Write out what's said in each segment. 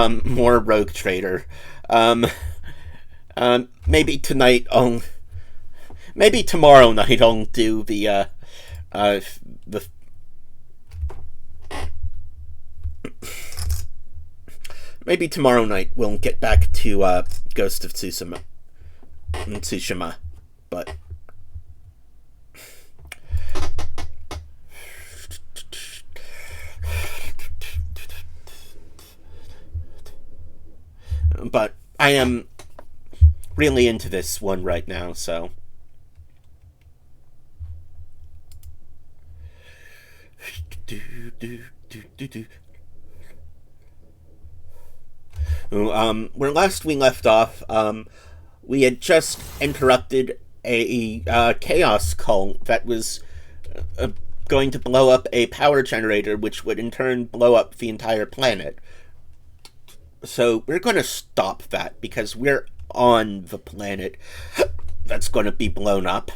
more Rogue Trader. Um, maybe tonight I'll, maybe tomorrow night I'll do uh, the, maybe tomorrow night we'll get back to, Ghost of Tsushima, but, I am really into this one right now, so. Where last we left off, we had just interrupted a, chaos cult that was, uh, going to blow up a power generator, which would in turn blow up the entire planet. So we're going to stop that because we're on the planet that's going to be blown up.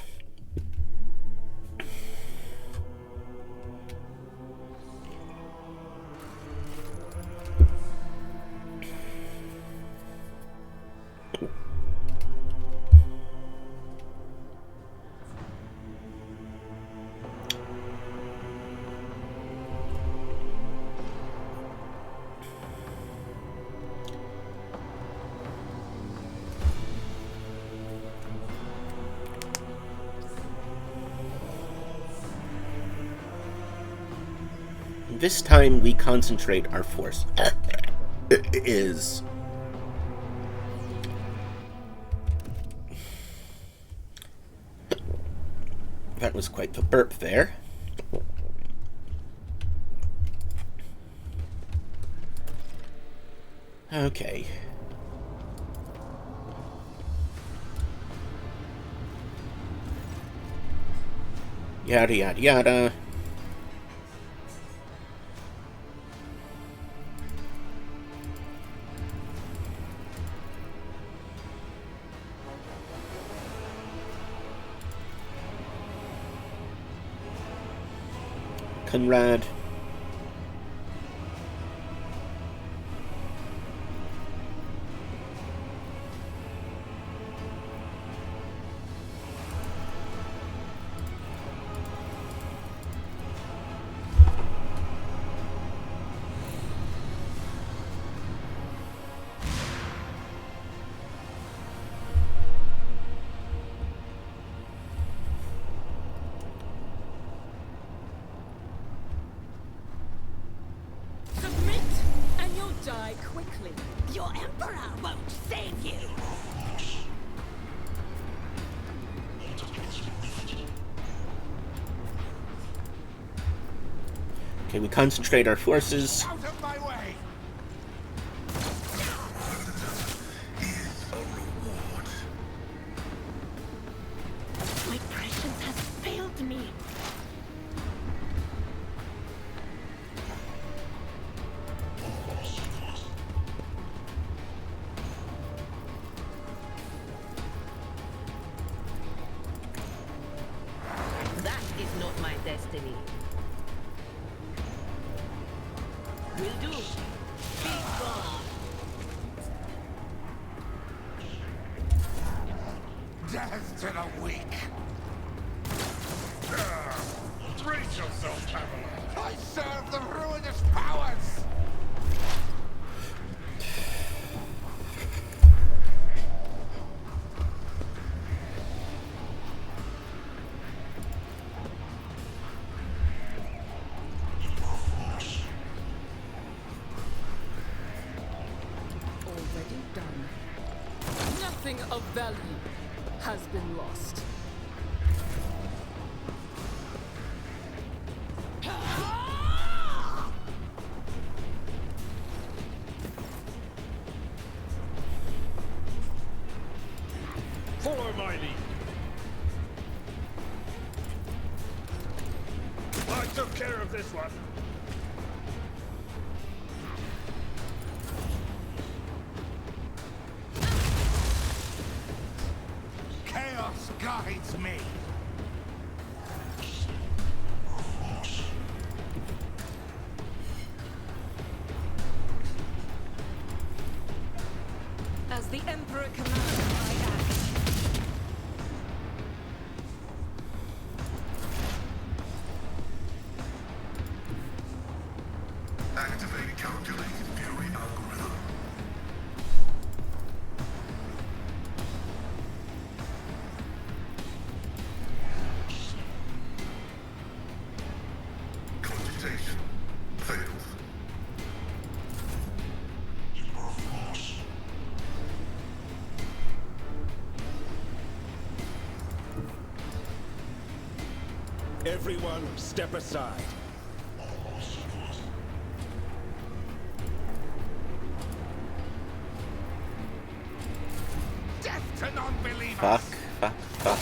This time we concentrate our force. Is that was quite the burp there. Okay. Yada yada yada. Conrad. Die quickly. Your Emperor won't save you. Okay, we concentrate our forces. Out of my way! My prescience has failed me. That is not my destiny. Will do. Be gone. Death to the weak! Brace yourself, traveler! I serve the ruinous powers! Already done. Nothing of value has been lost. Follow my lead. I took care of this one. Chaos guides me! As the Emperor commands, I act. Activating calculated fury algorithm. Cogitation failed. Everyone, step aside. Death to non-believers! Fuck, fuck, fuck.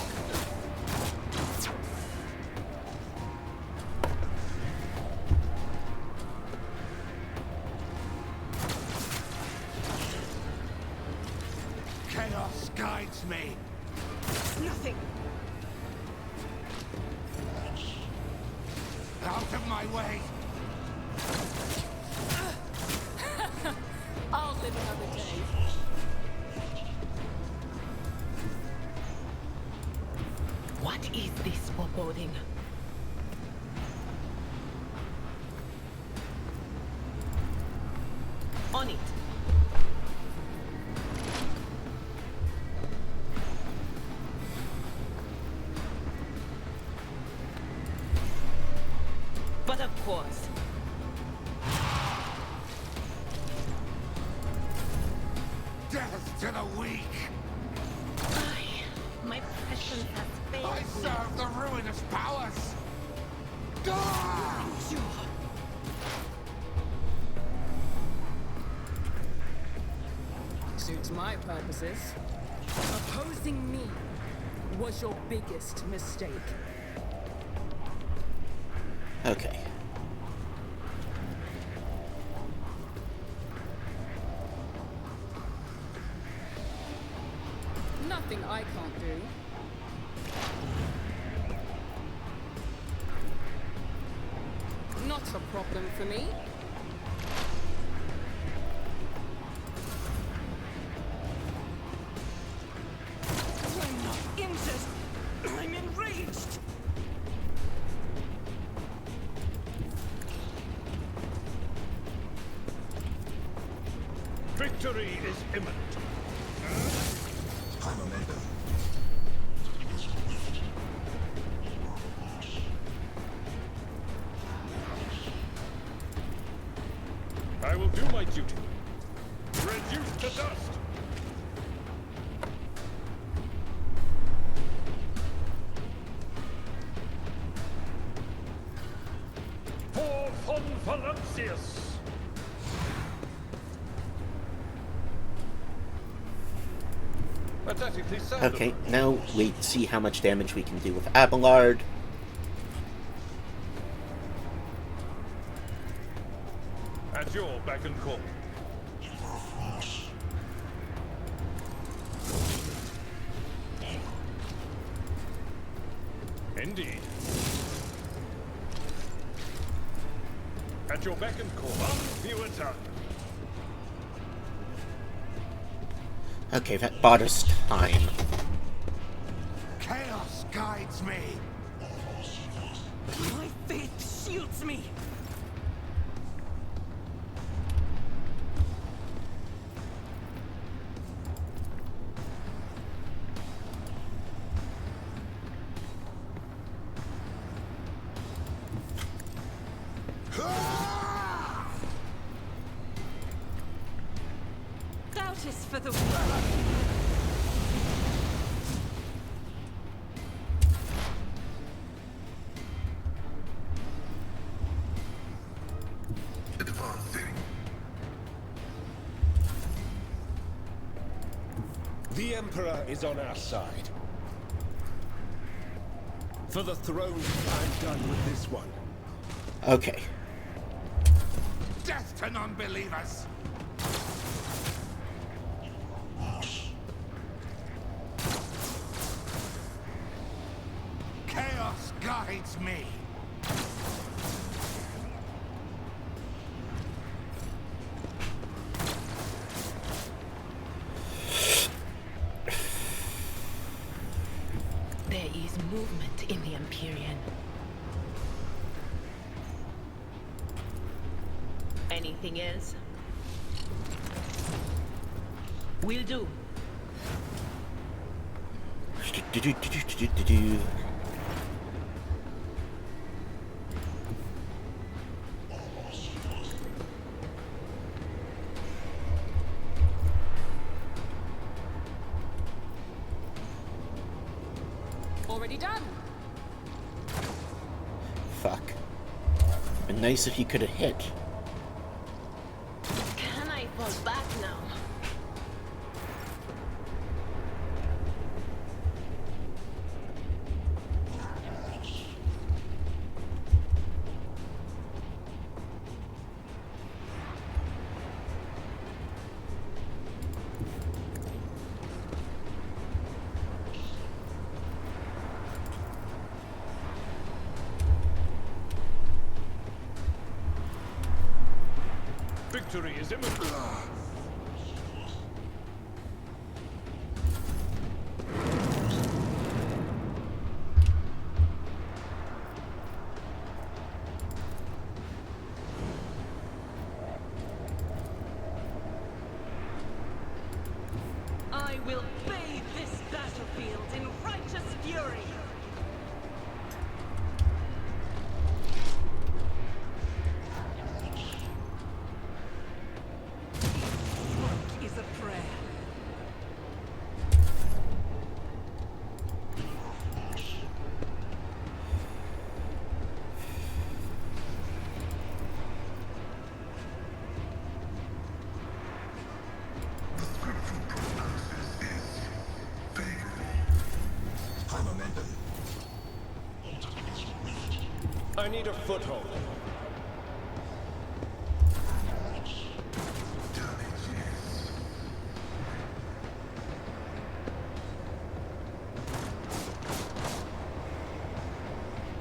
Chaos guides me. Nothing. Out of my way. I'll live another day. What is this foreboding? On it. But of course. Death to the weak. My passion has failed I me. serve the ruinous powers. Ah! Suits my purposes. Opposing me was your biggest mistake. Okay. Nothing I can't do. Not a problem for me. I'm not injured. I'm enraged. Victory is imminent. I will do my duty. Reduce to dust. For von Valancius. Pathetically sad. Okay, now we see how much damage we can do with Abelard. At your beck and call. Indeed. At your beck and call. Few attack. Okay, that bought us time. Chaos guides me. My faith shields me. Doubt is for the Advancing. The Emperor is on our side. For the throne, I'm done with this one. Okay. Death to non-believers. Chaos guides me. movement in the Empyrean. Anything else? Will do. Already done. Fuck. Been nice if you could have hit. Can I fall back now? Victory is imminent. I will bathe this battlefield in righteous fury. Smoke is a prayer. I need a foothold.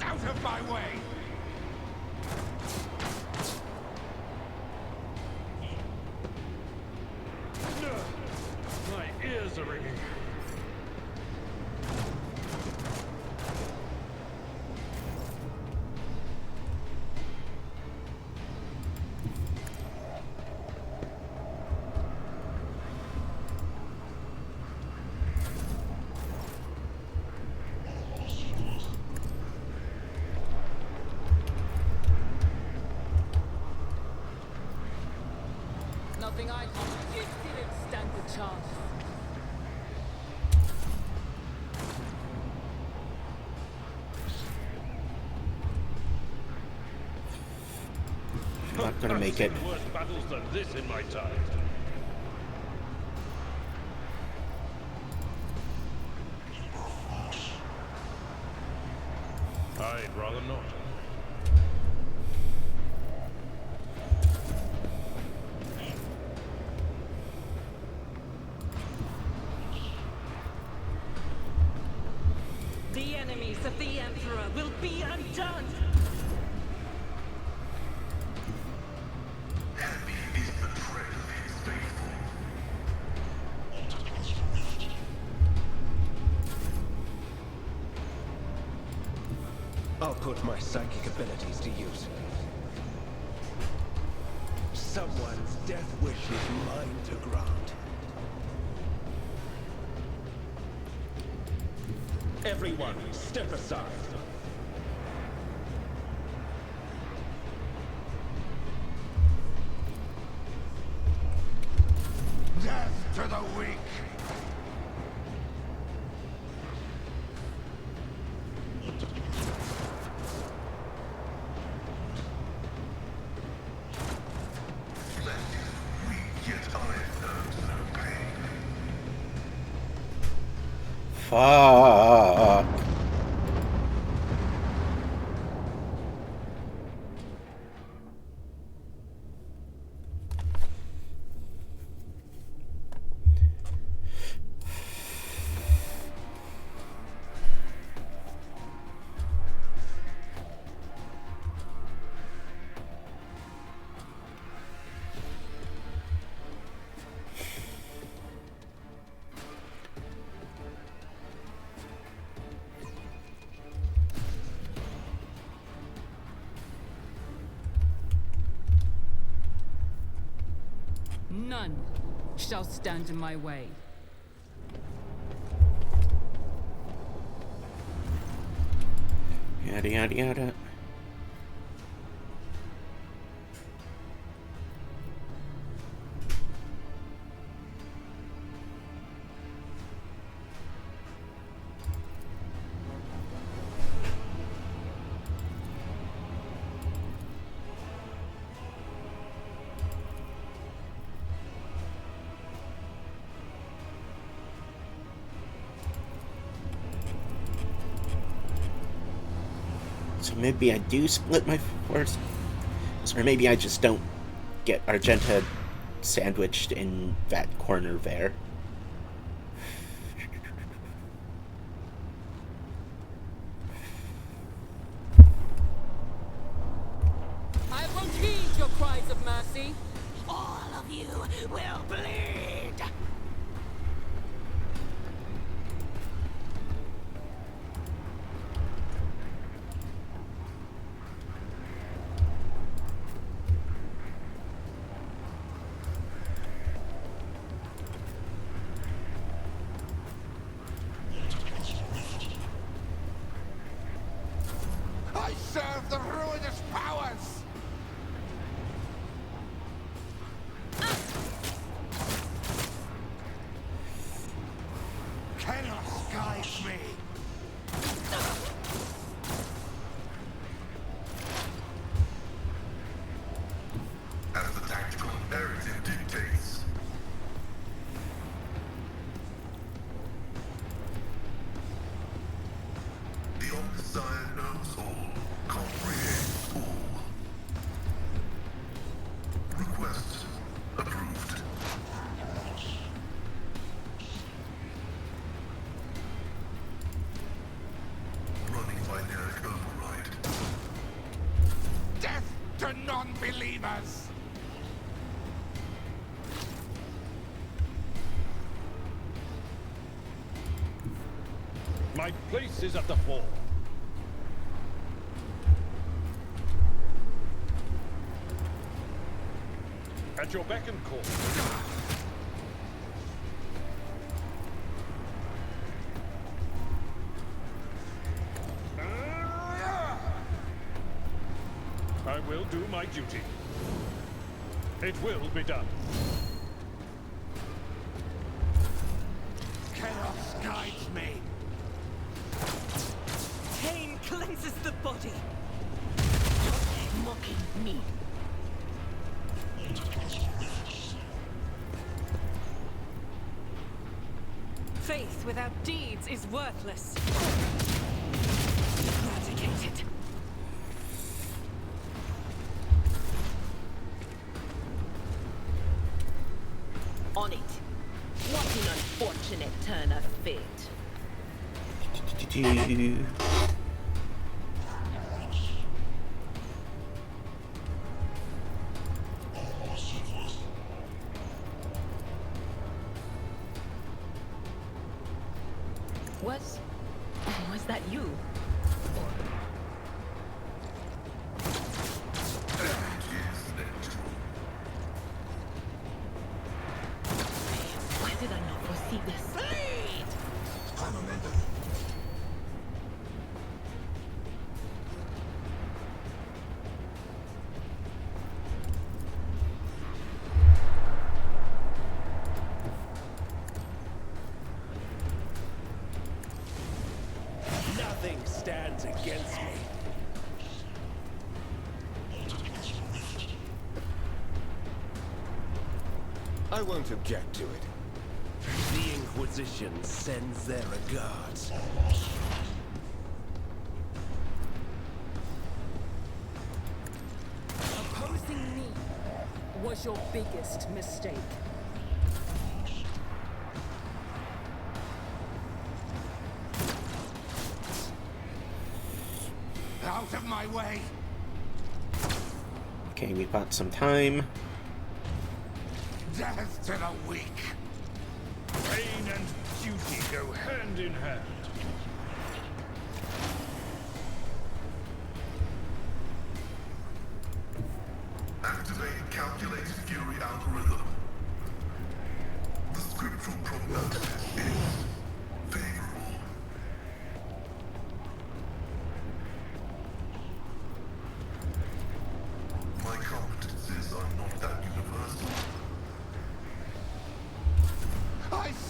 Out of my way! My ears are ringing. Nothing I can't. You didn't stand the chance. Not gonna make it. I've seen worse battles than this in my time. I'd rather not. The enemies of the Emperor will be undone. I'll put my psychic abilities to use. Someone's death wish is mine to grant. Everyone, step aside. Death to the weak! Fuck. None shall stand in my way. Yada yada yada. So maybe I do split my forces, or maybe I just don't get Argenta sandwiched in that corner there. I won't heed your cries of mercy. All of you will bleed! I serve the ruinous powers! Chaos guides me! As the tactical narrative dictates. The Omniscient knows all, comprehends all. Request approved. Running binary override. Death to non-believers! My place is at the fore. At your beck and call. I will do my duty. It will be done. Chaos guides me! Pain cleanses the body. Mocking me. Faith without deeds is worthless. Eradicated. On it. What an unfortunate turn of fate. Was that you? Why did I not foresee this? Bleed! Nothing stands against me. I won't object to it. The Inquisition sends their regards. Opposing me was your biggest mistake. Out of my way! Okay, we've got some time. Death to the weak! Pain and duty go hand in hand. Activate calculated fury algorithm.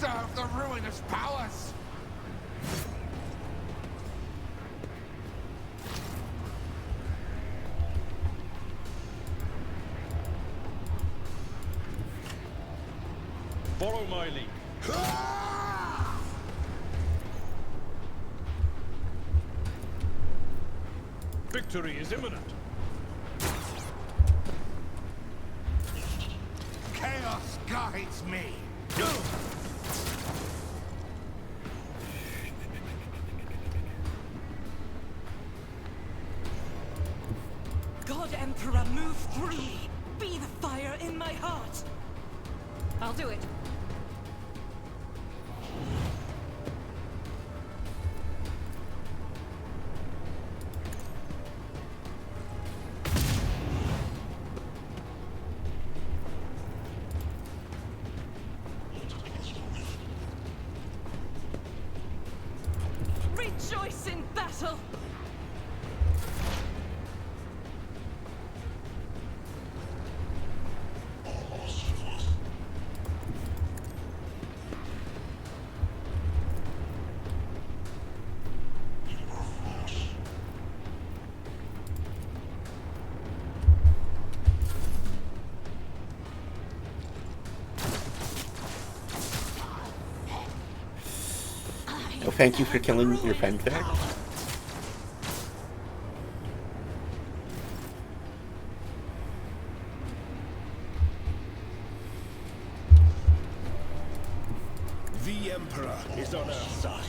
serve the ruinous powers! Follow my lead. Victory is imminent. Chaos guides me! God Emperor, move through me. Be the fire in my heart. I'll do it. Rejoice in battle! Oh, thank you for killing your friend there. The Emperor is on our side.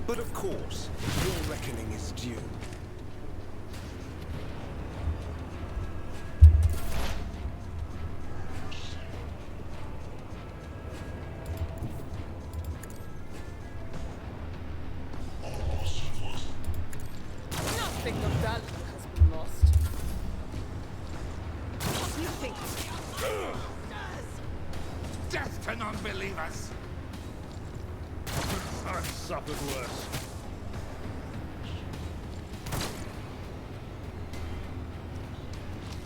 But of course, your reckoning is due. Nothing of value has been lost. Nothing. Death to non-believers! I've suffered worse.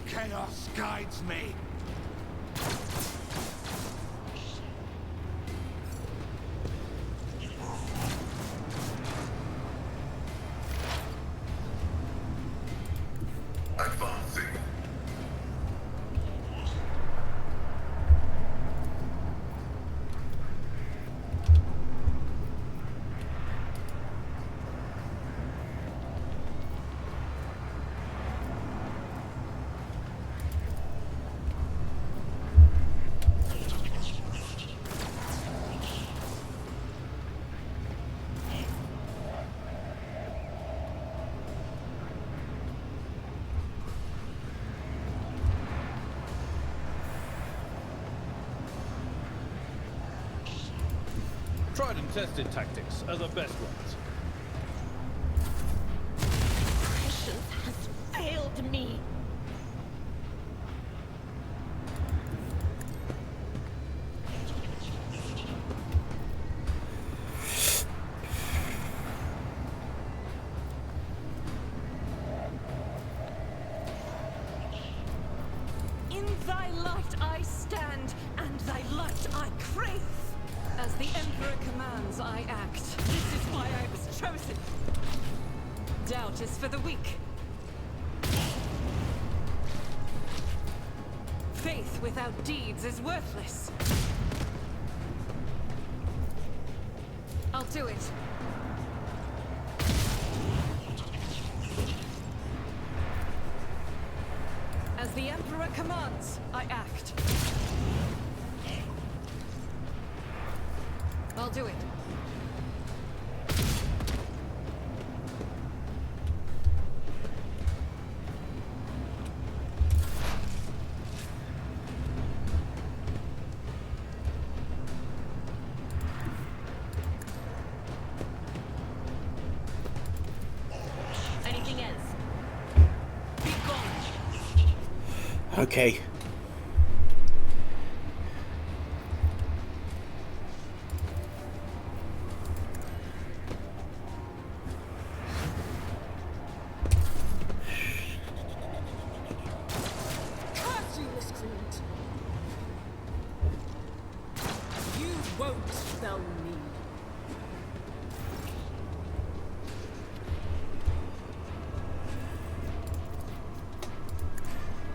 Chaos guides me! Advancing. Tried and tested tactics are the best ones. Patience has failed me. In thy light I stand, and thy light I crave. As the Emperor commands, I act. This is why I was chosen. Doubt is for the weak. Faith without deeds is worthless. I'll do it. As the Emperor commands, I act. I'll do it. Anything else? Be gone. Okay.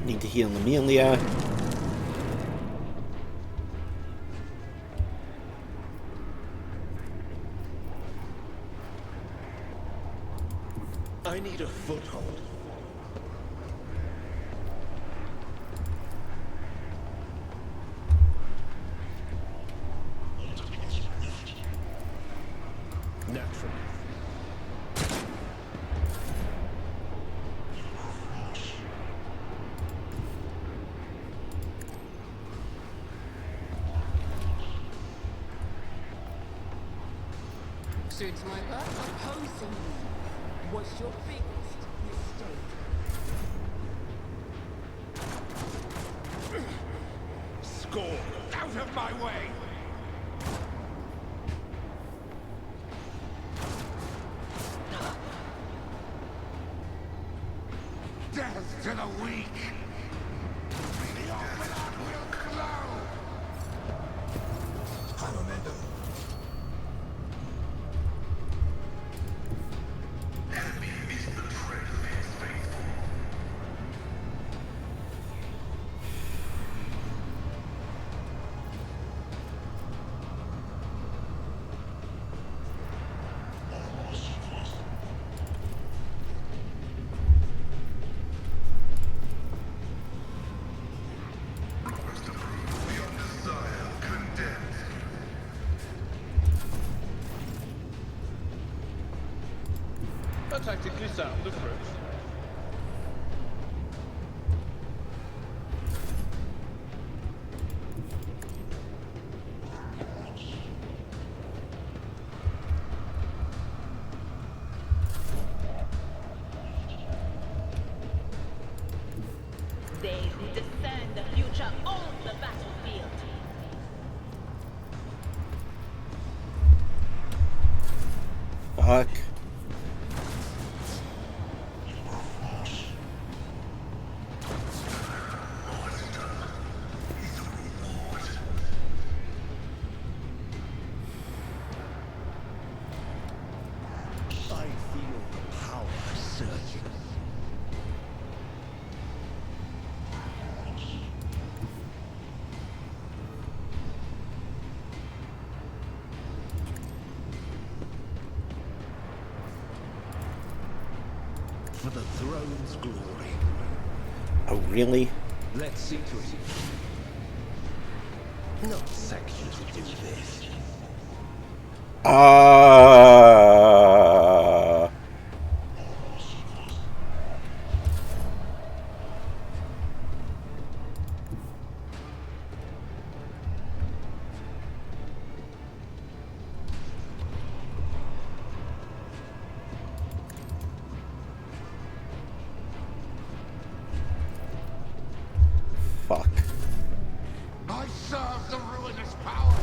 Need to heal Emilia. I need a foothold. Naturally. Suits my purpose. Opposing me was your biggest mistake. Score! Out of my way! Death to the weak! The Overlord will glow! High momentum. Enemy is the tread of his faithful. Request approved. Beyond desire condemned. A tactically sound approach. They who discern the future own the battlefield. Fuck. I feel the power surging. For the throne's glory. Oh, really? Let's see to it. No section to do this. Fuck. I serve the ruinous power!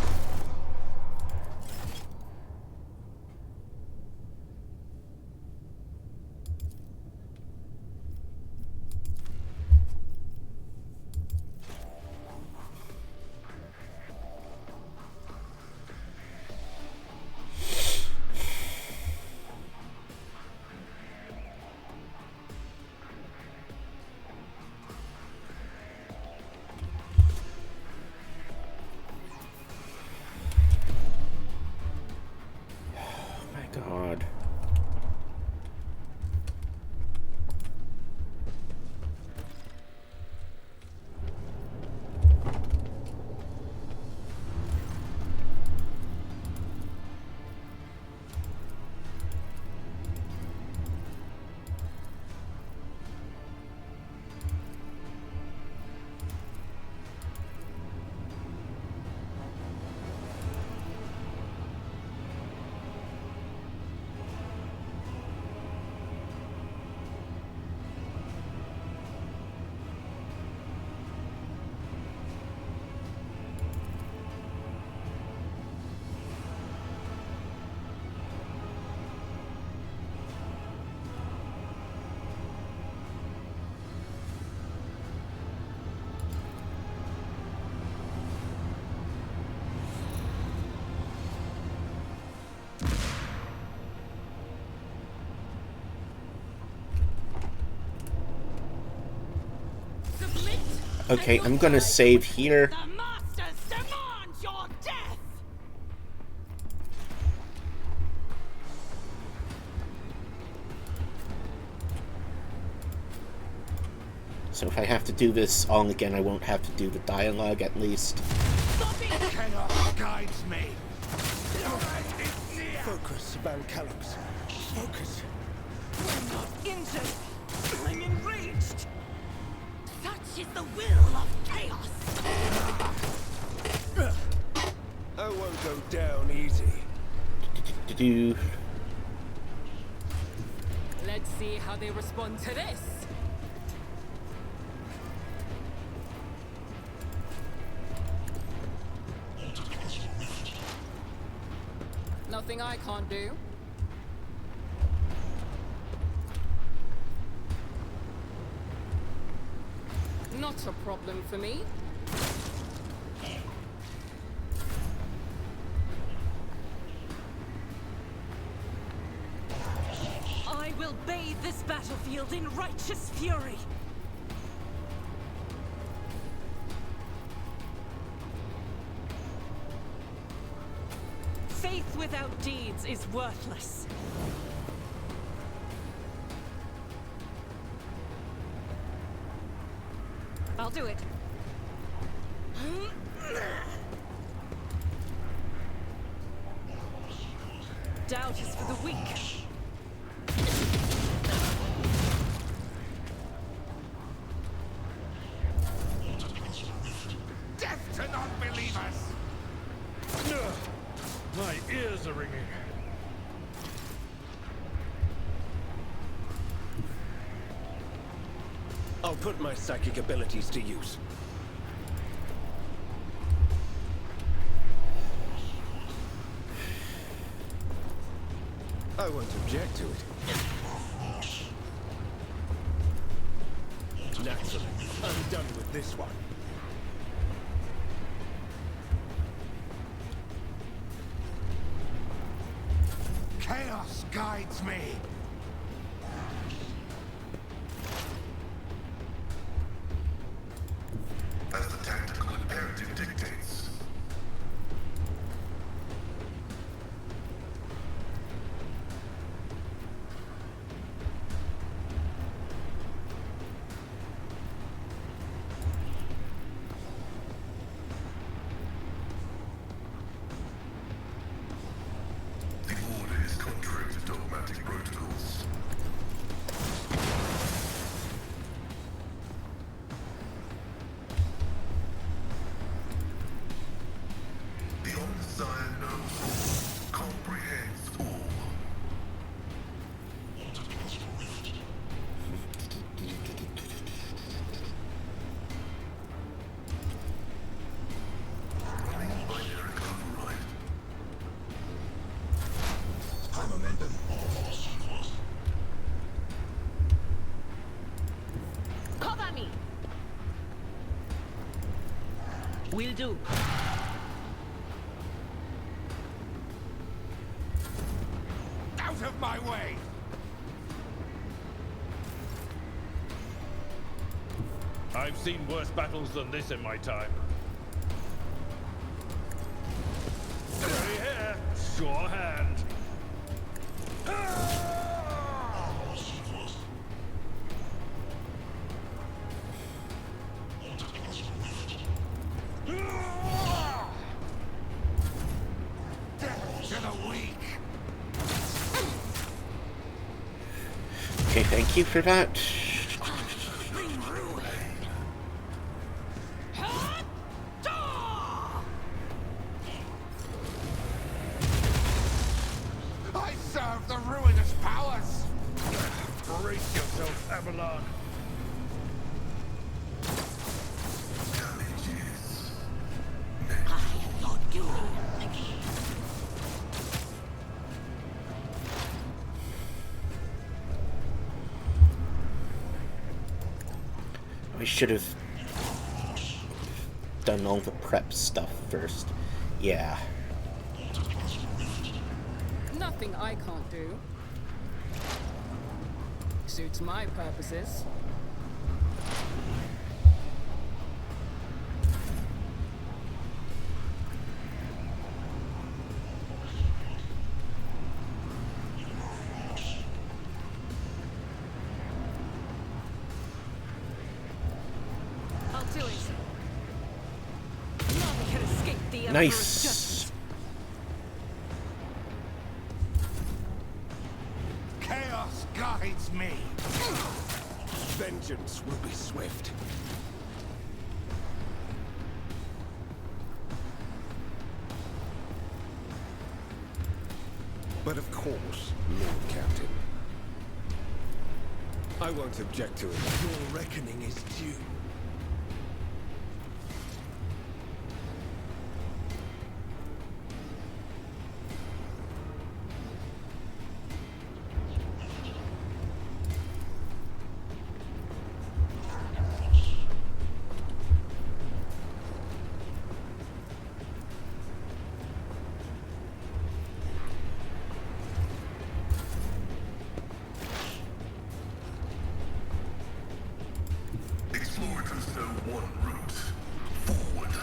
Okay, I'm gonna save here. The masters demand your death! So if I have to do this all again, I won't have to do the dialogue at least. Chaos guides me. Your end is near. Focus, Van Kalos. Focus. I'm not injured. I'm enraged. Such is the will of chaos. I won't go down easy. Do Let's see how they respond to this. Nothing I can't do. Not a problem for me. I will bathe this battlefield in righteous fury. Faith without deeds is worthless. I'll do it. Doubt is for the weak. Death to non-believers. Ugh, my ears are ringing. I'll put my psychic abilities to use. I won't object to it. Naturally, I'm done with this one. Chaos guides me. As the tactical imperative dictates. The order is contrary to dogmatic protocols. The Omnissiah knows all, comprehends all. Running binary override. High momentum. Cover me. Will do. Out of my way. I've seen worse battles than this in my time. Steady here, sure hand. Death to the weak. okay, thank you for that. I serve the ruinous powers. Brace yourself, Avalon. Damage is I should have done all the prep stuff first. Yeah. Nothing I can't do. Suits my purposes. Congratulations. None can escape the Emperor's Nice. judgment. Chaos guides me. Vengeance will be swift. But of course, Lord Captain. I won't object to it. Your reckoning is due. Explorers know one route. Forward.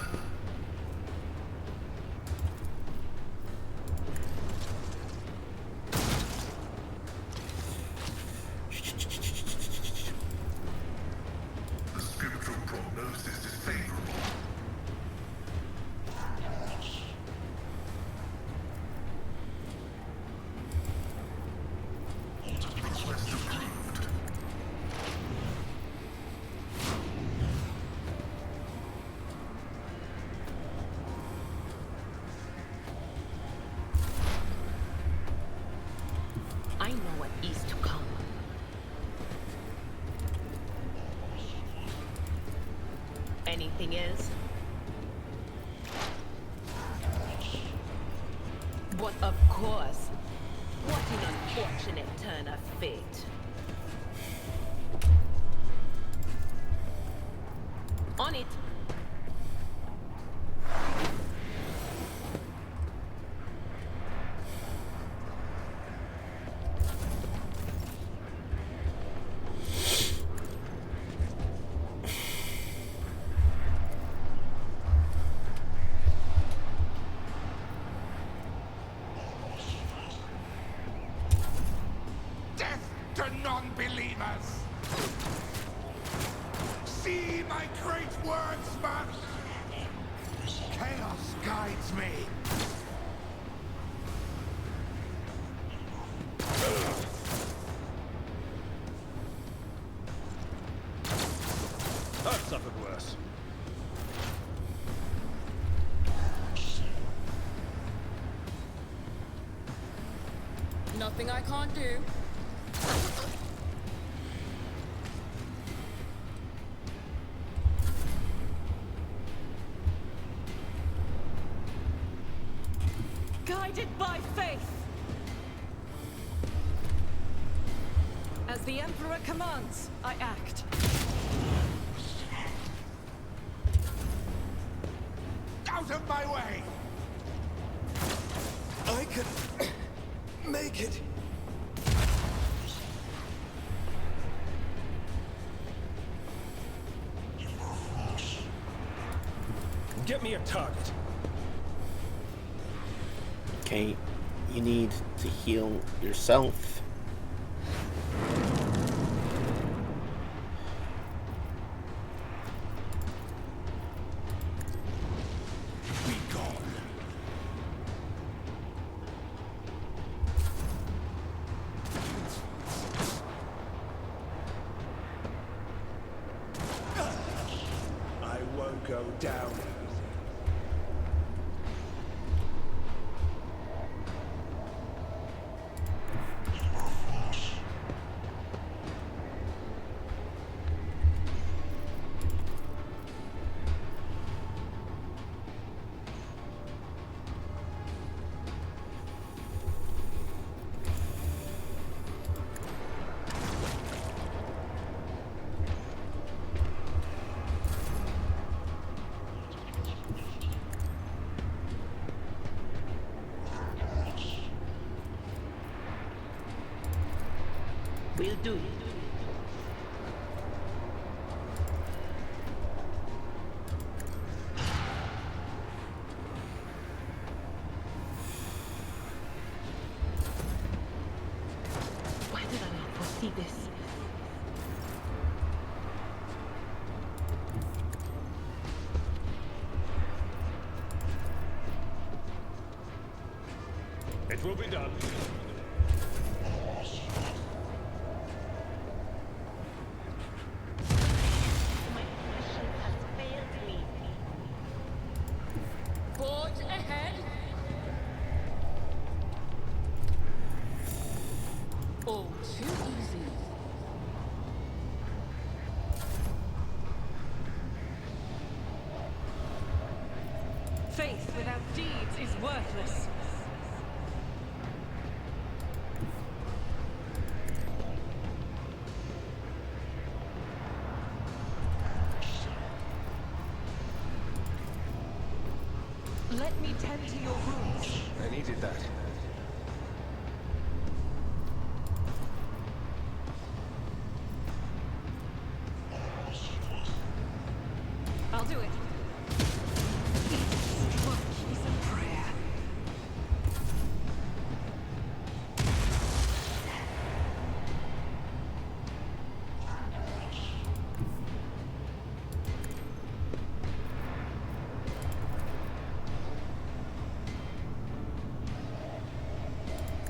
The spiritual prognosis is favorable. Request approved. I know what is to come. Anything else? But of course. What an unfortunate turn of fate. On it. Death to non-believers. See my great words, man. Chaos guides me. I've suffered worse. Nothing I can't do. Guided by faith. As the Emperor commands, I act. Out of my way. I could make it. Get me a target. Okay, you need to heal yourself. Be gone. I won't go down easy. Will do. Why did I not foresee this? It will be done. My mission has failed me. Forge ahead. Oh, too easy. Faith without deeds is worthless. Let me tend to your wounds. I needed that. I'll do it. Each stroke is a prayer.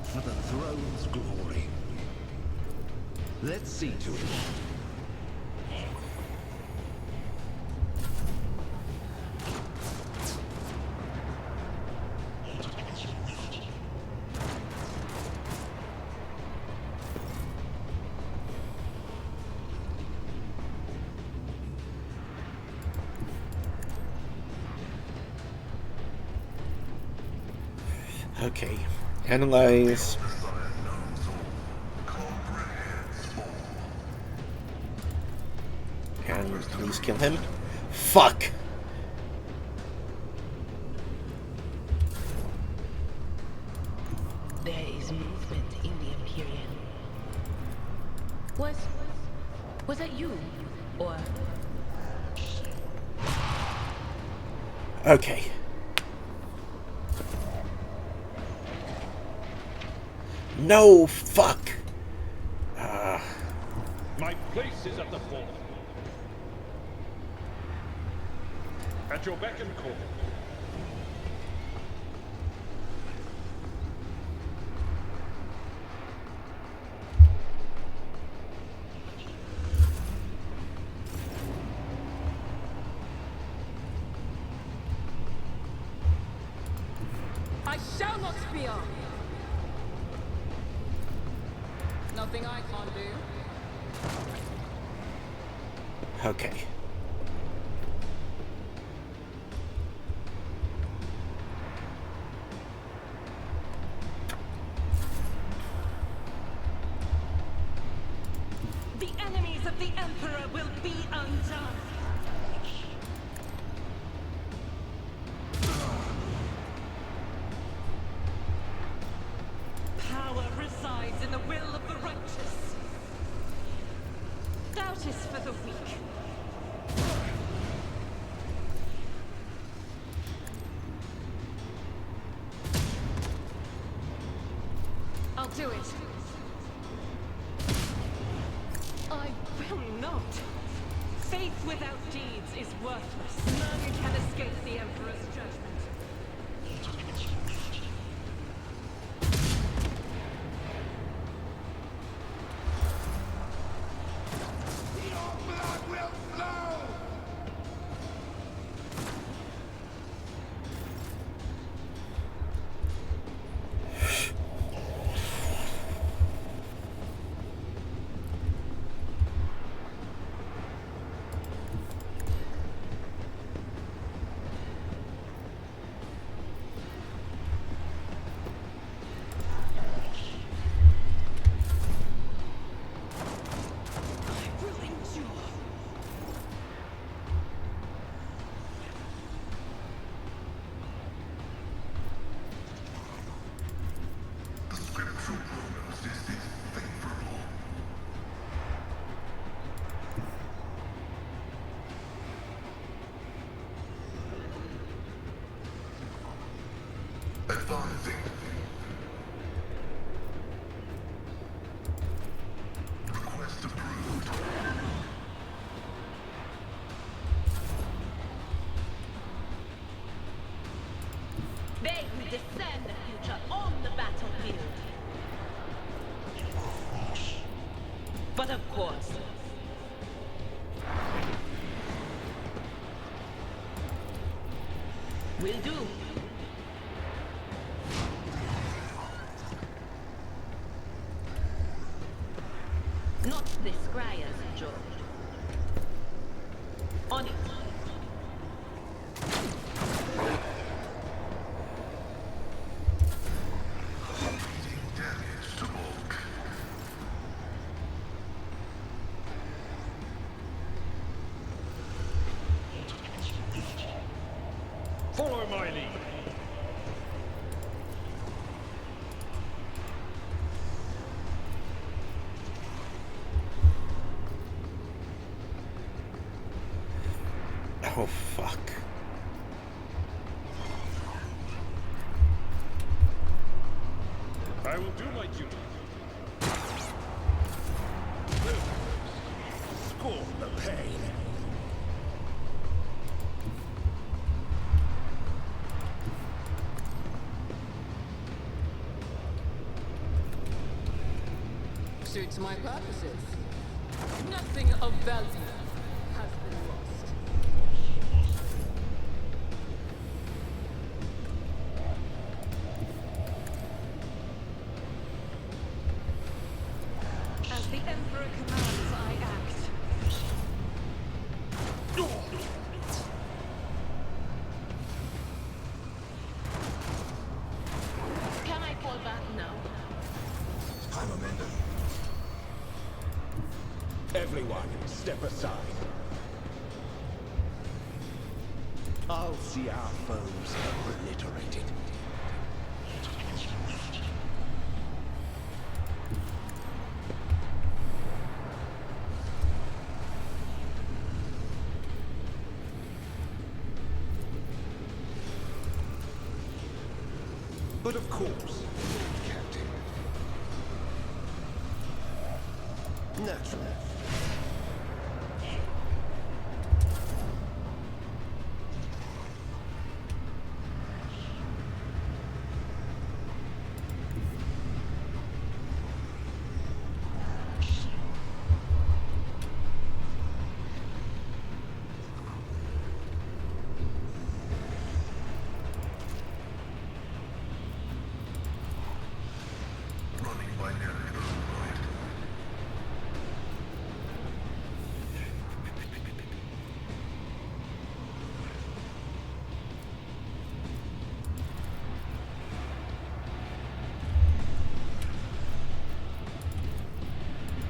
For the throne's glory. Let's see to it. Okay. Analyze. And please kill him. Fuck! There is movement in the Imperium. Was that you? Or Okay. No, fuck! My place is at the fore. At your beck and call. I shall not fear. Nothing I can't do. Okay. The enemies of the Emperor will be undone. Power resides in the will of the righteous. Doubt is for the weak. I'll do it. I will not. Faith without deeds is worthless. None can escape the Emperor's judgment. Your blood will flow! I will endure. The scriptural prognosis is favorable. Advising. Request approved. they who discern the future on the battlefield. But of course. Will do. Not the scryers, George. On it. Damage to bulk. Follow my lead. Oh, fuck. I will do my duty. Scorn the pain. Suits my purposes. Nothing of value has been lost. As the Emperor commands, I act. Can I fall back now? I'm Amanda. Everyone, step aside. I'll see our foes obliterated. But of course, Captain. Naturally. Running binary override.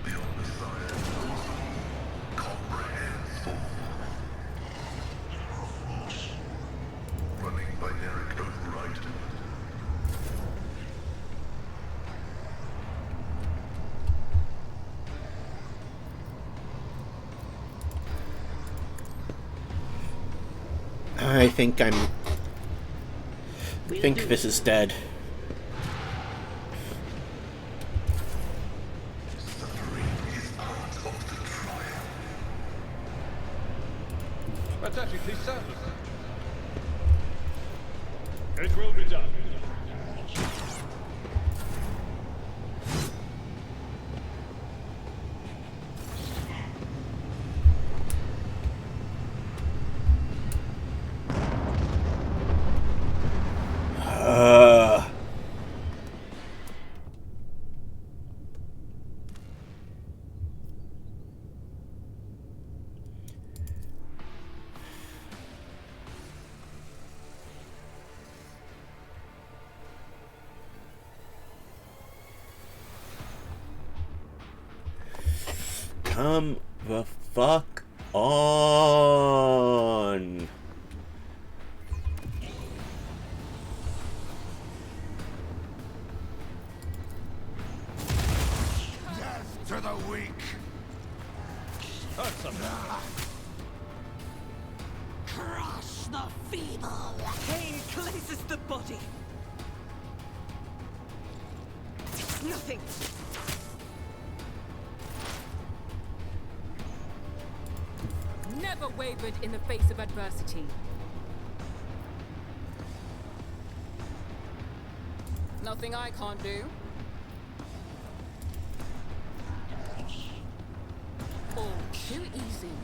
The Omnissiah knows all, comprehends all. Running binary override. I think this is dead. Suffering is part of the trial. That's actually sound. It will be done. Come the fuck on. Death to the weak. That's something. Crush the feeble. Pain cleanses the body. It's nothing. Never wavered in the face of adversity. Nothing I can't do. opposing.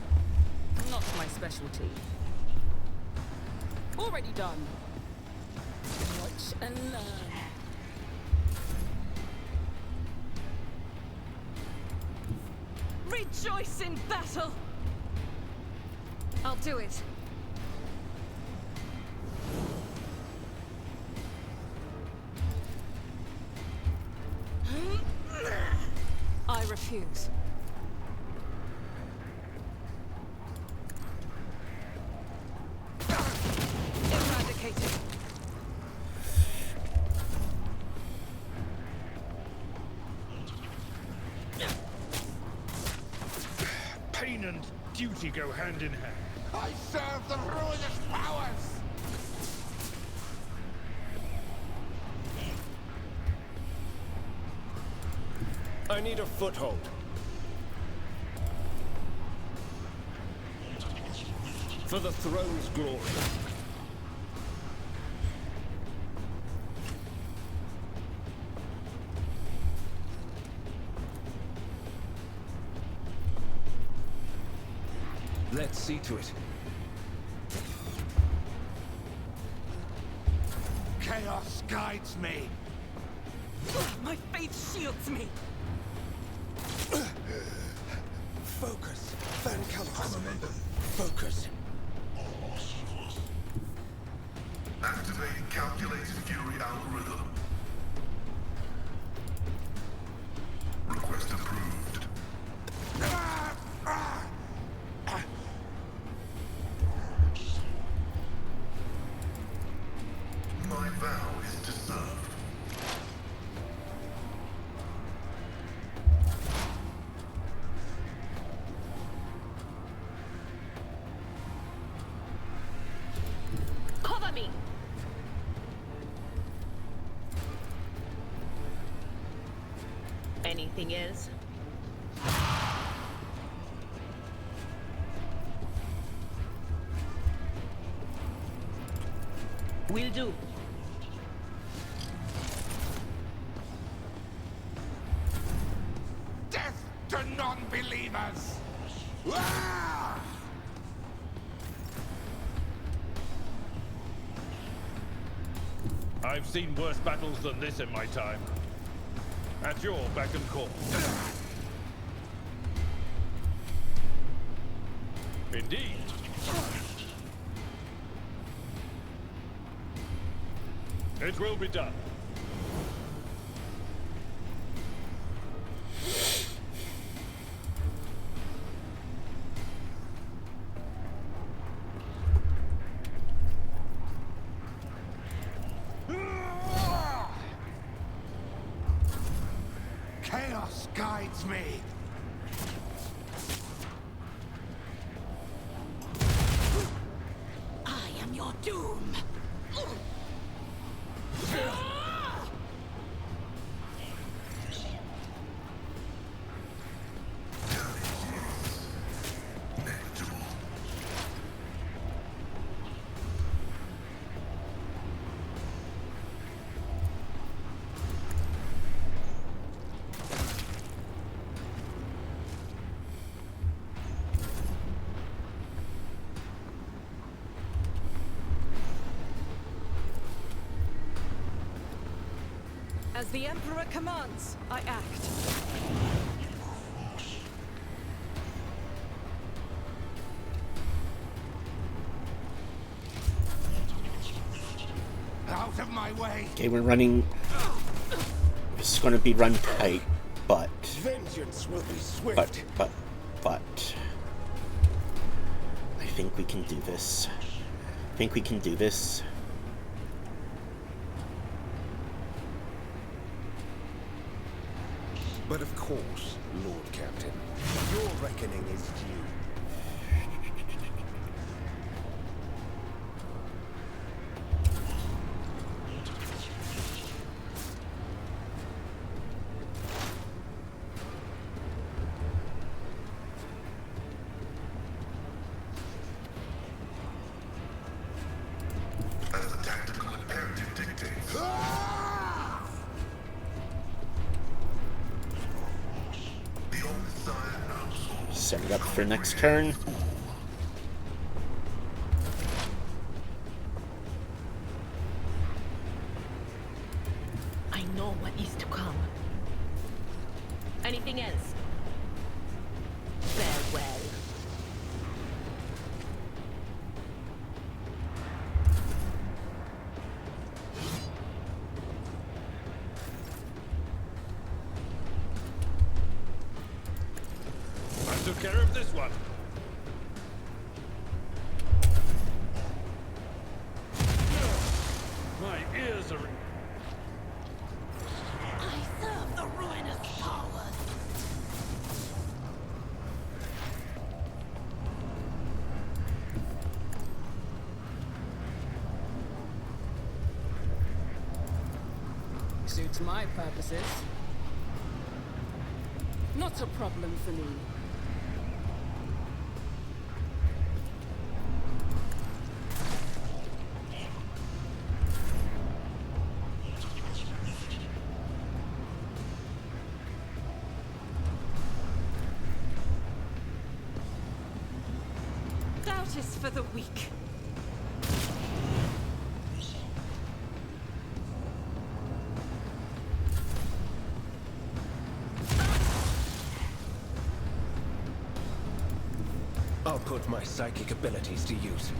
Not my specialty. Already done. Watch and learn. Rejoice in battle! I'll do it. I refuse. Eradicated. Pain and duty go hand in hand. I serve the ruinous powers! I need a foothold. For the throne's glory. Let's see to it. Chaos guides me! My faith shields me. Focus. Van Callis. Focus. Activate calculated fury algorithm. Request approved. My vow is to serve. Cover me! Anything else? Will do. Death to non-believers! Ah! I've seen worse battles than this in my time. At your beck and call. Indeed. It will be done. Chaos guides me! I am your doom. Negligible. As the Emperor commands, I act. Out of my way! Okay, we're running. This is going to be run tight, but Vengeance will be swift. but. I think we can do this. I think we can do this. But of course, Lord Captain, your reckoning is due. As the tactical imperative dictates. The only side knows all. Set it up for next turn. I know what is to come. Anything else? Farewell. I took care of this one. My ears are... I serve the ruinous powers. Suits my purposes. Not a problem for me. Doubt is for the weak. I'll put my psychic abilities to use.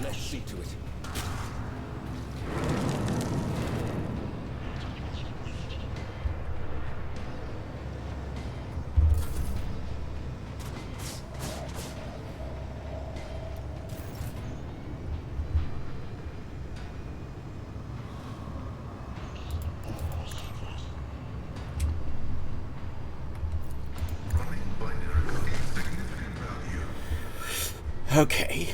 Let's see to it. Okay.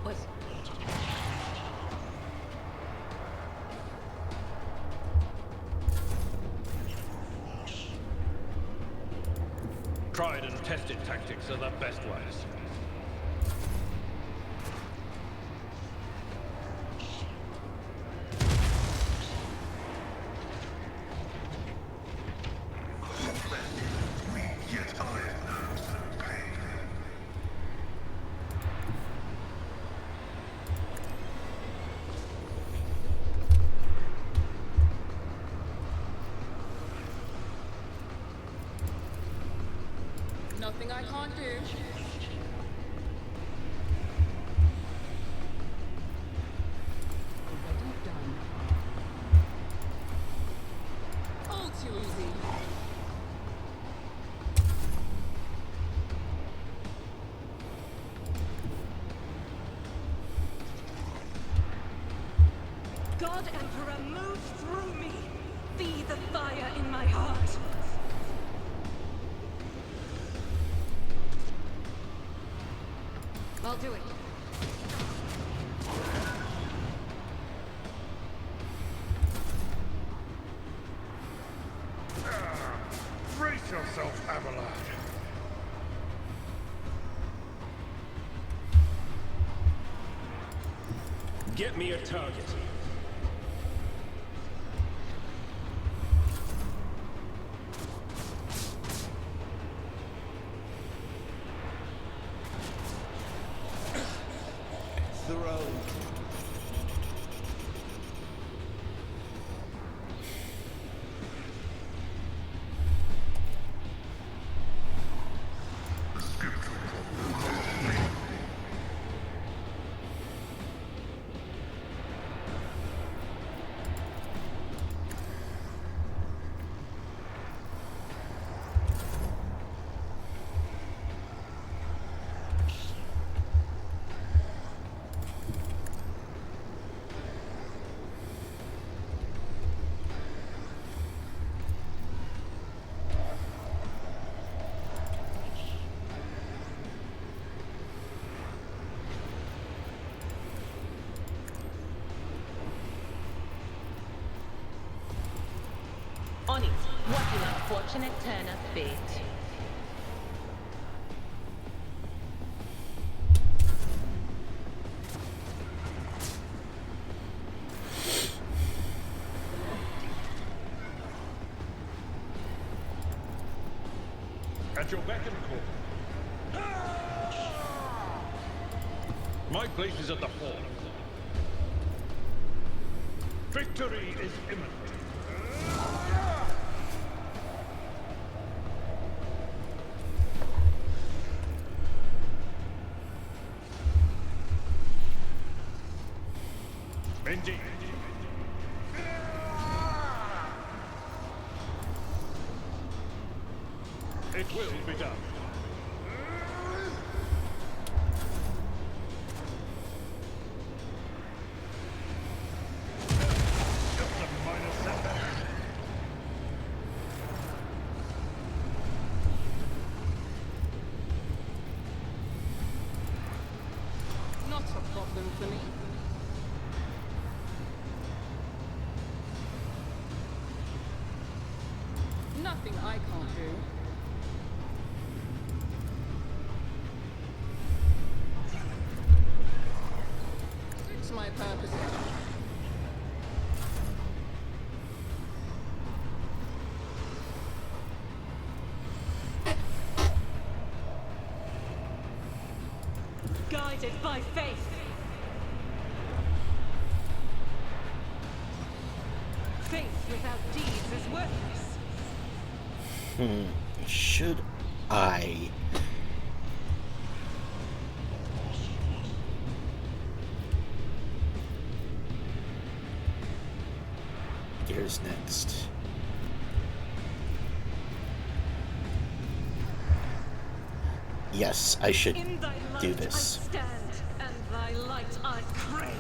What? Tried and tested tactics are the best ways. Yet I know no pain. Nothing I can't do. Already done. All too easy. God Emperor, move through me. Be the fire in my heart. I'll do it. Brace yourself, Abelard. Get me a target. Throw. On it. What an unfortunate turn of fate. At your beck and call. My place is at the fort. Victory is imminent. Indeed. It will be done. Just a minor setback. Not a problem for me. Nothing I can't do. Suits my purposes. Guided by faith. Faith without deeds is worthless. Should I? Here's next. Yes, I should In thy light do this. I stand, and thy light I crave.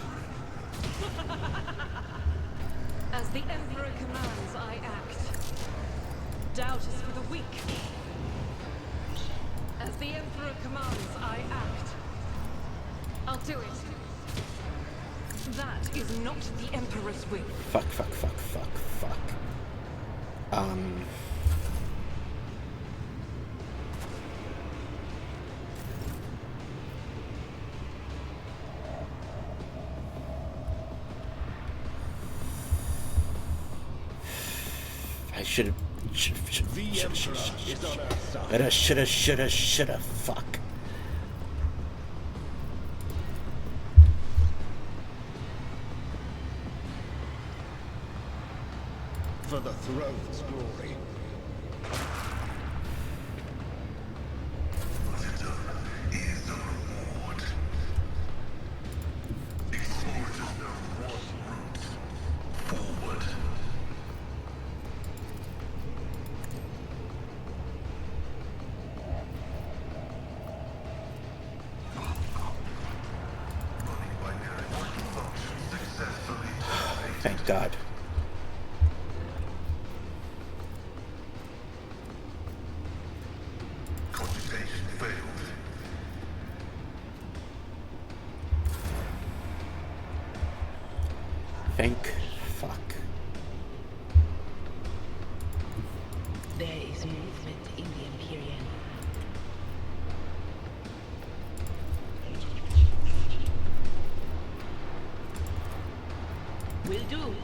As the Emperor commands, I act. Doubt is for the weak. As the Emperor commands, I act. I'll do it. That is not the Emperor's will. Fuck. I should have. The Emperor is on our side. Shoulda. Fuck. For the throne's glory. What is done is the reward. Explore to know what route forward. Running binary function successfully. Thank God. Cogitation failed. Thank fuck. There is movement in the Imperium. Will do.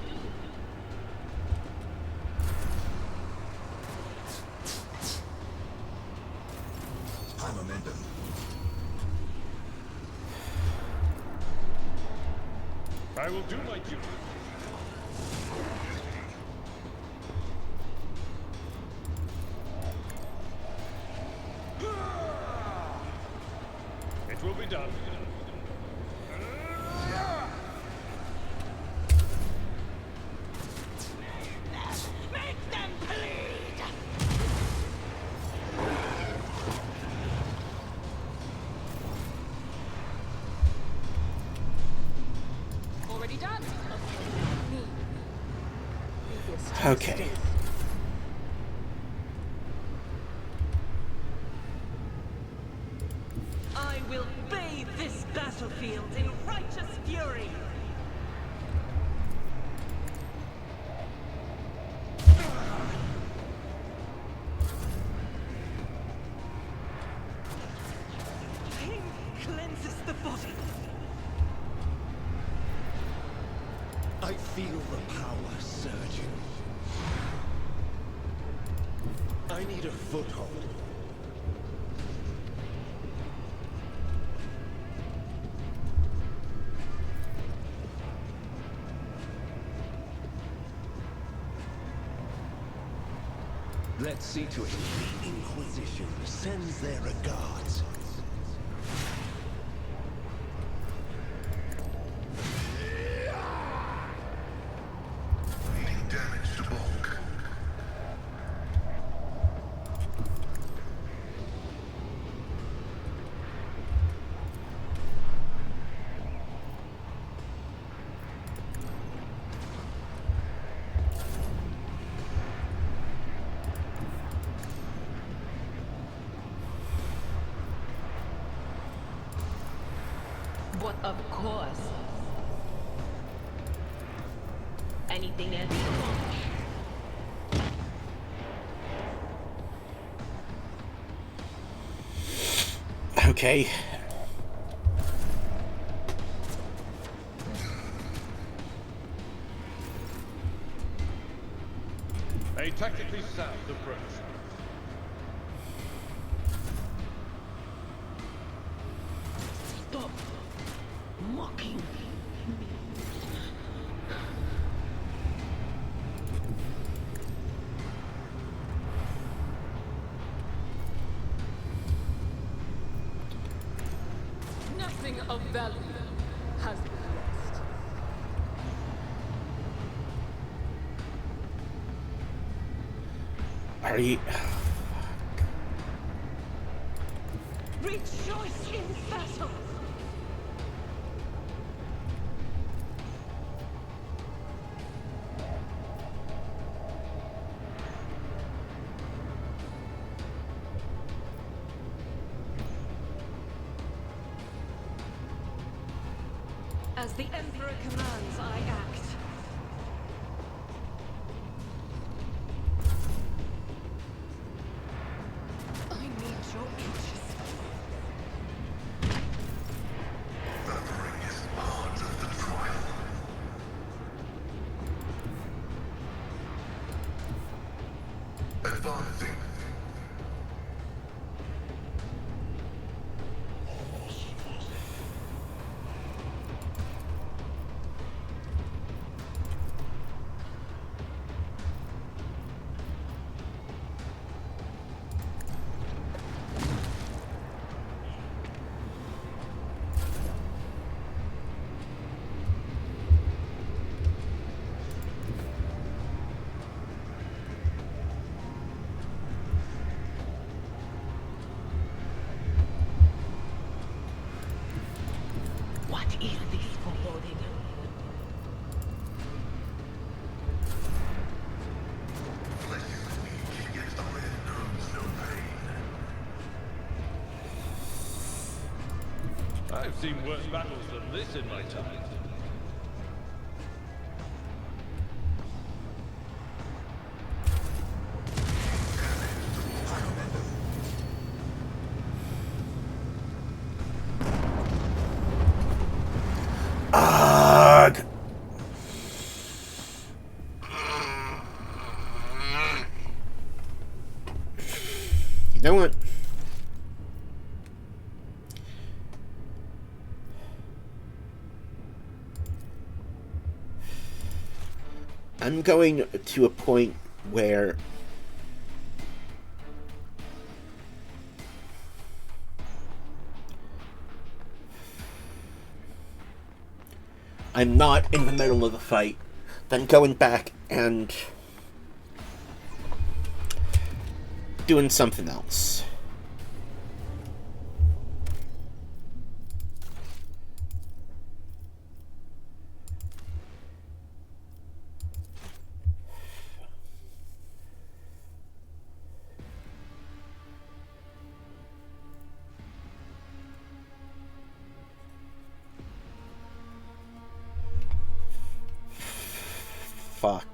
High momentum. I will do my duty. It will be done. Make them bleed! Already done. Me. Biggest Okay. mistake. I will bathe this battlefield in righteous fury. Feel the power surging. I need a foothold. Let's see to it. The Inquisition sends their regards. Needing damage to bulk. But of course. Anything else? Okay. A tactically sound approach. Stop mocking me. Nothing of value has been lost. Are you... Rejoice in battle! As the Emperor commands, I act. I need your aegis. That ring is part of the trial. Advancing. What is this foreboding? Flesh is weak, yet iron knows no pain. I've seen worse battles than this in my time. Ugh. You know what? I'm going to a point where I'm not in the middle of the fight, then going back and doing something else. Fuck.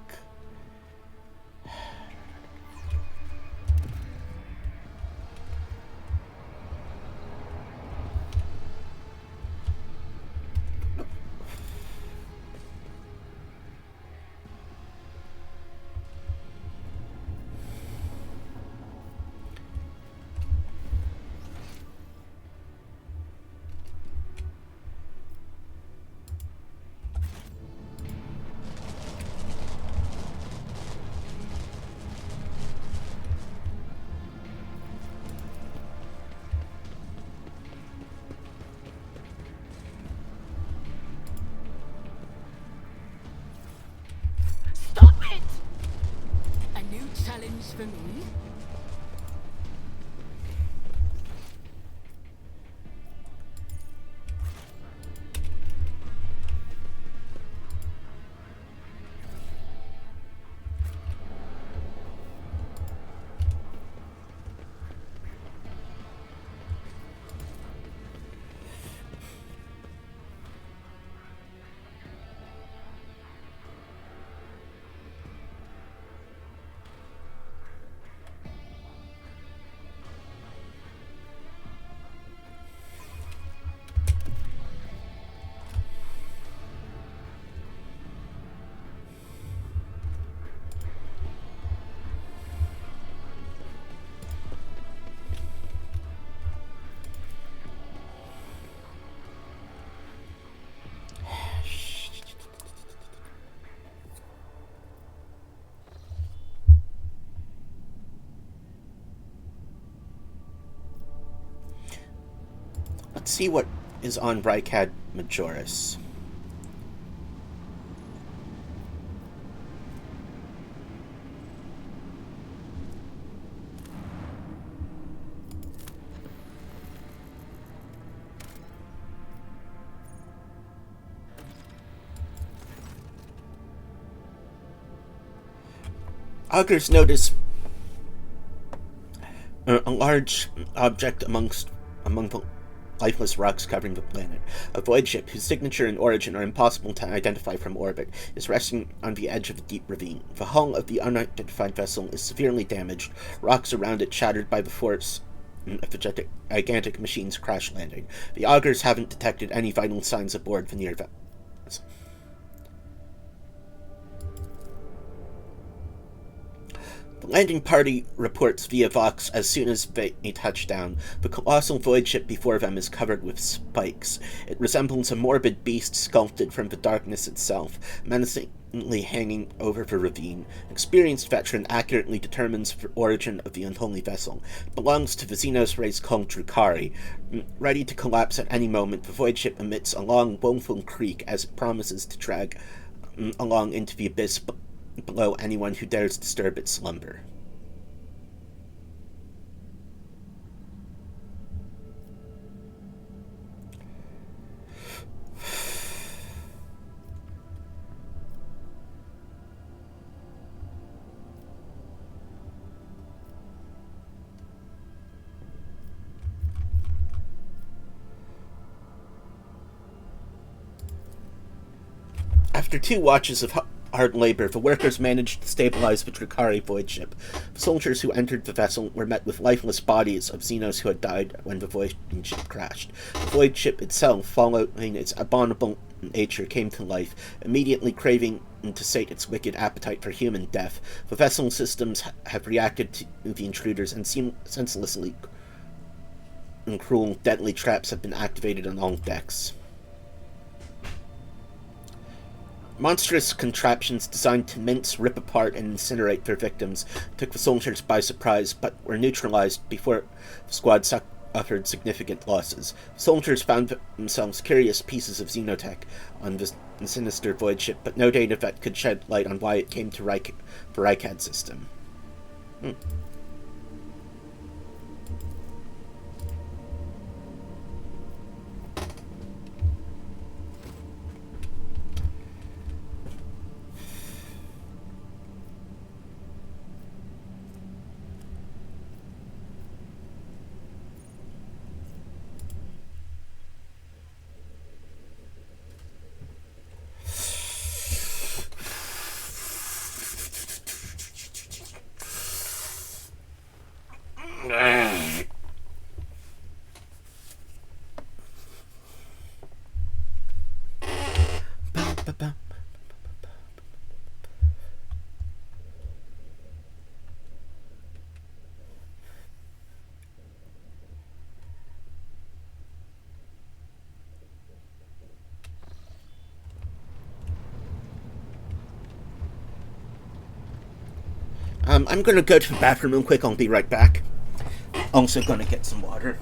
news for me? Let's see what is on Bricad Majoris. Augurs notice a large object among the lifeless rocks covering the planet. A void ship, whose signature and origin are impossible to identify from orbit, is resting on the edge of a deep ravine. The hull of the unidentified vessel is severely damaged, rocks around it shattered by the force of the gigantic machine's crash landing. The augurs haven't detected any vital signs aboard the near vessel. The landing party reports via Vox as soon as they touch down. The colossal void ship before them is covered with spikes. It resembles a morbid beast sculpted from the darkness itself, menacingly hanging over the ravine. Experienced veteran accurately determines the origin of the unholy vessel. It belongs to the Xenos race called Drukhari. Ready to collapse at any moment, the void ship emits a long, woeful creak as it promises to drag along into the abyss below anyone who dares disturb its slumber. After 2 watches of hard labor, the workers managed to stabilize the Drukhari void ship. The soldiers who entered the vessel were met with lifeless bodies of Xenos who had died when the void ship crashed. The void ship itself, following its abominable nature, came to life, immediately craving to sate its wicked appetite for human death. The vessel systems have reacted to the intruders, and senselessly and cruel, deadly traps have been activated on all decks. Monstrous contraptions designed to mince, rip apart, and incinerate their victims took the soldiers by surprise, but were neutralized before the squad suffered significant losses. The soldiers found themselves curious pieces of xenotech on the sinister void ship, but no data that could shed light on why it came to the Rykad system. I'm gonna go to the bathroom real quick. I'll be right back. Also gonna get some water.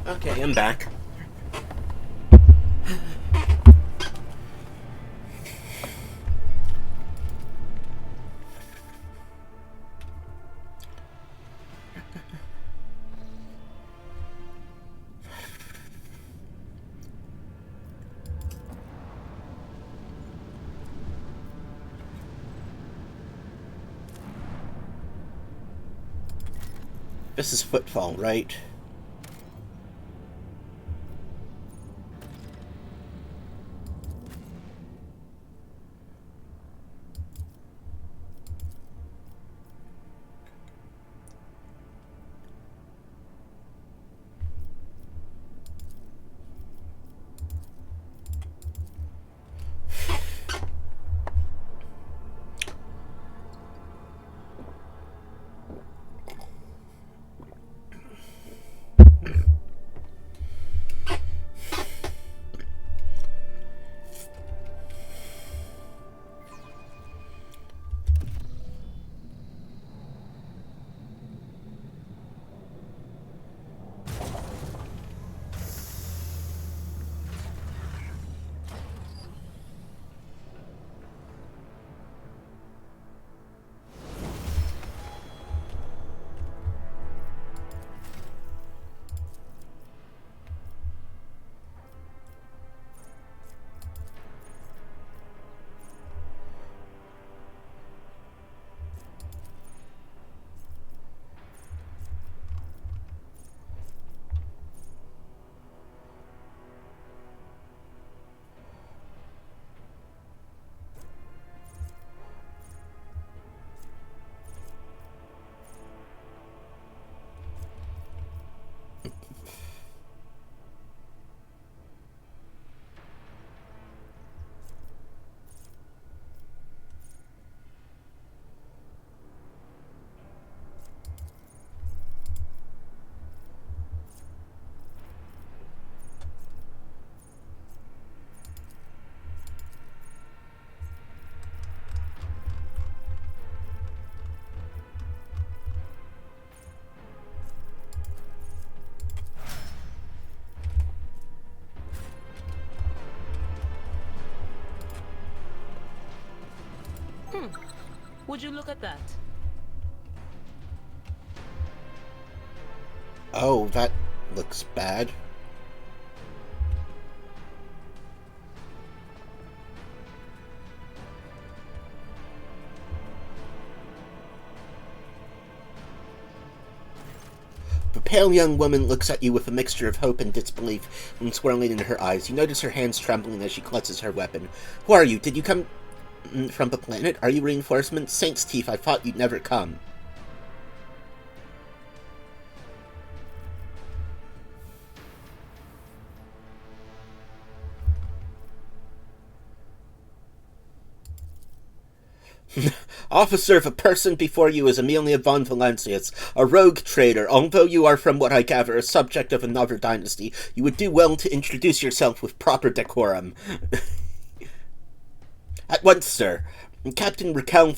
Okay, I'm back. This is Footfall, right? Would you look at that? Oh, that looks bad. The pale young woman looks at you with a mixture of hope and disbelief swirling in her eyes. You notice her hands trembling as she clutches her weapon. Who are you? Did you come from the planet? Are you reinforcements? Saint's teeth, I thought you'd never come. Officer, the person before you is Emilia von Valencius, a rogue trader. Although you are, from what I gather, a subject of another dynasty, you would do well to introduce yourself with proper decorum. At once, sir. Captain Raquel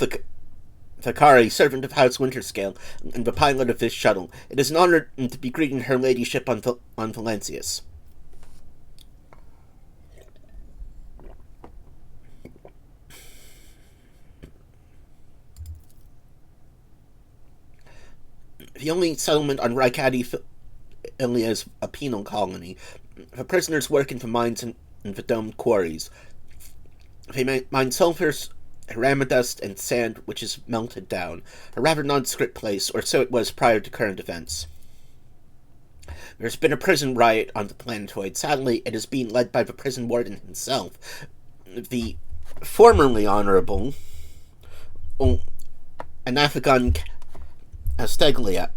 Thakari, servant of House Winterscale, and the pilot of this shuttle. It is an honor to be greeting her ladyship on Valencius. The only settlement on Raikadi Ilia is a penal colony. The prisoners work in the mines and the domed quarries. They mine sulfur, aramidust, and sand, which is melted down. A rather nondescript place, or so it was prior to current events. There's been a prison riot on the planetoid. Sadly, it is being led by the prison warden himself, the formerly honorable Anathagon Asteglia.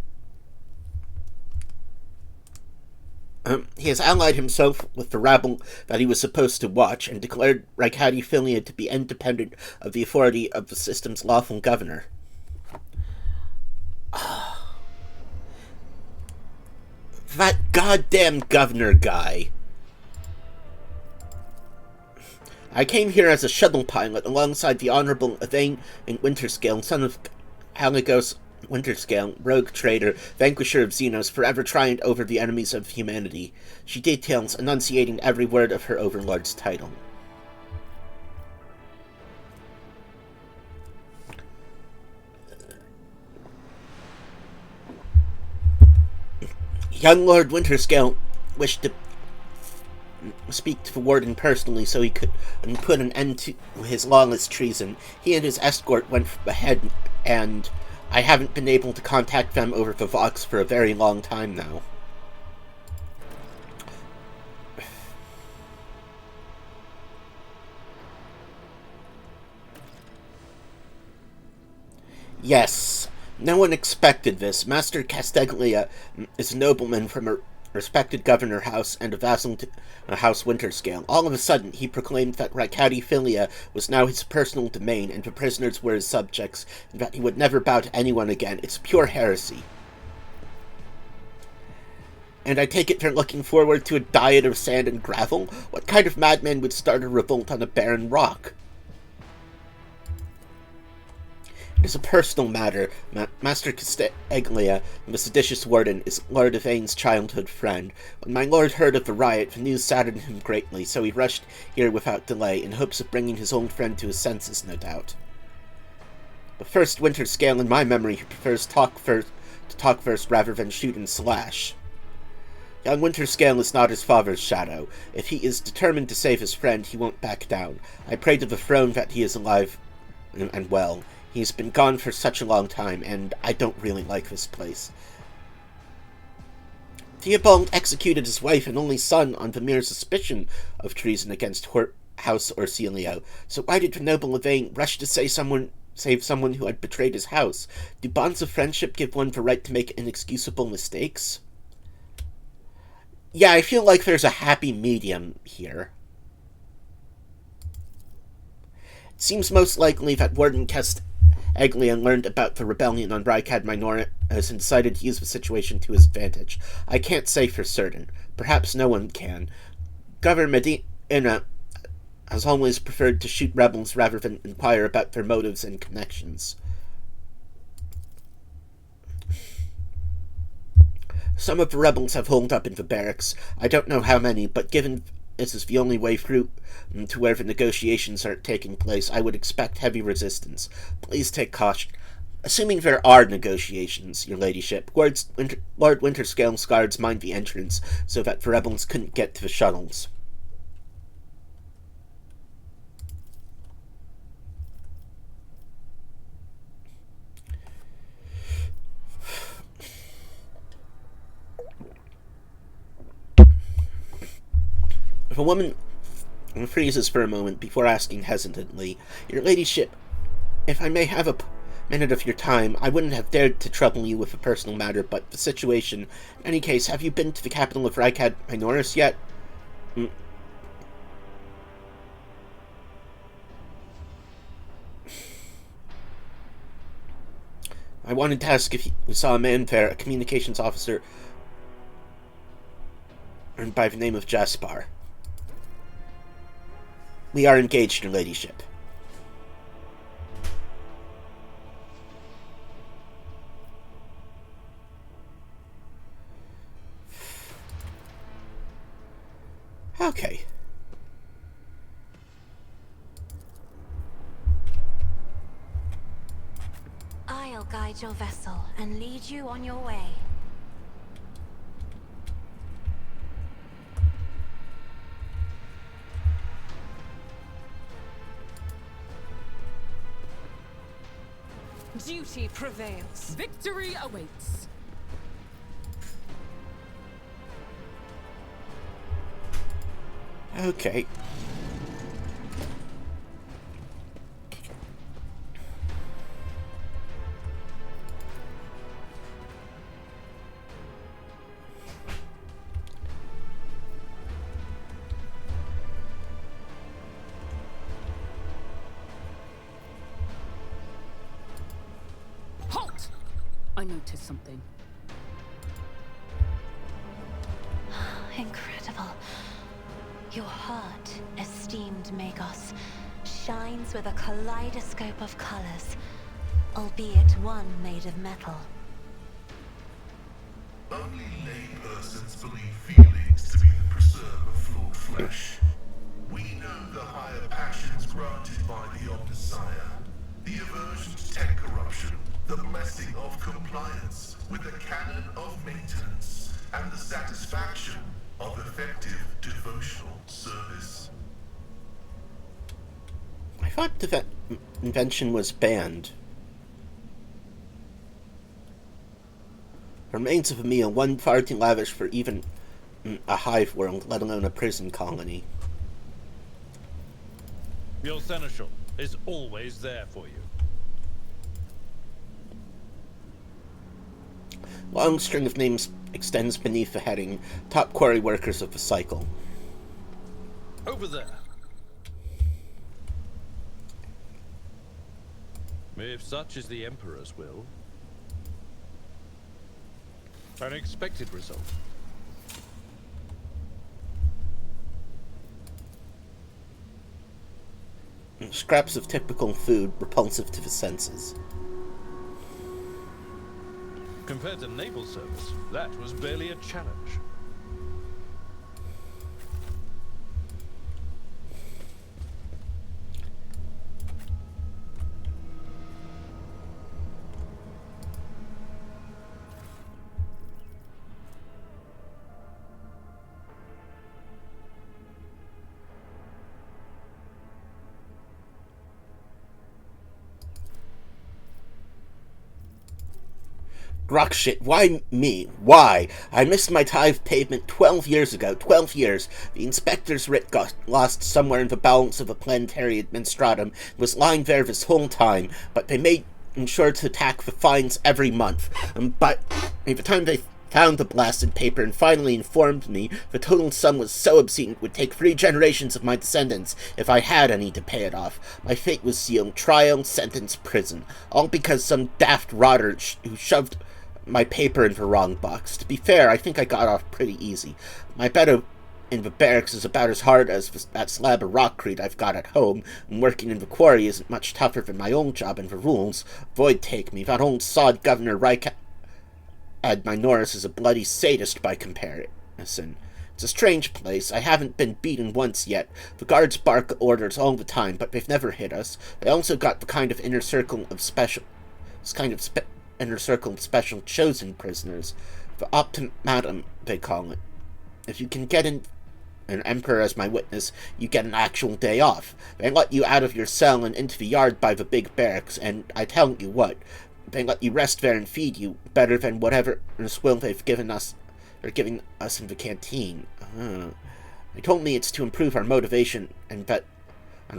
He has allied himself with the rabble that he was supposed to watch and declared Raikadi Philia to be independent of the authority of the system's lawful governor. That goddamn governor guy. I came here as a shuttle pilot alongside the Honorable Yvain and Winterscale, son of Haligos Winterscale, rogue traitor, vanquisher of Xenos, forever triumphed over the enemies of humanity. She details, enunciating every word of her overlord's title. Young Lord Winterscale wished to speak to the warden personally so he could put an end to his lawless treason. He and his escort went ahead, and I haven't been able to contact them over the Vox for a very long time now. Yes, no one expected this. Master Casteglia is a nobleman from a respected governor house and a vassal to House Winterscale. All of a sudden, he proclaimed that Ricadi Filia was now his personal domain, and the prisoners were his subjects, and that he would never bow to anyone again. It's pure heresy. And I take it they're looking forward to a diet of sand and gravel? What kind of madman would start a revolt on a barren rock? It is a personal matter. Master Casteglia, the seditious warden, is Lord Yvain's childhood friend. When my lord heard of the riot, the news saddened him greatly, so he rushed here without delay, in hopes of bringing his old friend to his senses, no doubt. But first, Winterscale, in my memory, he prefers to talk first rather than shoot and slash. Young Winterscale is not his father's shadow. If he is determined to save his friend, he won't back down. I pray to the throne that he is alive and well. He's been gone for such a long time, and I don't really like this place. Theobald executed his wife and only son on the mere suspicion of treason against House Orsilio. So why did the noble Yvain rush to save someone who had betrayed his house? Do bonds of friendship give one the right to make inexcusable mistakes? Yeah, I feel like there's a happy medium here. It seems most likely that Warden Casteglia learned about the rebellion on Ricad Minoris and decided to use the situation to his advantage. I can't say for certain. Perhaps no one can. Governor Medina has always preferred to shoot rebels rather than inquire about their motives and connections. Some of the rebels have holed up in the barracks. I don't know how many, but given this is the only way through to where the negotiations are taking place, I would expect heavy resistance. Please take caution. Assuming there are negotiations, your ladyship, Lord Winterscale's guards mined the entrance so that the rebels couldn't get to the shuttles. The woman freezes for a moment before asking hesitantly, "Your ladyship, if I may have a minute of your time, I wouldn't have dared to trouble you with a personal matter, but the situation... In any case, have you been to the capital of Ricad Minoris yet?" I wanted to ask if you saw a man there, a communications officer by the name of Jaspar. We are engaged, your ladyship. Okay. I'll guide your vessel and lead you on your way. Duty prevails. Victory awaits. Okay. Halt! I noticed something. Incredible. Your heart, esteemed Magos, shines with a kaleidoscope of colors. albeit one made of metal. Only laypersons believe feelings to be the preserve of flawed flesh. We know the higher passions granted by the Omnisire, the aversion to tech corruption, the blessing of compliance with the canon of maintenance, and the satisfaction of effective devotional service. I thought the invention was banned. The remains of Emilia, one far too lavish for even a hive world, let alone a prison colony. Your seneschal is always there for you. Long string of names extends beneath the heading, top quarry workers of the cycle. Over there. If such is the Emperor's will. An expected result. Scraps of typical food, repulsive to the senses. Compared to naval service, that was barely a challenge. Rock shit, why me? Why? I missed my tithe payment 12 years ago. 12 years. The inspector's writ got lost somewhere in the bowels of a planetary administratum and was lying there this whole time, but they made sure to tack the fines every month. But by the time they found the blasted paper and finally informed me the total sum was so obscene it would take 3 generations of my descendants if I had any to pay it off. My fate was sealed. Trial, sentence, prison. All because some daft rotter who shoved my paper in the wrong box. To be fair, I think I got off pretty easy. My bed in the barracks is about as hard as that slab of rockcrete I've got at home, and working in the quarry isn't much tougher than my own job, and the rules, void take me, that old sod Governor Reich had my Norris is a bloody sadist by comparison. It's a strange place. I haven't been beaten once yet. The guards bark orders all the time, but they've never hit us. They also got the kind of inner circle of special chosen prisoners. The optimatum, they call it. If you can get an emperor as my witness, you get an actual day off. They let you out of your cell and into the yard by the big barracks, and I tell you what, they let you rest there and feed you better than whatever swill they've given us, or giving us in the canteen. They told me it's to improve our motivation and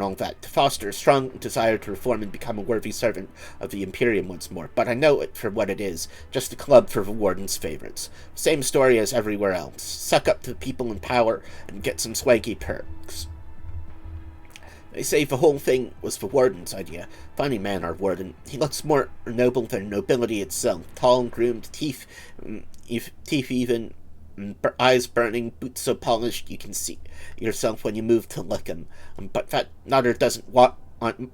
all that, to foster a strong desire to reform and become a worthy servant of the Imperium once more. But I know it for what it is, just a club for the Warden's favorites. Same story as everywhere else. Suck up to the people in power and get some swanky perks. They say the whole thing was the Warden's idea. Funny man, our Warden. He looks more noble than nobility itself. Tall, groomed, teeth even, eyes burning, boots so polished you can see yourself when you move to lick him. But that nutter doesn't want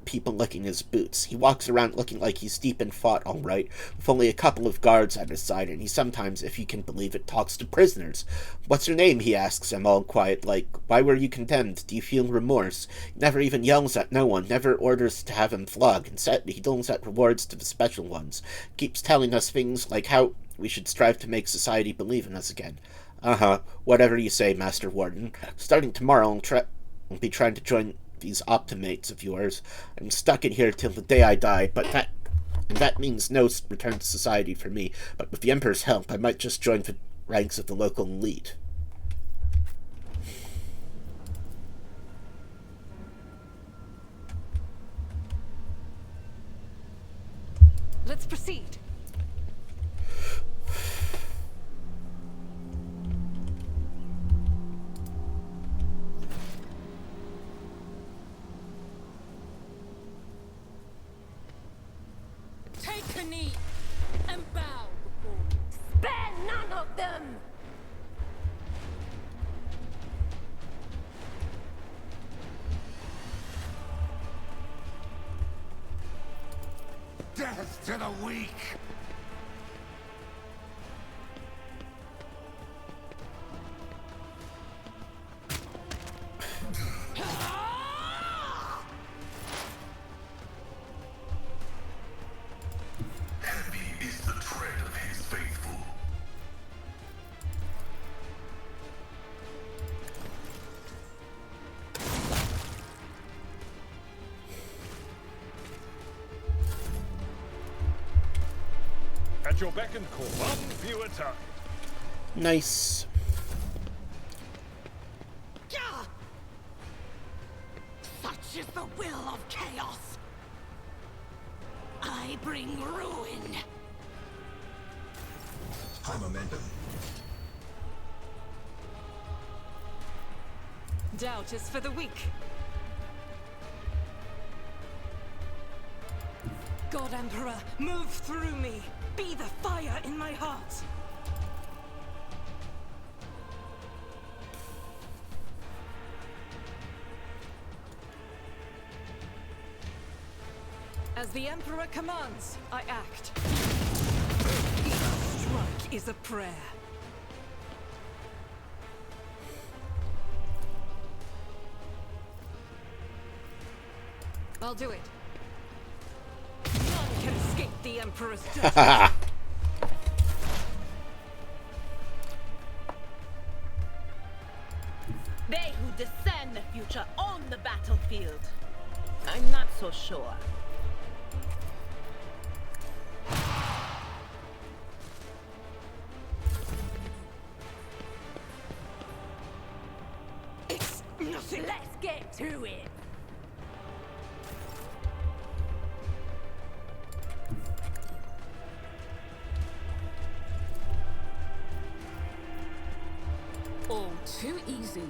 people licking his boots. He walks around looking like he's deep in thought, all right, with only a couple of guards at his side, and he sometimes, if you can believe it, talks to prisoners. "What's your name?" he asks them, all quiet like. "Why were you condemned? Do you feel remorse?" He never even yells at no one, never orders to have him flogged. Instead, he doles out rewards to the special ones. Keeps telling us things like how we should strive to make society believe in us again. Whatever you say, Master Warden. Starting tomorrow, I'll be trying to join these optimates of yours. I'm stuck in here till the day I die, but that means no return to society for me. But with the Emperor's help, I might just join the ranks of the local elite. Let's proceed. Take a knee and bow before me. Spare none of them! Death to the weak! Heavy is the tread of his faithful. At your beck and call, one fewer target. Nice. Such is the will of chaos. I bring ruin. High momentum. Doubt is for the weak. God Emperor, move through me. Be the fire in my heart. As the Emperor commands, I act. Each strike is a prayer. I'll do it. None can escape the Emperor's judgment. They who discern the future own the battlefield. I'm not so sure. It's nothing. Let's get to it. All too easy.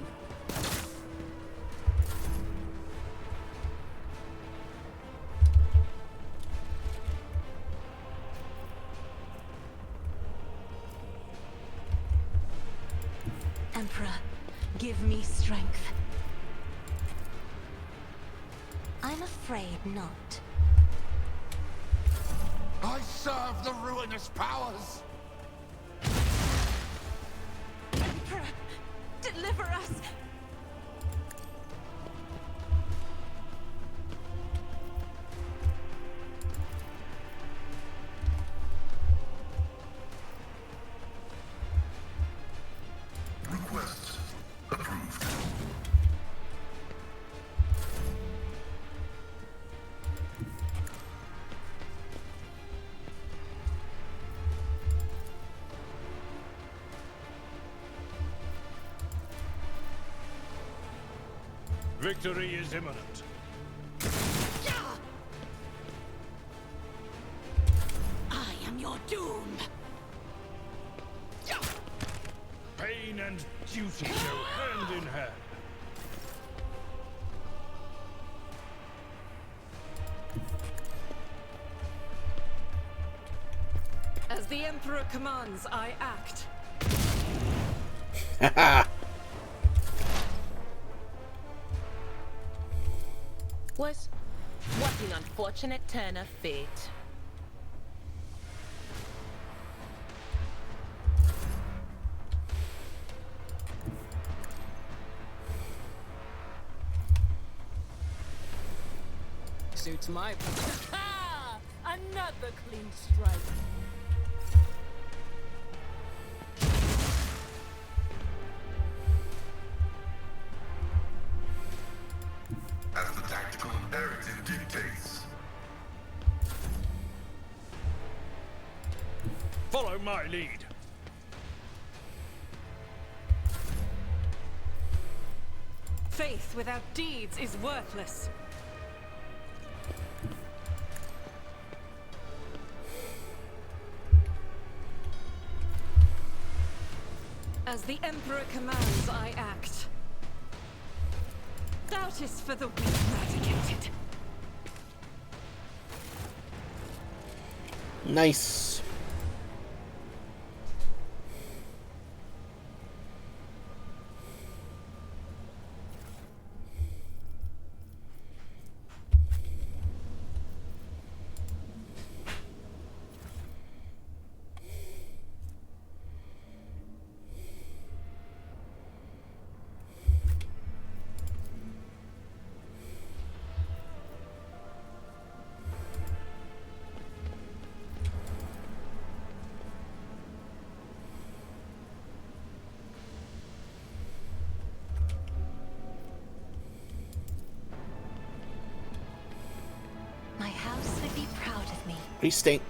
Emperor, give me strength. I'm afraid not. I serve the ruinous powers! Emperor, deliver us. Request approved. Victory is imminent. I am your doom. Pain and duty go hand in hand. As the Emperor commands, I act. What an unfortunate turn of fate. Suits my another clean strike. As the tactical imperative dictates. Follow my lead. Faith without deeds is worthless. As the Emperor commands, I act. Doubt is for the weak eradicated. Nice. Restate.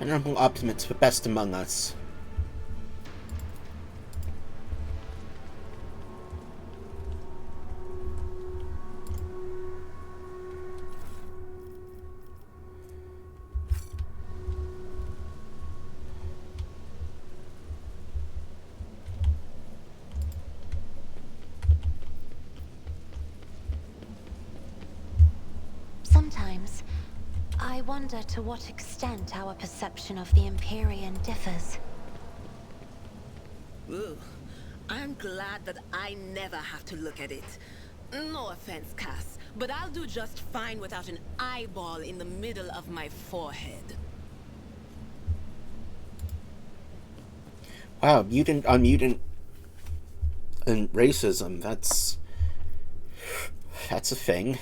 Honorable Optimates, but best among us. I wonder to what extent our perception of the Empyrean differs. Ooh, I'm glad that I never have to look at it. No offense, Cass, but I'll do just fine without an eyeball in the middle of my forehead. Wow, mutant on mutant and racism, that's a thing.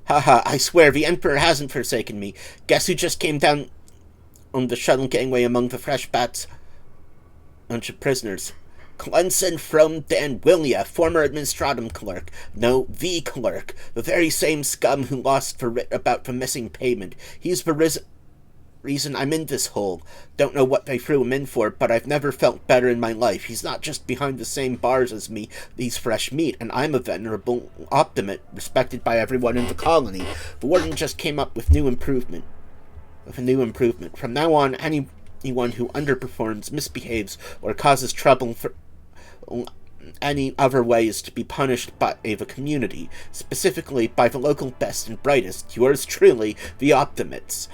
Haha, I swear the Emperor hasn't forsaken me. Guess who just came down on the shuttle gangway among the fresh bats? Bunch of prisoners. Clemson from Emilia, former administratum clerk. No, the clerk. The very same scum who lost for writ about the missing payment. He's the reason I'm in this hole. Don't know what they threw him in for, but I've never felt better in my life. He's not just behind the same bars as me, he's fresh meat, and I'm a venerable optimist, respected by everyone in the colony. The warden just came up with a new improvement. From now on, anyone who underperforms, misbehaves, or causes trouble for any other way is to be punished by the community, specifically by the local best and brightest, yours truly, the Optimists.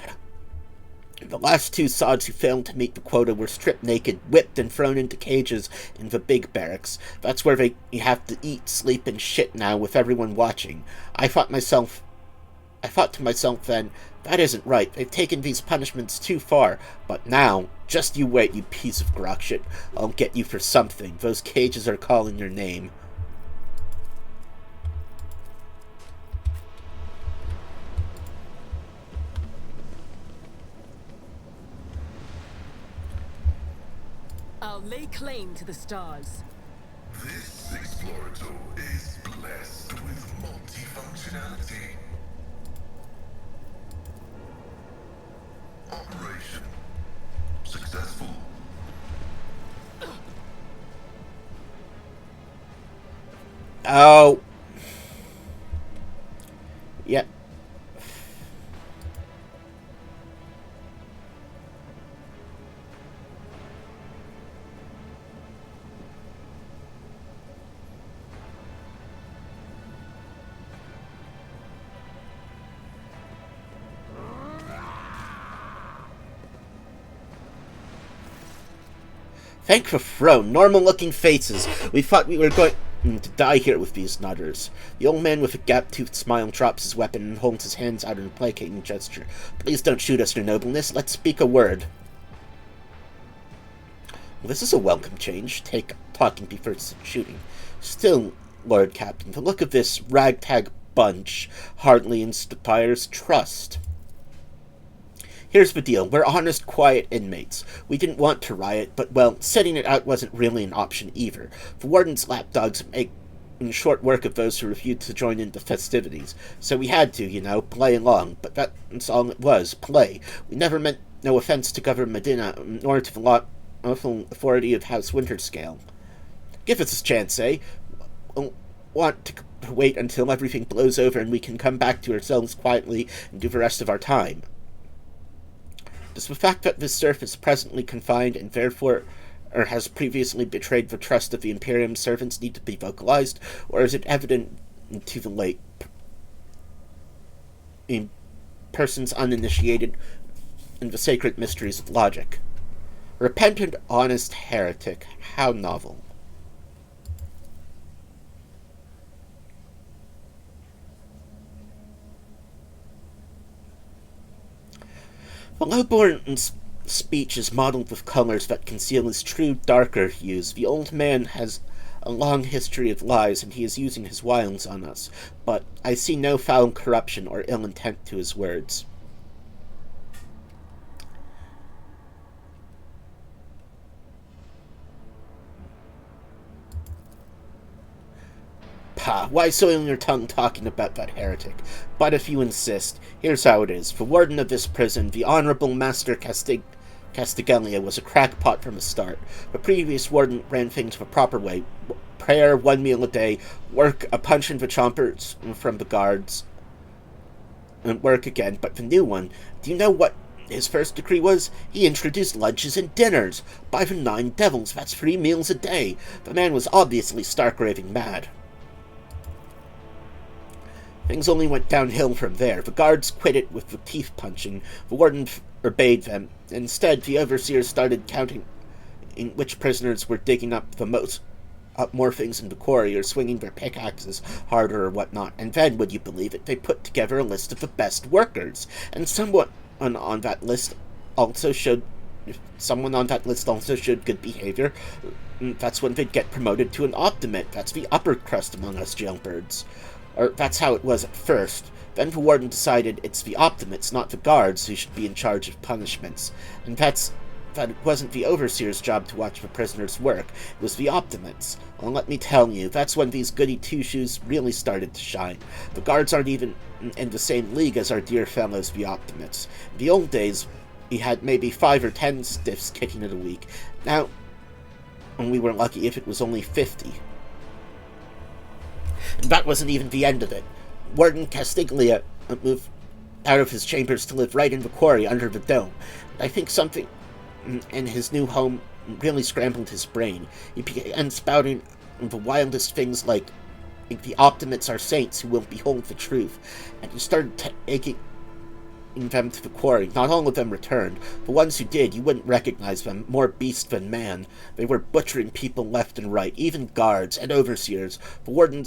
The last two sods who failed to meet the quota were stripped naked, whipped, and thrown into cages in the big barracks. That's where they have to eat, sleep, and shit now, with everyone watching. I thought to myself then, that isn't right. They've taken these punishments too far. But now, just you wait, you piece of grok shit. I'll get you for something. Those cages are calling your name. I'll lay claim to the stars. This explorator is blessed with multifunctionality. Operation successful. Oh. Yep. Thank the throne. Normal-looking faces. We thought we were going to die here with these nutters. The old man with a gap-toothed smile drops his weapon and holds his hands out in a placating gesture. Please don't shoot us, your nobleness. Let's speak a word. Well, this is a welcome change. Talking before shooting. Still, Lord Captain, the look of this ragtag bunch hardly inspires trust. Here's the deal. We're honest, quiet inmates. We didn't want to riot, but, well, setting it out wasn't really an option either. The warden's lapdogs make short work of those who refused to join in the festivities. So we had to, play along. But that's all it was, play. We never meant no offense to Governor Medina, nor to the lawful authority of House Winterscale. Give us a chance, eh? We'll want to wait until everything blows over and we can come back to ourselves quietly and do the rest of our time. Does the fact that this serf is presently confined and therefore has previously betrayed the trust of the Imperium servants need to be vocalized, or is it evident to the late persons uninitiated in the sacred mysteries of logic? Repentant, honest heretic. How novel. The lowborn's speech is modeled with colors that conceal his true, darker hues. The old man has a long history of lies, and he is using his wiles on us. But I see no foul corruption or ill intent to his words. Pah, why soil your tongue talking about that heretic? But if you insist, here's how it is. The warden of this prison, the Honorable Master Castigalia, was a crackpot from the start. The previous warden ran things the proper way. Prayer, 1 meal a day, work, a punch in the chompers from the guards, and work again. But the new one, do you know what his first decree was? He introduced lunches and dinners. By the 9 devils, that's 3 meals a day. The man was obviously stark raving mad. Things only went downhill from there. The guards quit it with the teeth punching. The warden obeyed them. Instead, the overseers started counting in which prisoners were digging up more things in the quarry or swinging their pickaxes harder or whatnot. And then, would you believe it, they put together a list of the best workers. And someone on that list also showed good behavior. That's when they'd get promoted to an optimate. That's the upper crust among us jailbirds. Or that's how it was at first. Then the warden decided it's the optimates, not the guards, who should be in charge of punishments. And that it wasn't the overseer's job to watch the prisoners work. It was the optimates. Well, let me tell you, that's when these goody two-shoes really started to shine. The guards aren't even in the same league as our dear fellows, the optimates. In the old days, we had maybe 5 or 10 stiffs kicking it a week. Now, and we were lucky if it was only 50. And that wasn't even the end of it. Warden Castiglia moved out of his chambers to live right in the quarry under the dome. And I think something in his new home really scrambled his brain. He began spouting the wildest things like the optimates are saints who will behold the truth. And he started taking them to the quarry. Not all of them returned. The ones who did, you wouldn't recognize them, more beast than man. They were butchering people left and right, even guards and overseers. The warden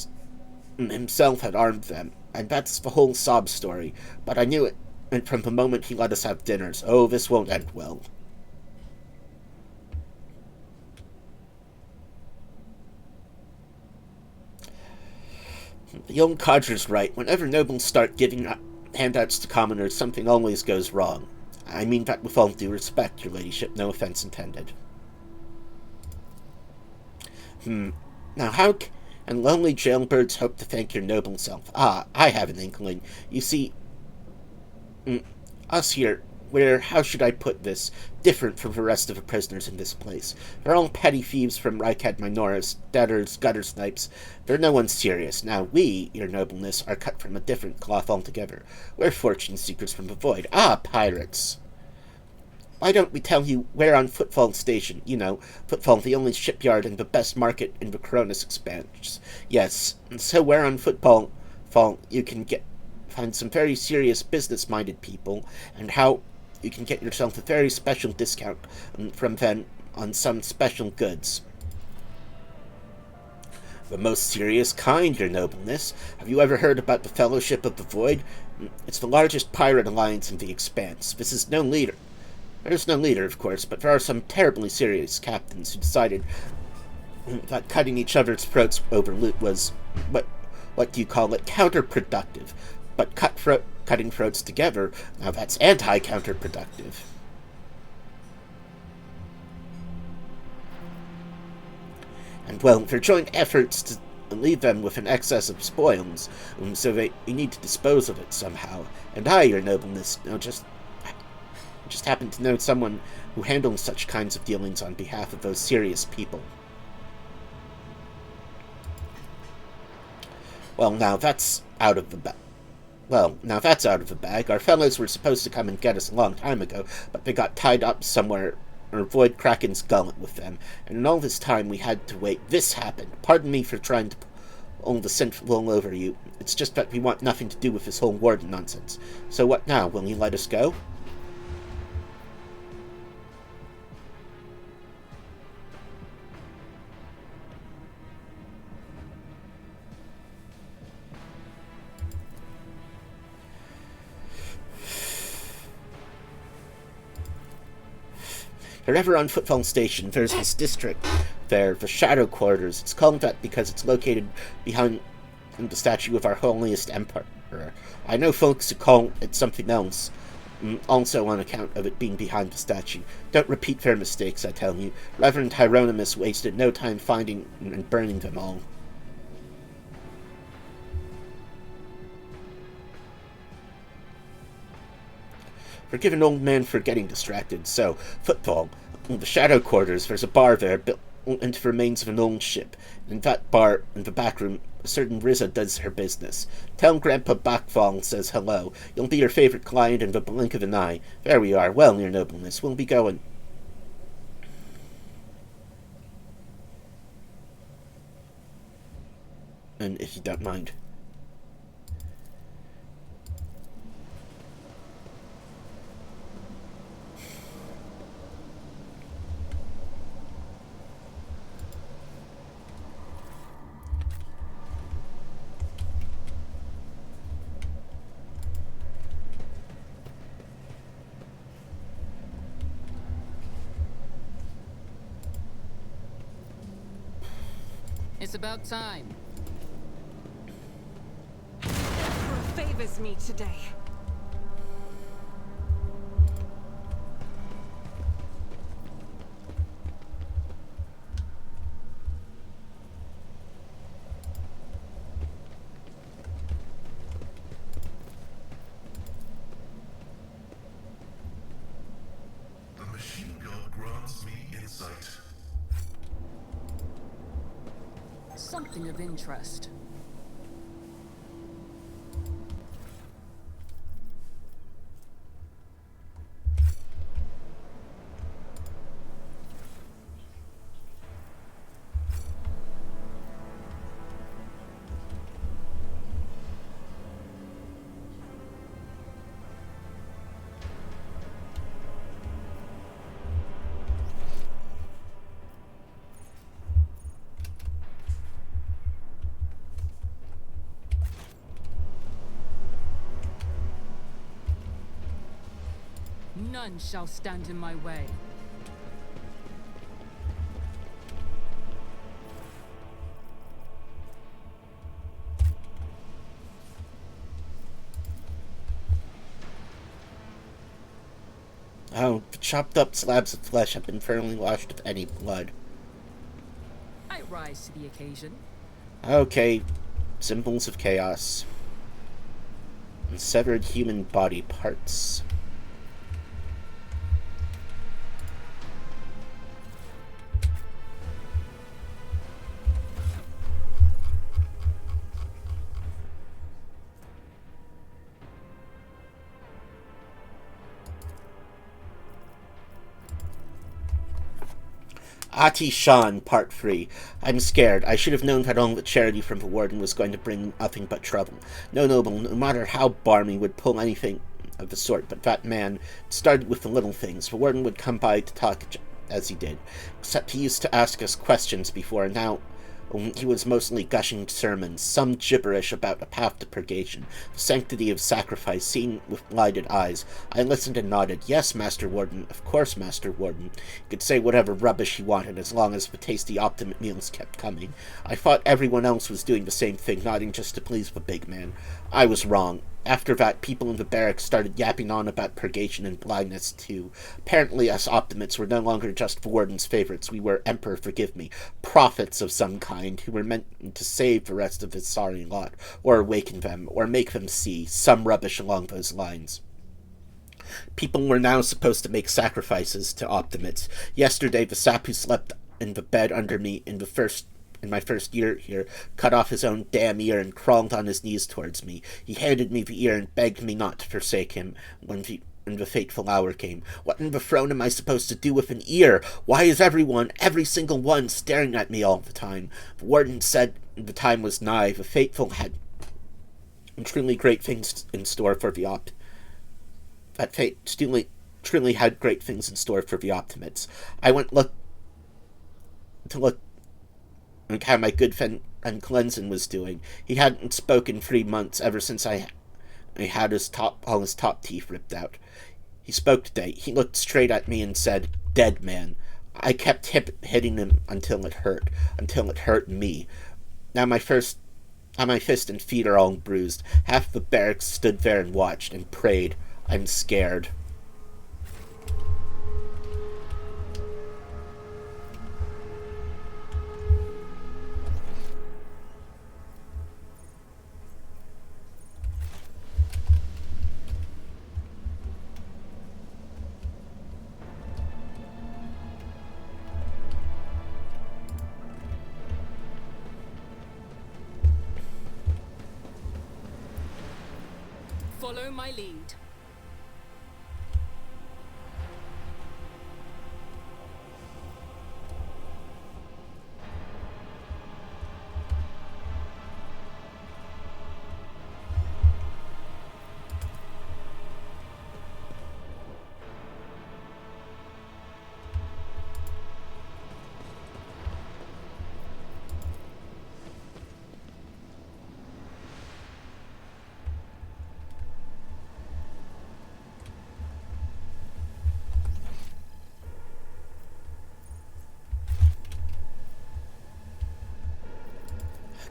himself had armed them, and that's the whole sob story. But I knew it, and from the moment he let us have dinners. Oh, this won't end well. The young codger's right. Whenever nobles start giving handouts to commoners, something always goes wrong. I mean that with all due respect, your ladyship, no offense intended. Now how and lonely jailbirds hope to thank your noble self? Ah, I have an inkling. You see, us here, we're, how should I put this, different from the rest of the prisoners in this place. They're all petty thieves from Rykad Minoris, debtors, gutter snipes. They're no one serious. Now we, your nobleness, are cut from a different cloth altogether. We're fortune seekers from the void. Ah, pirates! Why don't we tell you where on Footfall Station? You know, Footfall, the only shipyard and the best market in the Cronus expanse. Yes, and so where on Footfall you can find some very serious business-minded people, and how you can get yourself a very special discount from them on some special goods. The most serious kind, your nobleness. Have you ever heard about the Fellowship of the Void? It's the largest pirate alliance in the expanse. This is no leader. There's no leader, of course, but there are some terribly serious captains who decided that cutting each other's throats over loot was, what do you call it, counterproductive. But cutting throats together, now that's anti-counterproductive. And well, their joint efforts to leave them with an excess of spoils, so we need to dispose of it somehow. And I, your nobleness, just happen to know someone who handles such kinds of dealings on behalf of those serious people. Well, now that's out of the bag. Our fellows were supposed to come and get us a long time ago, but they got tied up somewhere or avoid Kraken's gullet with them, and in all this time we had to wait. This happened. Pardon me for trying to pull the scent wool over you. It's just that we want nothing to do with this whole warden nonsense. So what now? Will you let us go? You're ever on Footfall Station, there's this district there, the Shadow Quarters. It's called that because it's located behind the statue of our holiest emperor. I know folks who call it something else, also on account of it being behind the statue. Don't repeat their mistakes, I tell you. Reverend Hieronymus wasted no time finding and burning them all. Forgive an old man for getting distracted. So, Footfall. In the Shadow Quarters, there's a bar there built into the remains of an old ship. In that bar, in the back room, a certain Riza does her business. Tell Grandpa Bakfall says hello. You'll be your favorite client in the blink of an eye. There we are. Well, your nobleness, we'll be going. And if you don't mind. It's about time. The Emperor favors me today. The machine god grants me insight. Something of interest. None shall stand in my way. Oh, the chopped up slabs of flesh have been firmly washed of any blood. I rise to the occasion. Okay, symbols of chaos. And severed human body parts. Ati Shan, Part 3. I'm scared. I should have known that all the charity from the warden was going to bring nothing but trouble. No noble, no matter how barmy, would pull anything of the sort, but that man started with the little things. The warden would come by to talk as he did, except he used to ask us questions before, and now he was mostly gushing sermons, some gibberish about a path to purgation, the sanctity of sacrifice seen with blinded eyes. I listened and nodded. Yes, Master Warden, of course, Master Warden. He could say whatever rubbish he wanted as long as the tasty optimate meals kept coming. I thought everyone else was doing the same thing, nodding just to please the big man. I was wrong. After that, people in the barracks started yapping on about purgation and blindness, too. Apparently, us Optimates were no longer just the Warden's favorites. We were, Emperor forgive me, prophets of some kind, who were meant to save the rest of his sorry lot, or awaken them, or make them see, some rubbish along those lines. People were now supposed to make sacrifices to Optimates. Yesterday, the sap who slept in the bed under me in my first year here, cut off his own damn ear and crawled on his knees towards me. He handed me the ear and begged me not to forsake him when the fateful hour came. What in the throne am I supposed to do with an ear? Why is every single one, staring at me all the time? The warden said the time was nigh. The fateful had truly great things in store for the That fate truly had great things in store for the Optimates. I went to look and how my good friend Cleanson was doing. He hadn't spoken 3 months ever since I had all his top teeth ripped out. He spoke today. He looked straight at me and said, "Dead man." I kept hitting him until it hurt me. Now my fist and feet are all bruised. Half the barracks stood there and watched and prayed. I'm scared. Follow my lead.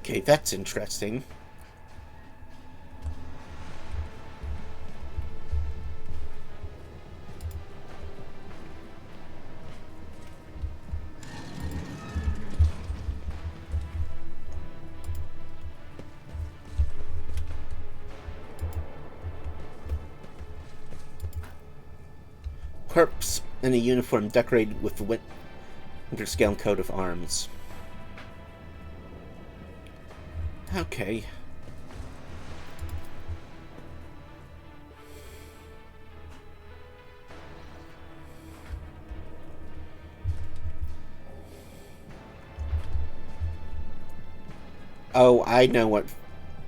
Okay, that's interesting. Corpse in a uniform decorated with the Winterscale coat of arms. Okay. Oh, I know what...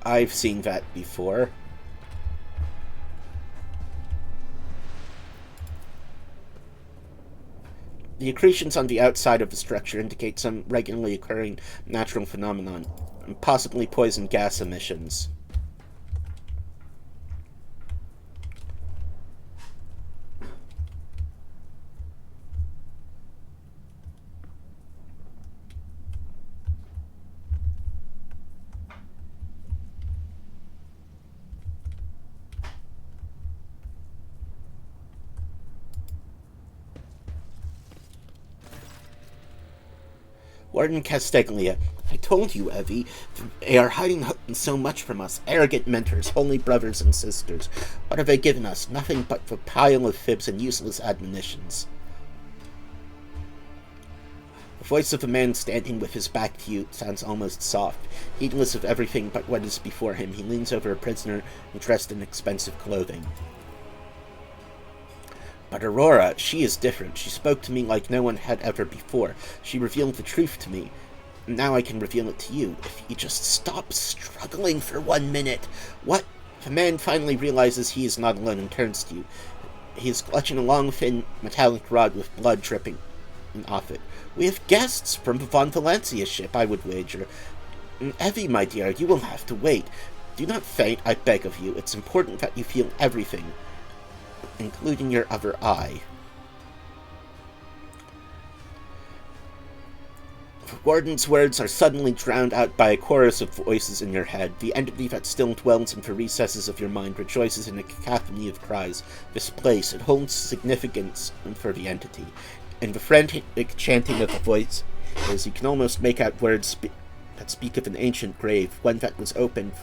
I've seen that before. The accretions on the outside of the structure indicate some regularly occurring natural phenomenon, possibly poison gas emissions. Warden Casteglia, I told you, Evie, they are hiding so much from us. Arrogant mentors, holy brothers and sisters. What have they given us? Nothing but a pile of fibs and useless admonitions. The voice of a man standing with his back to you sounds almost soft. Heedless of everything but what is before him, he leans over a prisoner dressed in expensive clothing. But Aurora, she is different. She spoke to me like no one had ever before. She revealed the truth to me. Now I can reveal it to you. If you just stop struggling for 1 minute. What? The man finally realizes he is not alone and turns to you. He is clutching a long, thin, metallic rod with blood dripping off it. We have guests from the Von Valencia ship, I would wager. Evie, my dear, you will have to wait. Do not faint, I beg of you. It's important that you feel everything, including your other eye. The warden's words are suddenly drowned out by a chorus of voices in your head. The entity that still dwells in the recesses of your mind rejoices in a cacophony of cries. This place, it holds significance for the entity. In the frantic chanting of the voice, you can almost make out words that speak of an ancient grave, one that was opened,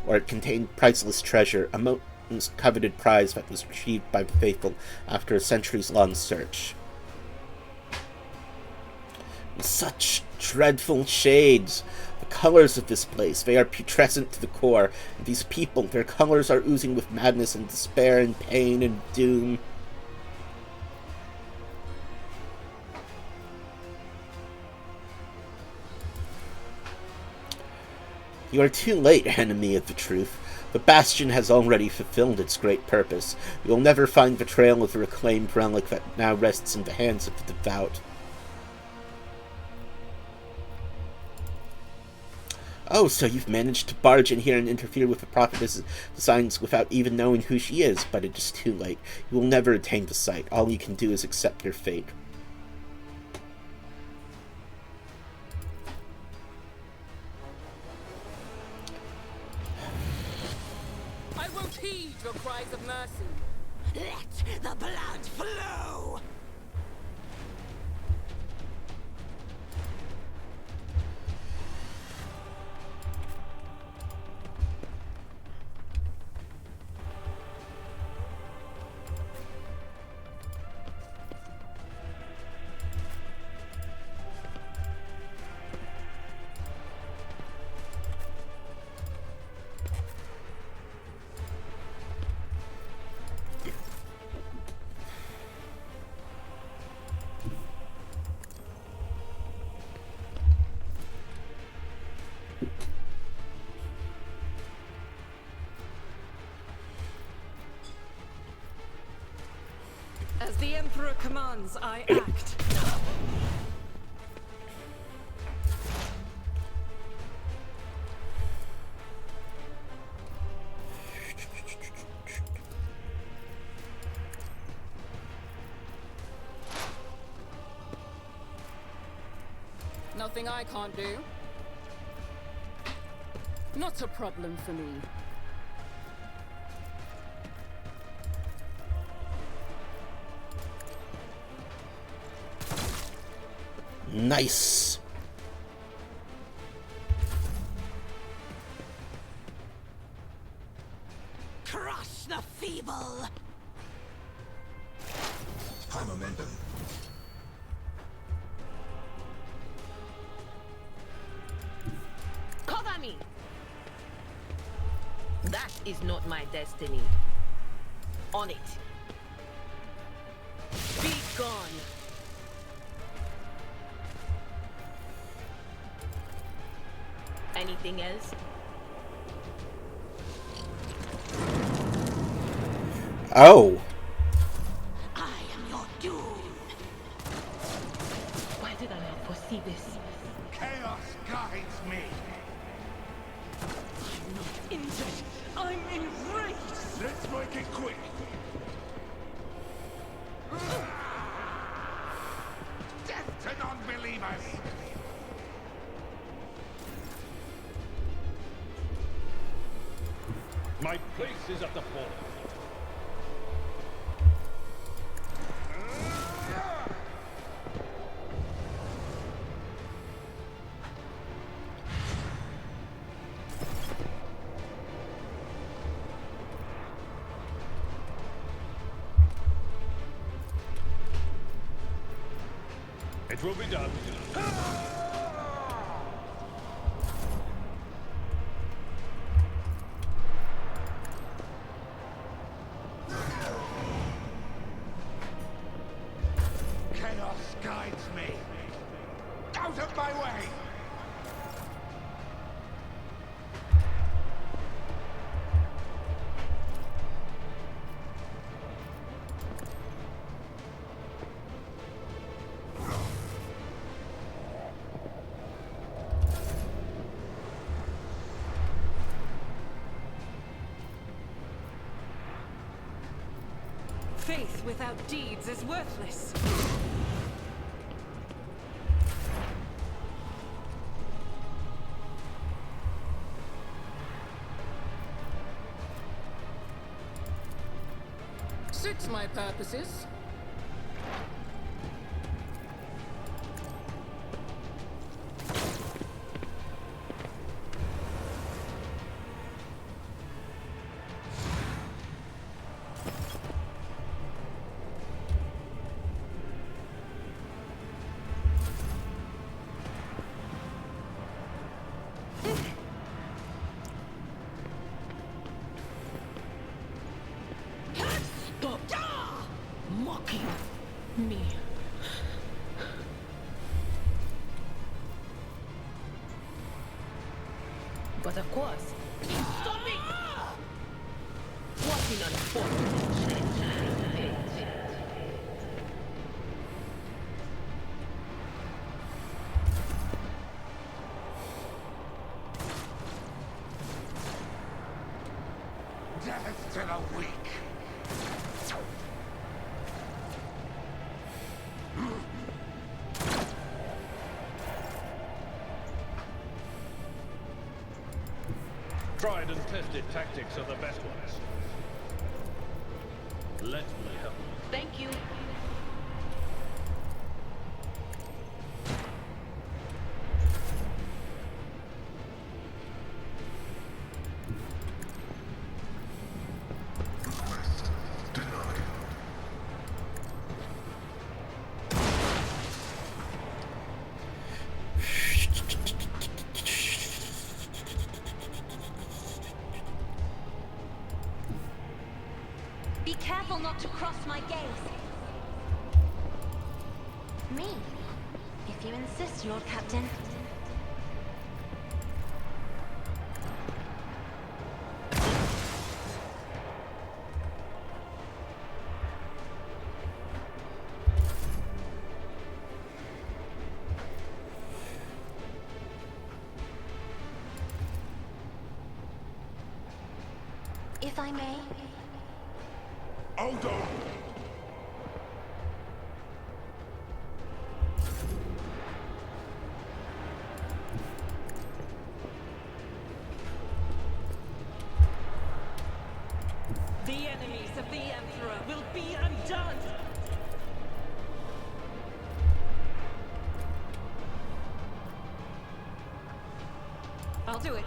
or it contained priceless treasure, a most coveted prize that was retrieved by the faithful after a centuries-long search. Such dreadful shades! The colors of this place, they are putrescent to the core. And these people, their colors are oozing with madness and despair and pain and doom. You are too late, enemy of the truth. The Bastion has already fulfilled its great purpose. You will never find the trail of the reclaimed relic that now rests in the hands of the devout. Oh, so you've managed to barge in here and interfere with the prophetess's designs without even knowing who she is, but it is too late. You will never attain the sight. All you can do is accept your fate. I won't heed your cries of mercy. Let the blood flow! As the Emperor commands, I act. Nothing I can't do. Not a problem for me. Nice. Crush the feeble! High momentum. Cover me! That is not my destiny. On it. Be gone. Anything else? Oh. I am your doom. Why did I not foresee this? Chaos guides me. I'm not injured. I'm enraged. Let's make it quick. Death to non-believers. My place is at the fore. It will be done. Chaos guides me. Out of my way. Faith without deeds is worthless. Suits my purposes. Stop! Mocking me. But of course, stop it! What an unfortunate fate. Death to the weak. Tried and tested tactics are the best ones. Let me help. Thank you. Request denied. Be careful not to cross my gaze. Me? If you insist, Lord Captain. If I may. Hold on. enemies of the Emperor will be undone! I'll do it.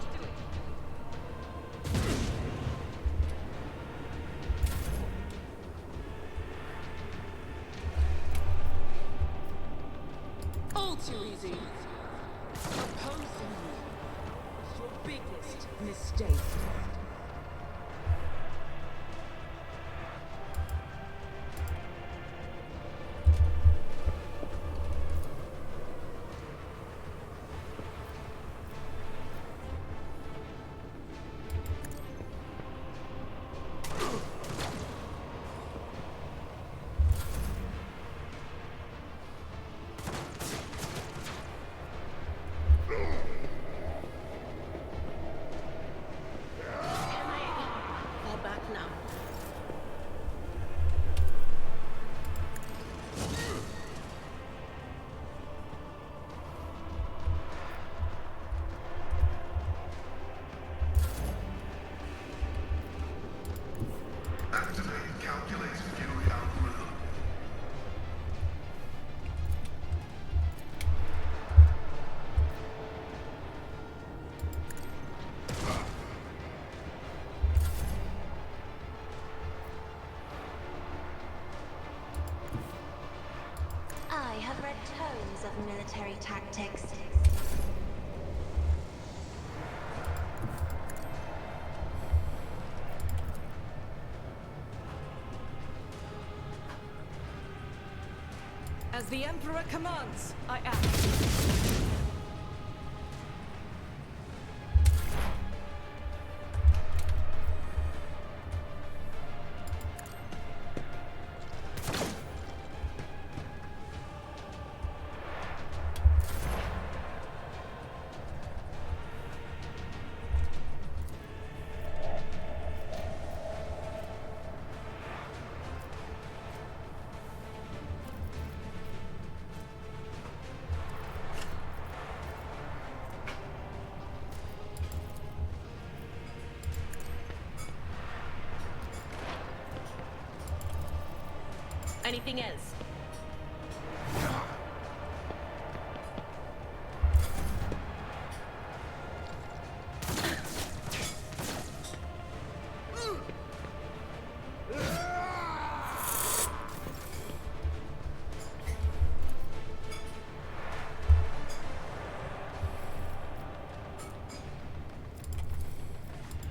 All too easy. Opposing me was your biggest mistake. Fall back now. Activated calculated fury algorithm. I have read tomes of military tactics. As the Emperor commands, I act. Anything else?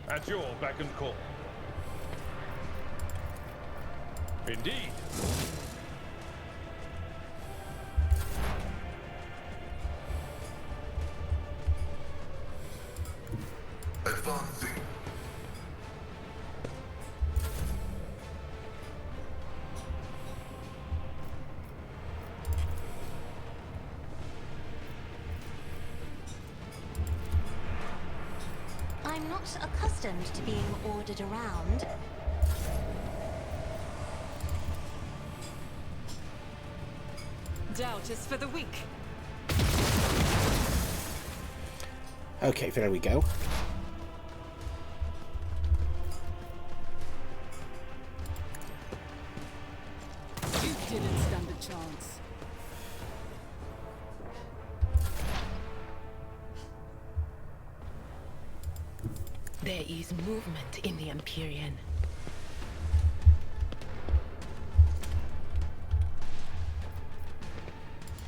At your beck and call. Indeed. Advancing. I'm not accustomed to being ordered around. Doubt is for the weak. Okay, there we go. You didn't stand a chance. There is movement in the Empyrean.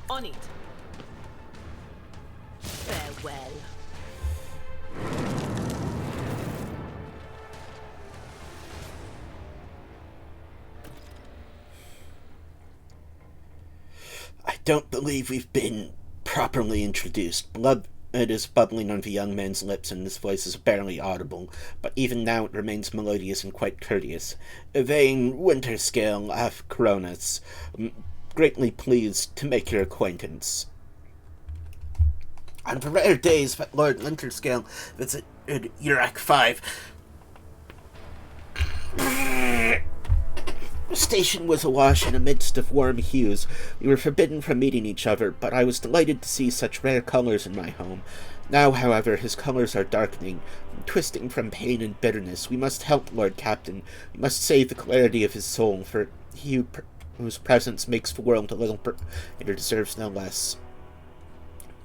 On it. Farewell. I don't believe we've been properly introduced. Blood is bubbling on the young man's lips, and his voice is barely audible, but even now it remains melodious and quite courteous. Vain Winterscale af Coronas, greatly pleased to make your acquaintance. On the rare days that Lord Winterscale visited Urac 5, The station was awash in a mist of warm hues. We were forbidden from meeting each other, but I was delighted to see such rare colors in my home. Now, however, his colors are darkening, twisting from pain and bitterness. We must help Lord Captain. We must save the clarity of his soul, for he whose presence makes the world a little brighter deserves no less.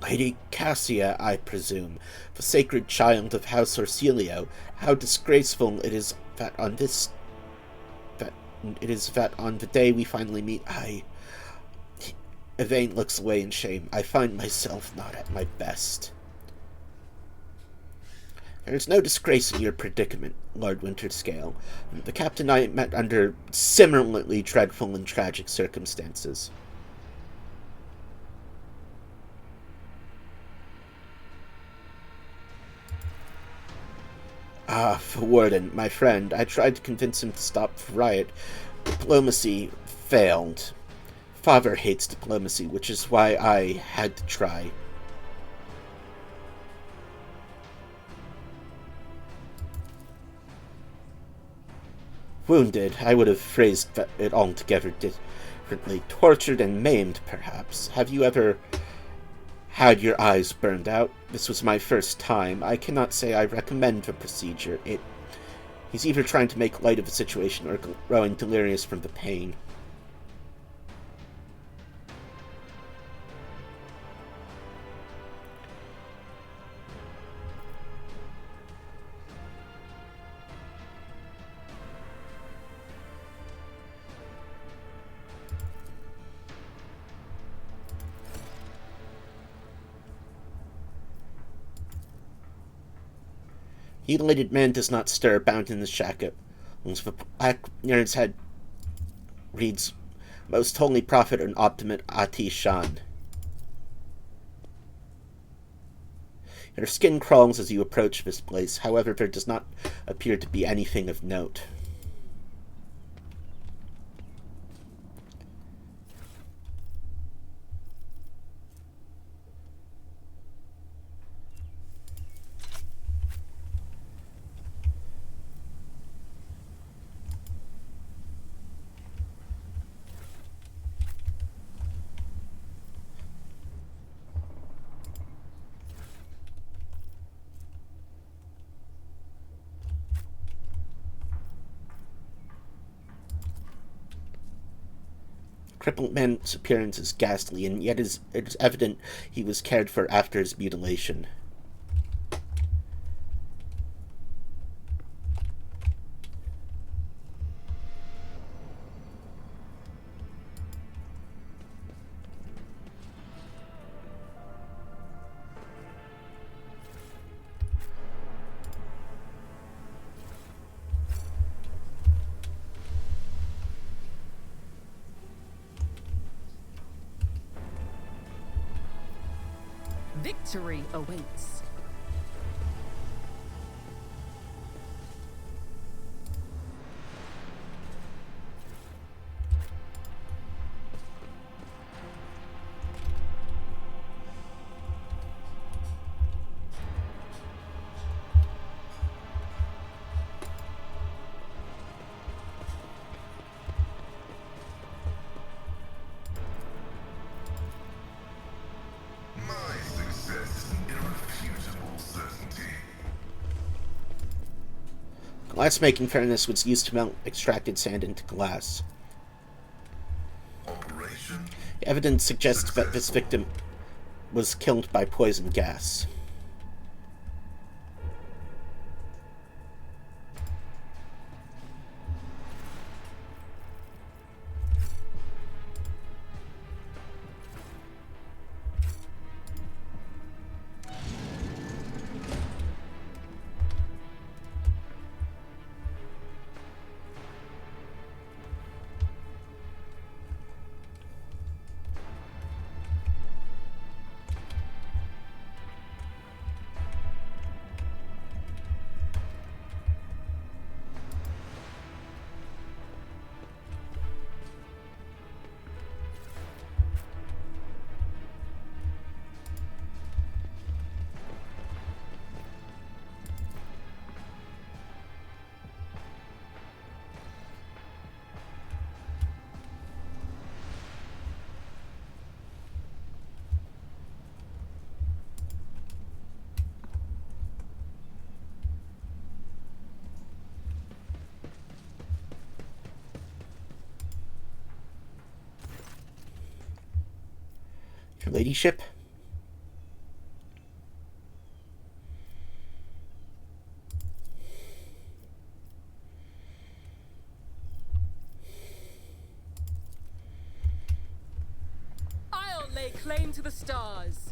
Lady Cassia, I presume, the sacred child of House Orsilio. How disgraceful it is that on the day we finally meet, Yvain looks away in shame. I find myself not at my best. There is no disgrace in your predicament, Lord Winterscale. The captain and I met under similarly dreadful and tragic circumstances. Ah, the warden, my friend. I tried to convince him to stop the riot. Diplomacy failed. Father hates diplomacy, which is why I had to try. Wounded, I would have phrased it altogether differently. Tortured and maimed, perhaps. Have you ever had your eyes burned out? This was my first time. I cannot say I recommend the procedure. He's either trying to make light of the situation or growing delirious from the pain. The elated man does not stir, bound in his jacket. The black nerd's head reads, Most Holy Prophet and Optimate Ati Shan. Your skin crawls as you approach this place. However, there does not appear to be anything of note. Crippled man's appearance is ghastly, and yet it is evident he was cared for after his mutilation. Victory awaits. Glass-making furnace was used to melt extracted sand into glass. Operation Evidence suggests that this victim was killed by poison gas. Ladyship? I'll lay claim to the stars.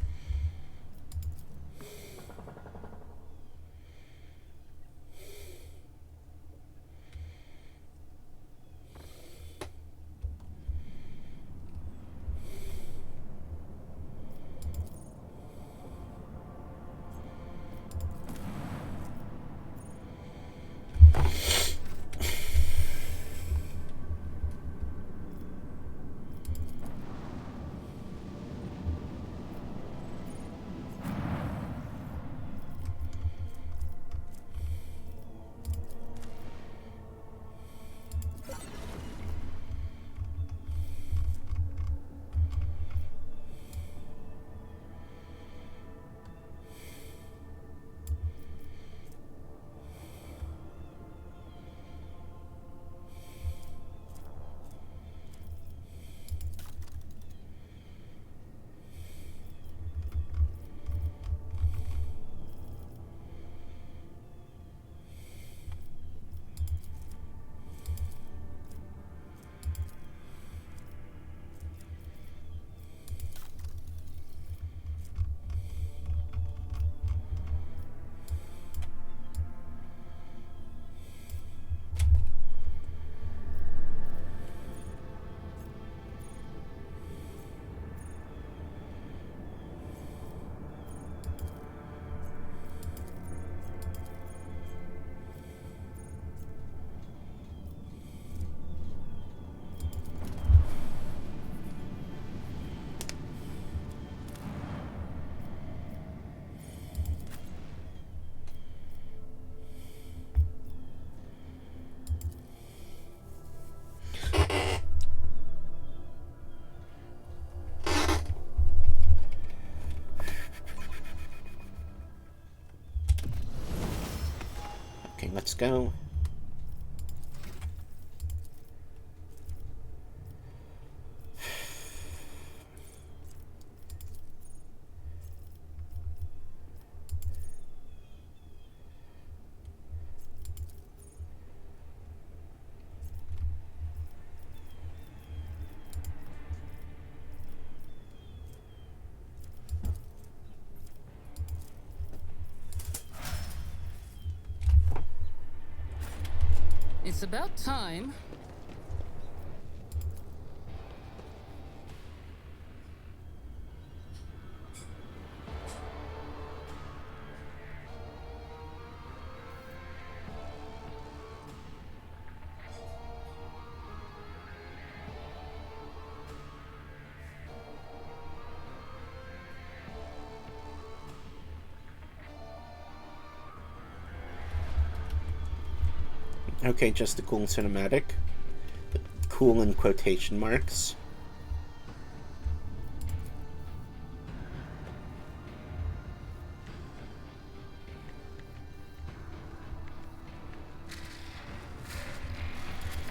Okay, let's go. It's about time. Okay, just a cool cinematic. Cool in quotation marks.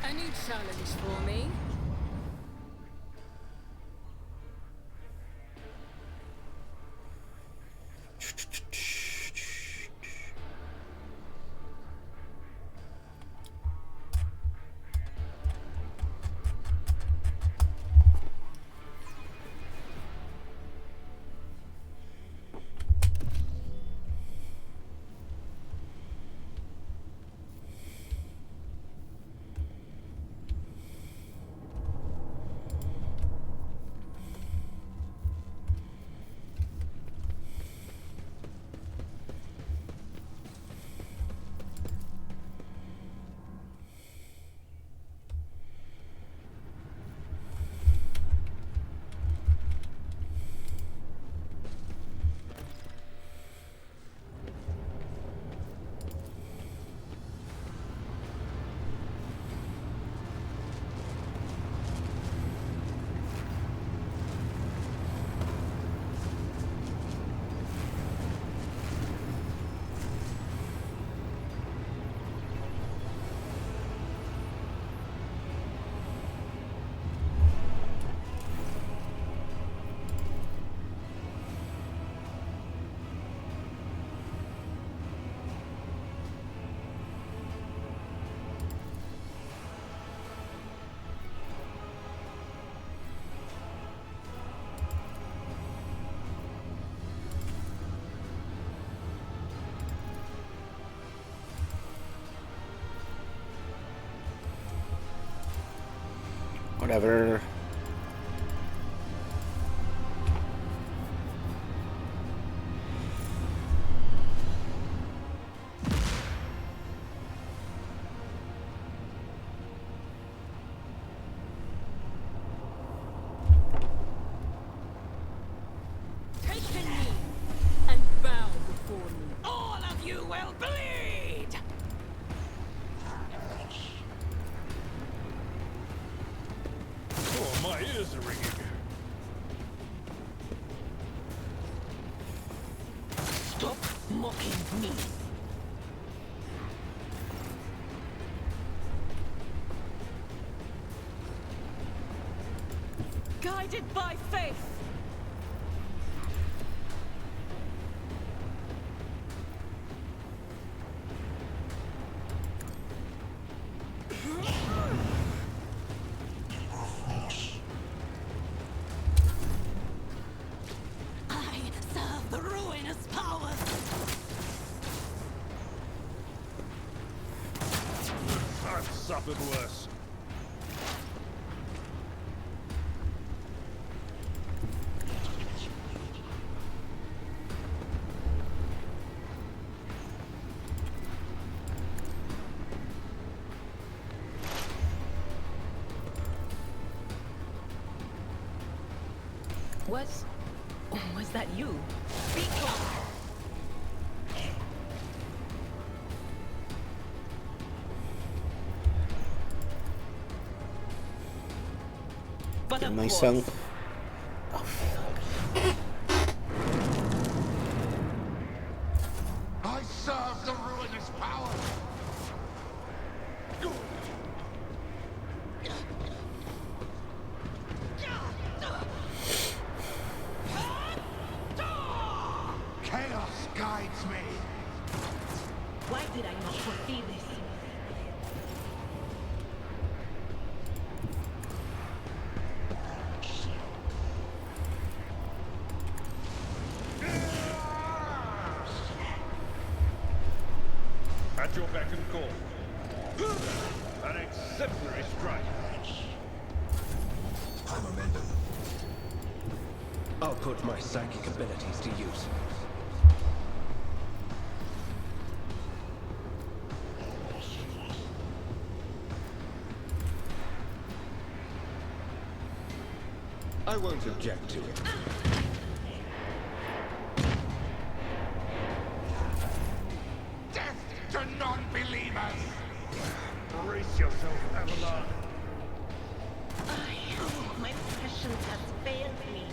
Any challenge for me? Whatever. Take the knee and bow before me. All of you will bleed! Oh, my ears are ringing. Stop mocking me. Guided by faith. I serve the ruinous powers. I've suffered worse. Was that you? Speak up. But Get of myself. course, Oh, fuck. I serve the ruinous power! Chaos guides me! why did I not foresee this? At your beck and call. An exemplary strike. High momentum. I'll put my psychic abilities to use. I won't object to it. Death to non-believers! Brace yourself, Aurora. My passion has failed me.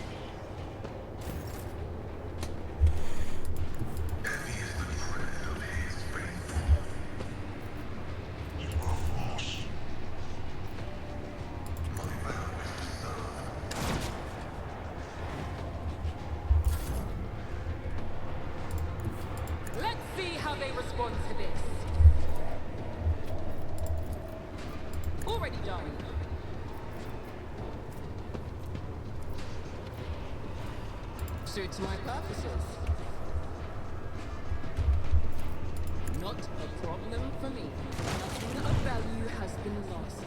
Heavy is the tread of his faithful. You are lost. My vow is to serve. Let's see how they respond to this. Already done. Suits my purposes. Not a problem for me. Nothing of value has been lost.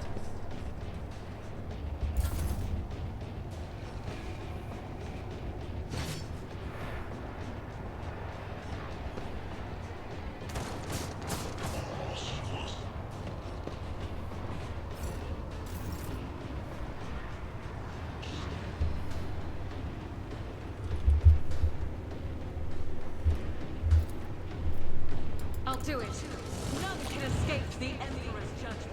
I'll do it. None can escape the Emperor's judgment.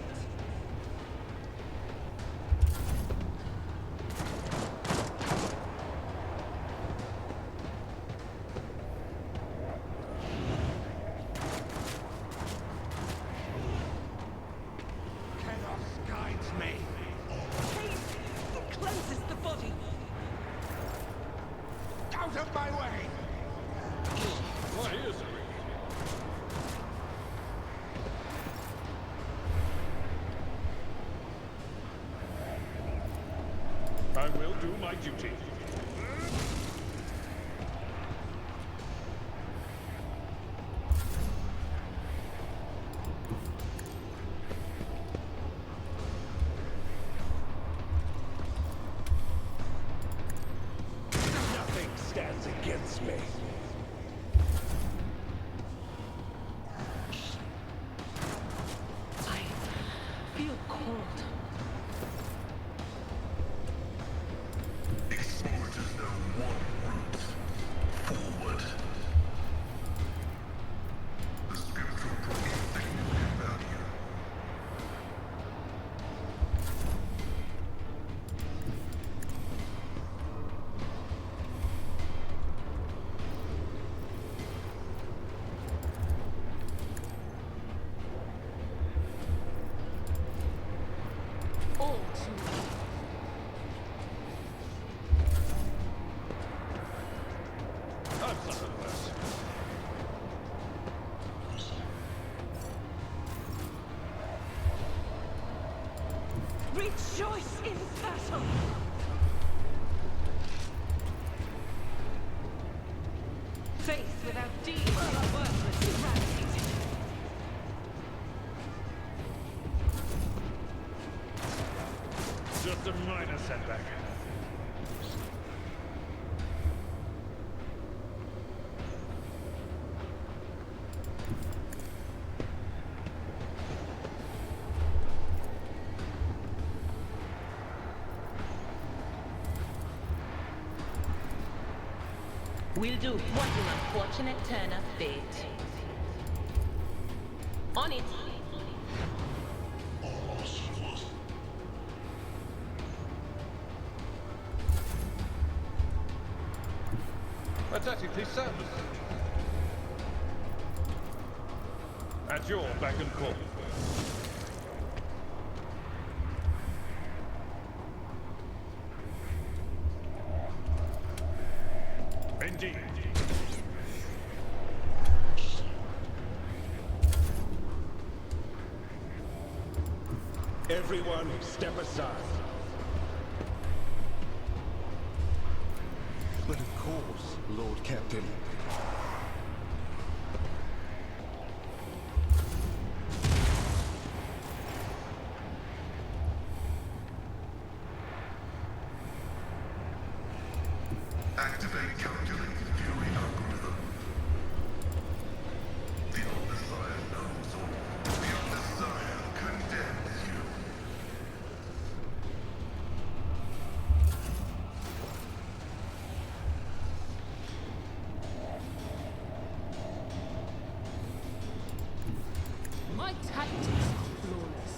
Chaos guides me! Faith cleanses the body. Out of my way! My ears are ringing. I will do my duty. Rejoice in battle! Faith without deeds is worthless, eradicated. Just a minor setback. Will do. What an unfortunate turn of fate. On it. Pathetically sad. At your beck and call. Indeed. Everyone, step aside. But of course, Lord Captain. Activate calculated fury algorithm. The Omnissiah knows all. The Omnissiah condemns you. My tactics are flawless.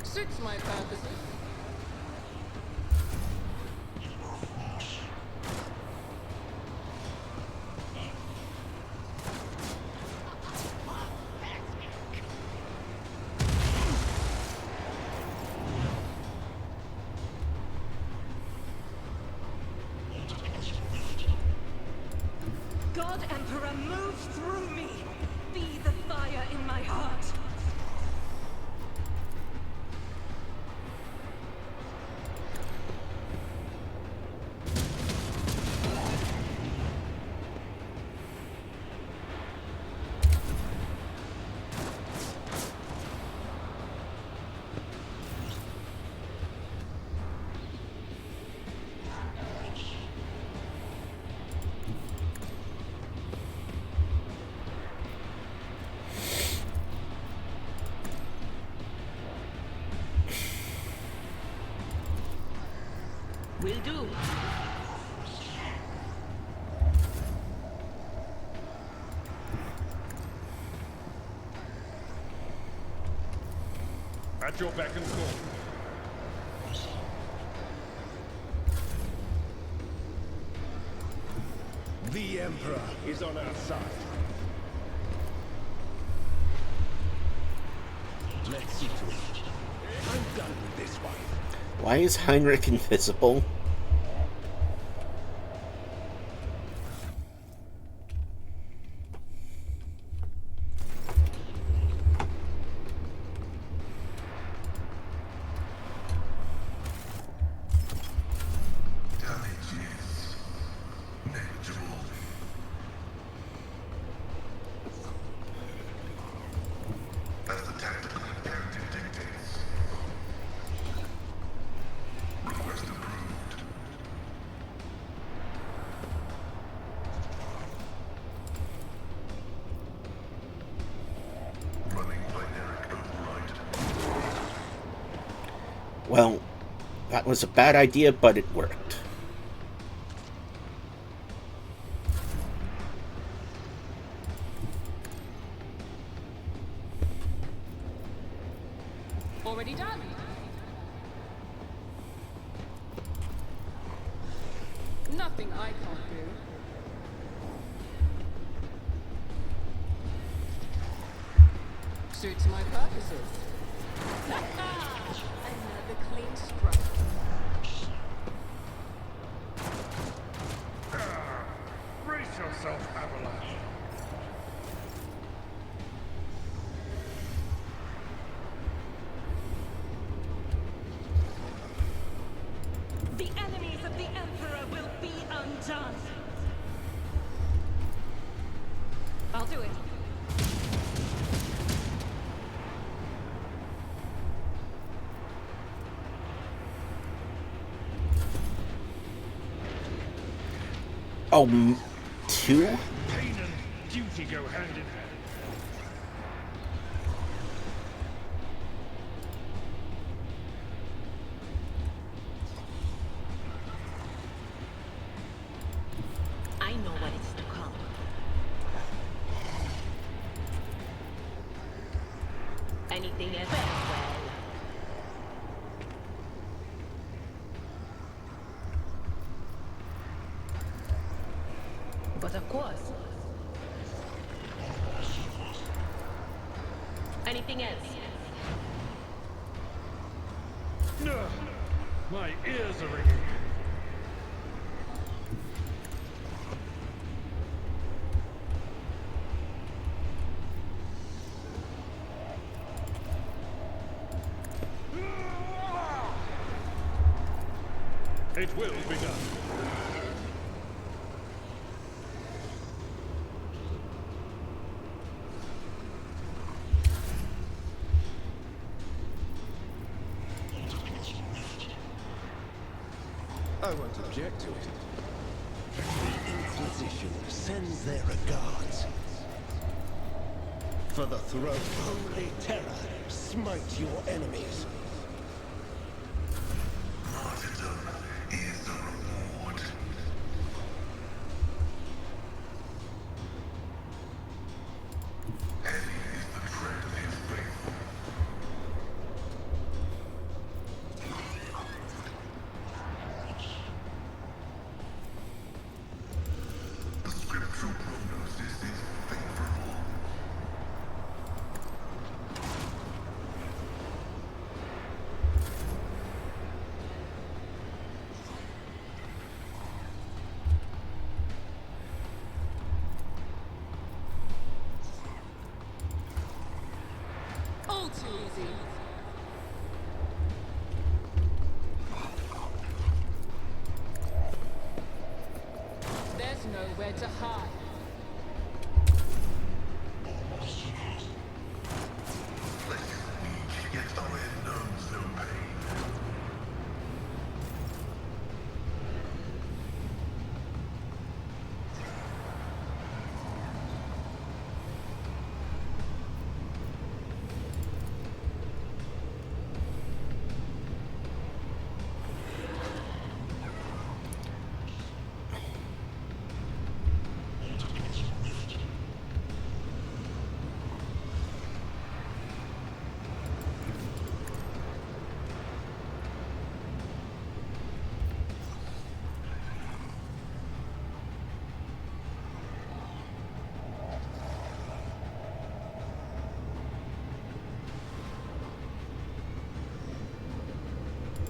Suits my purposes. God Emperor, move through me! Be the fire in my heart! Will do. At your beck and call. The Emperor is on our side. Let's see to it. I'm done with this one. Why is Heinrich invisible? Damage is negligible. As the tactical imperative dictates. Request approved. Running binaric override. Well, that was a bad idea, but it worked. Already done. Nothing I can't do. Suits my purposes. Another clean strike. Brace yourself, Avalanche. do it. Oh, two? Pain and duty go hand in hand. I know what is to come. Anything else? Well. But of course. Anything else? No, my ears are ringing. It will be done. I won't object to it. The Inquisition sends their regards. For the throne, holy terror, smite your enemies. Martyrdom is the reward. Heavy is the tread of his faithful. The scriptural prognosis is favorable. All too easy. There's nowhere to hide. Flesh is weak, yet iron knows no pain.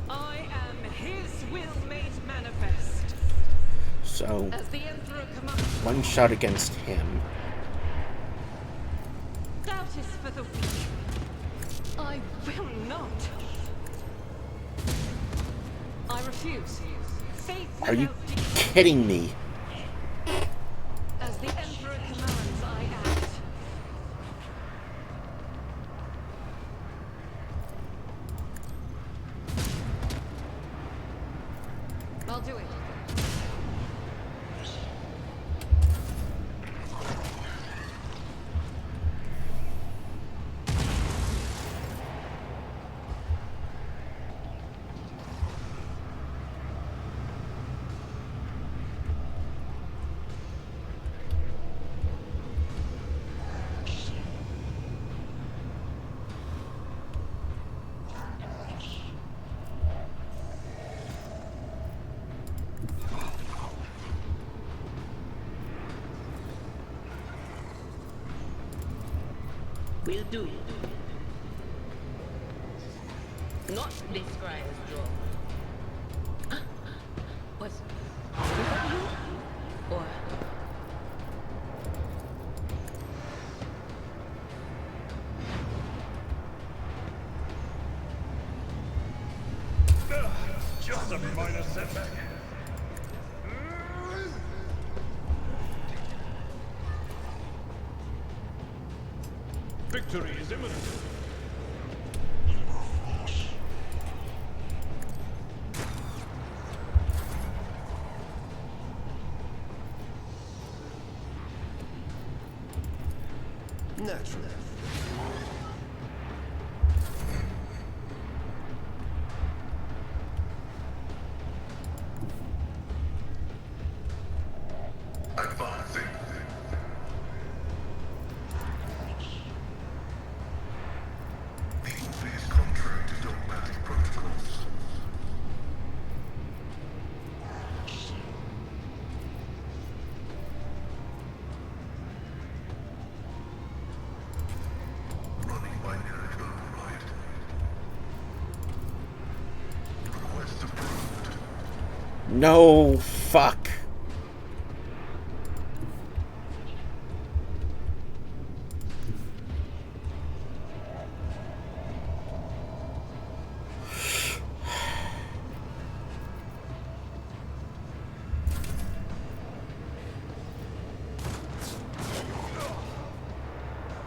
I am his will made manifest. So, As the Emperor commands. one shot against him. Doubt is for the weak. I will not. I refuse. Faith Are you without deed. kidding me? As the Emperor commands, I act. I'll do it. We'll do it. Not this Scryer's draw. Was it you? Or Just a minor setback. Victory is imminent. Naturally. Advancing. The move is contrary to dogmatic protocols. Running by Nerrick override. Request approved. No, fuck.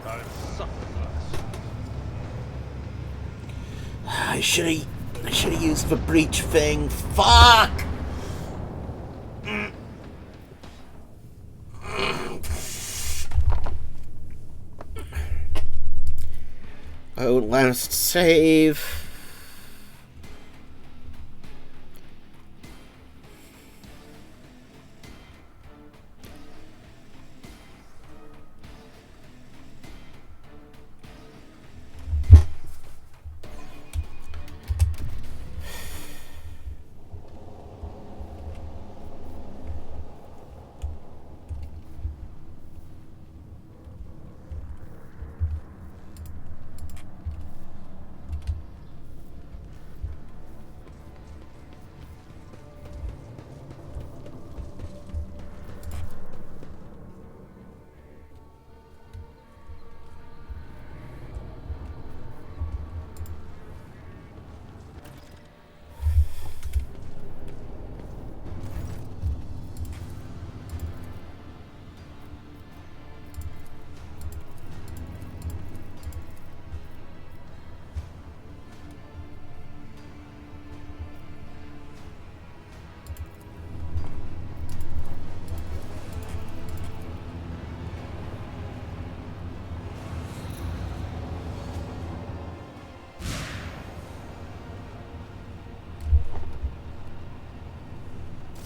Time sacrifice. I should have used the breach thing. Fuck! Oh, last save.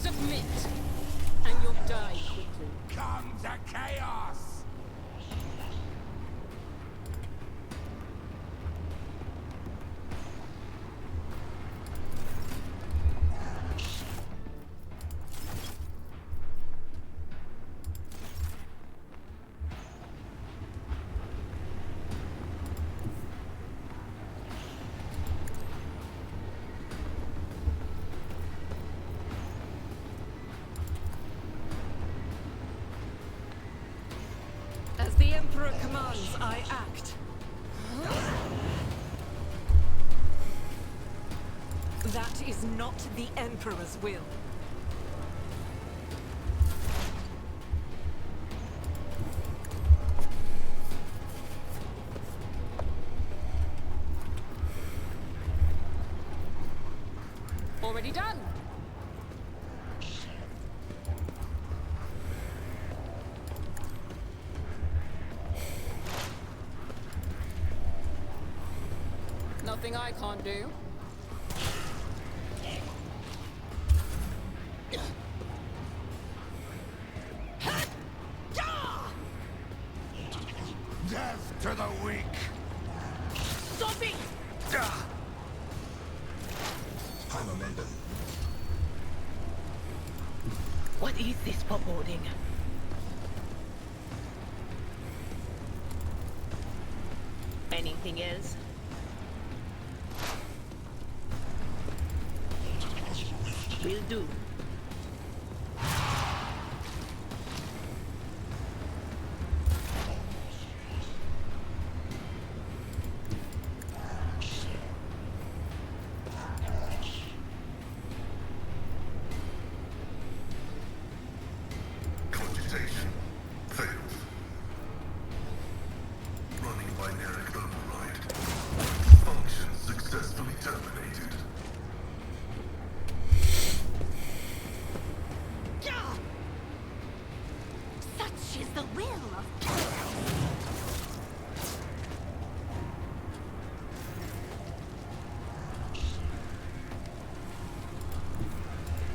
Submit, and you'll die quickly. Come to chaos! As the Emperor commands, I act. That is not the Emperor's will. Already done. Nothing I can't do. Death to the weak! Stop it! High momentum. What is this foreboding? Anything else? Will do. Cogitation fails. Running by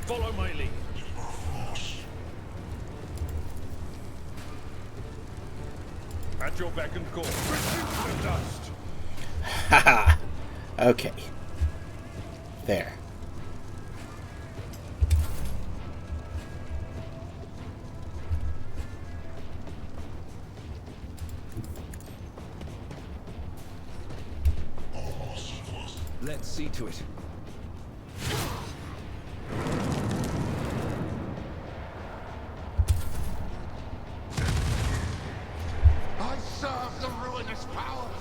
Follow my lead. At your beck and call. Reduce the dust. Haha. Okay. There. Let's see to it. I serve the ruinous powers.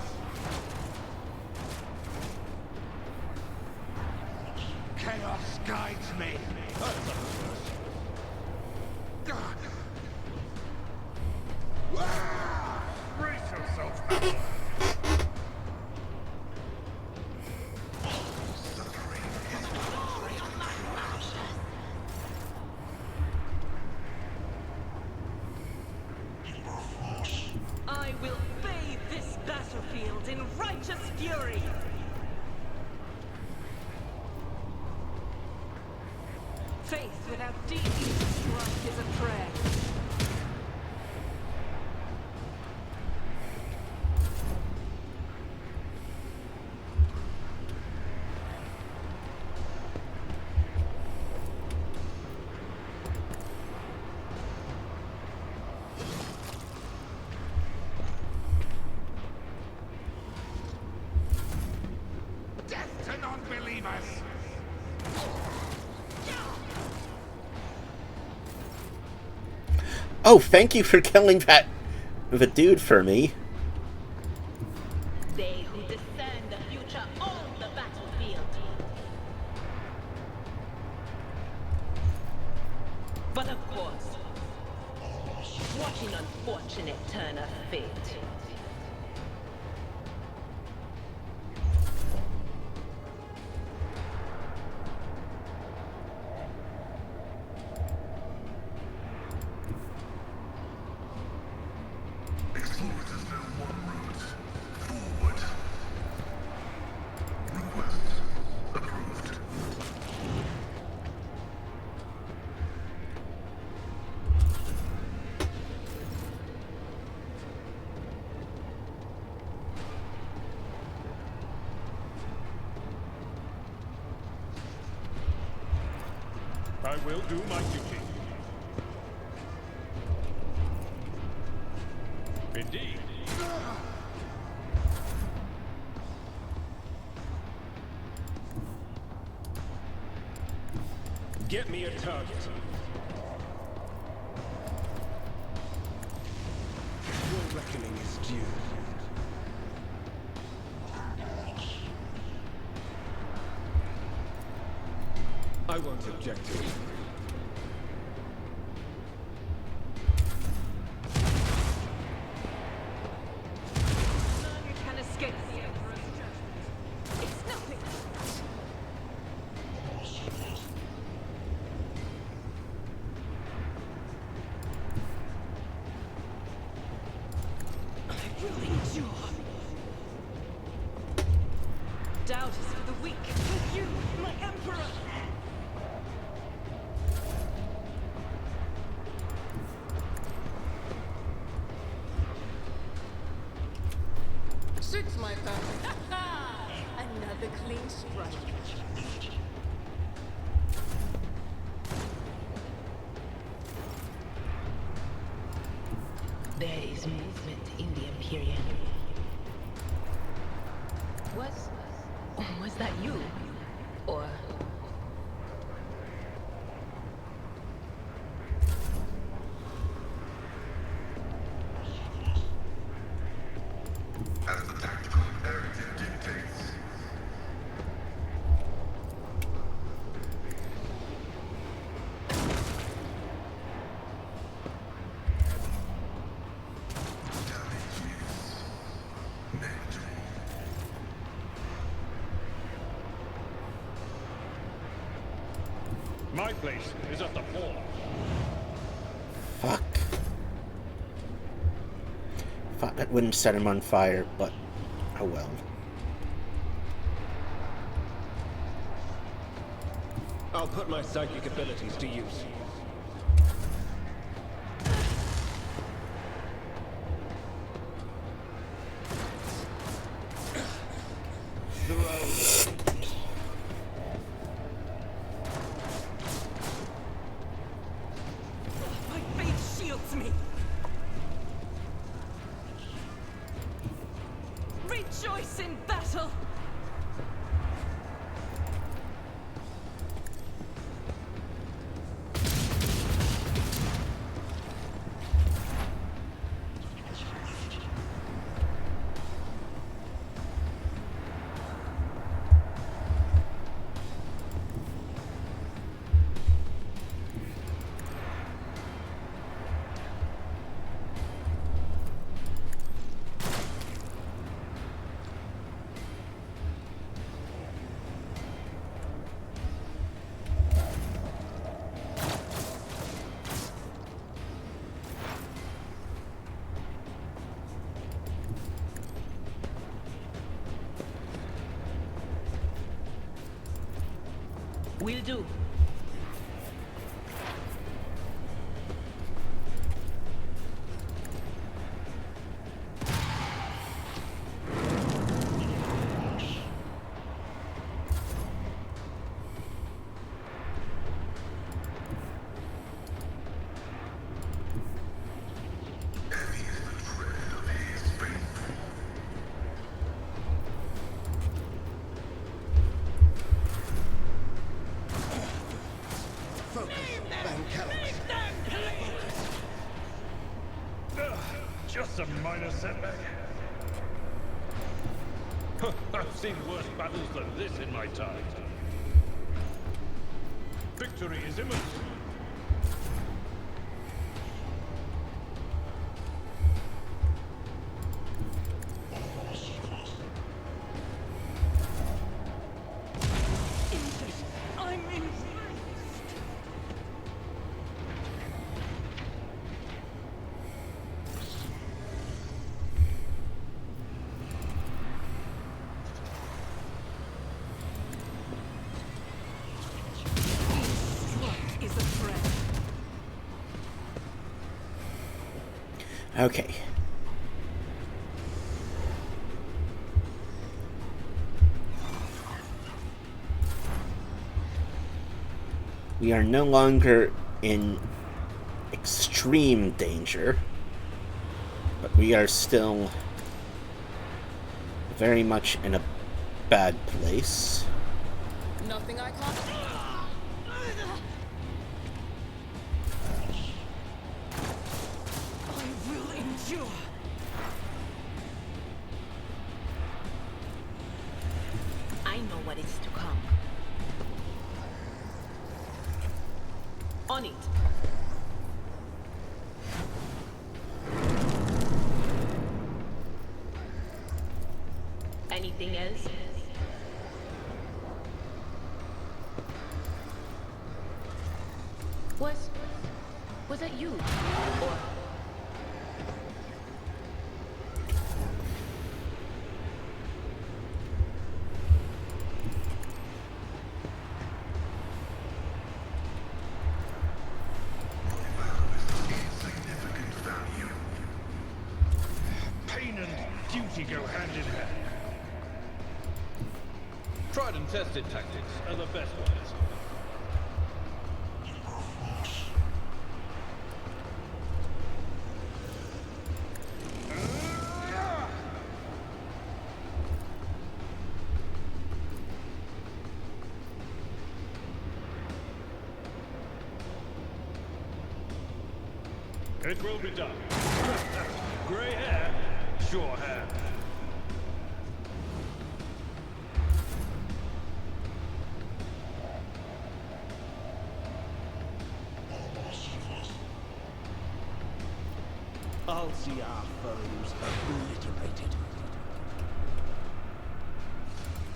Chaos guides me. Brace yourself, Aurora. I will bathe this battlefield in righteous fury. Faith without deeds to strike is a prayer. Death to non-believers. Oh, thank you for killing the dude for me. They who discern the future own the battlefield. But of course, what an unfortunate turn of fate. Explorers know one route. Forward. Request approved. I will do my duty. Indeed. Get me a target. Your reckoning is due. I won't object to it. None can escape the Emperor's judgment. It's nothing. I will endure. Doubt is for the weak. For you, my Emperor. Suits my family. Another clean strike. There is movement in the Imperium. Was that you? Or... As the tactical imperative dictates. Damage is negligible. My place is at the fore. Fuck. Thought that wouldn't set him on fire, but oh well. I'll put my psychic abilities to use. My faith shields me. Rejoice in battle. Will do. Just a minor setback. I've seen worse battles than this in my time. Victory is imminent. I'm in. Is a threat. Okay. We are no longer in extreme danger, but we are still very much in a bad place. Nothing I can't. I will endure. I know what is to come. On it. Anything else? Was that you? Or Pain and duty go hand in hand. Tried and tested tactics are the best ones. It will be done. Grey hair, sure hair. I'll see our foes obliterated.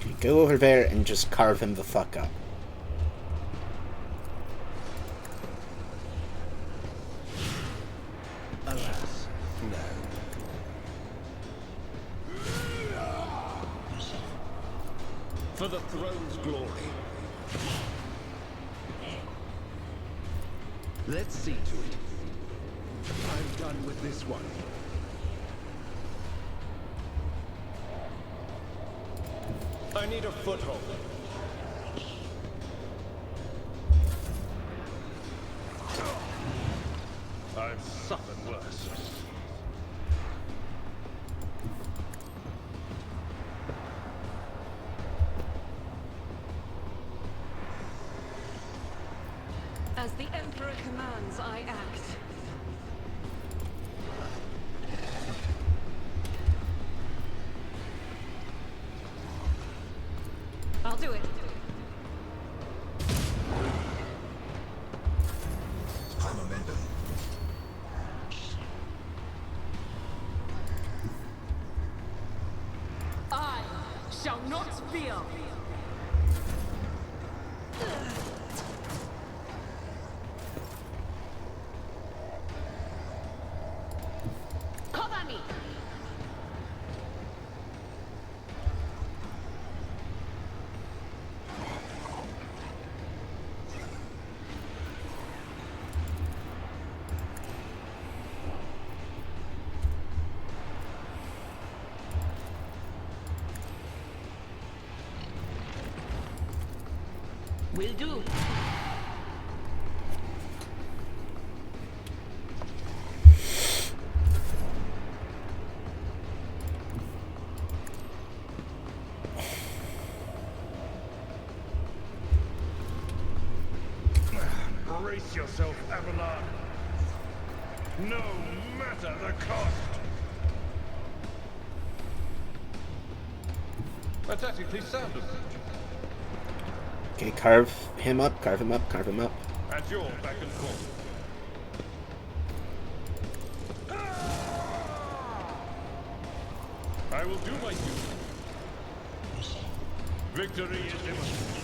Okay, go over there and just carve him the fuck up. Alas, no. For the throne's glory. Let's see to it. I'm done with this one. I need a foothold. I've suffered worse. As the Emperor commands, I act. I'll do it. High momentum. I shall not fear. Cover me. Will do. Brace yourself, Avalon. No matter the cost. That's tactically sound of it. Okay, carve him up, carve him up, carve him up. At your back and forth. I will do my duty. Victory is imminent.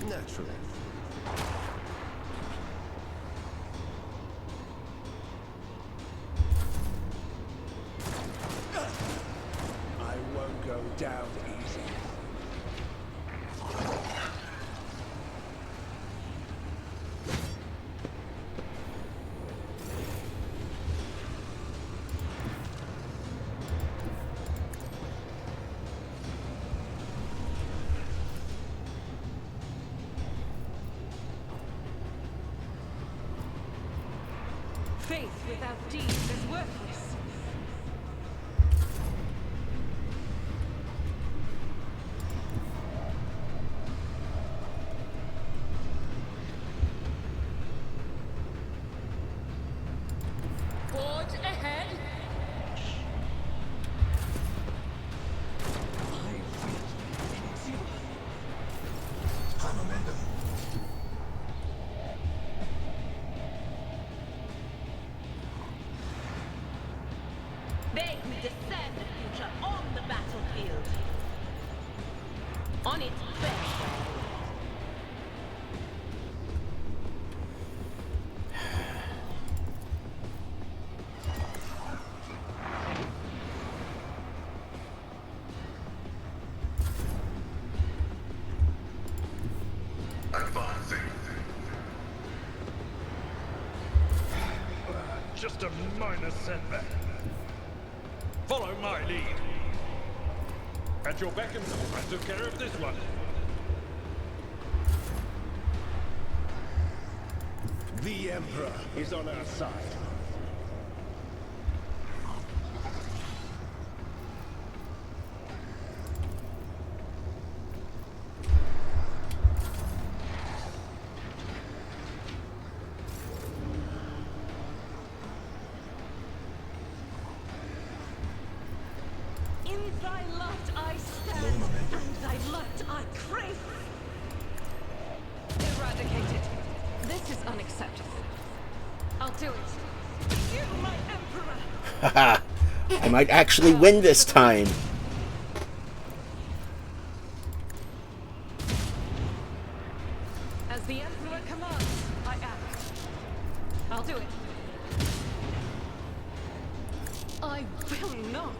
Naturally. I won't go down easy. Faith without deeds is worthless. Forge ahead. High momentum. They who discern the future on the battlefield. On its best. Advancing. Just a minor setback. Follow my lead. At your beck and call, I took care of this one. The Emperor is on our side. In thy light I stand, and thy light I crave. Eradicated. This is unacceptable. I'll do it. You, my Emperor! Haha! I might actually win this time! As the Emperor commands, I act. I'll do it. I will not.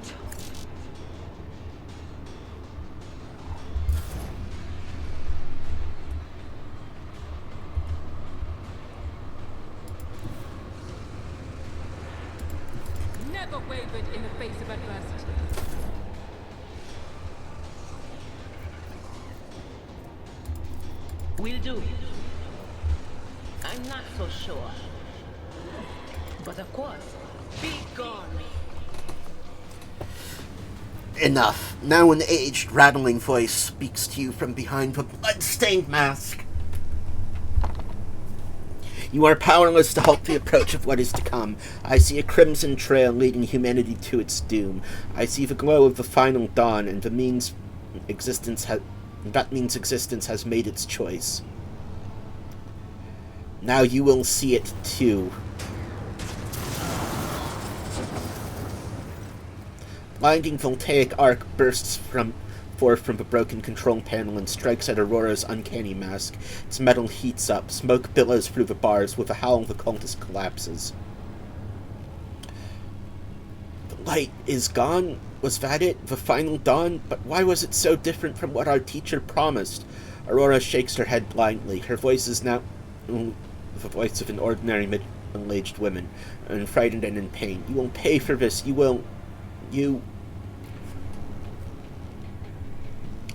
Never wavered in the face of adversity. Will do. I'm not so sure. But of course, be gone. Enough. Now an aged, rattling voice speaks to you from behind the blood-stained mask. You are powerless to halt the approach of what is to come. I see a crimson trail leading humanity to its doom. I see the glow of the final dawn, and that means existence has made its choice. Now you will see it too. Blinding voltaic arc bursts forth from the broken control panel and strikes at Aurora's uncanny mask. Its metal heats up. Smoke billows through the bars. With a howl, the cultist collapses. The light is gone? Was that it? The final dawn? But why was it so different from what our teacher promised? Aurora shakes her head blindly. Her voice is now the voice of an ordinary middle-aged woman, and frightened and in pain. You will pay for this. You...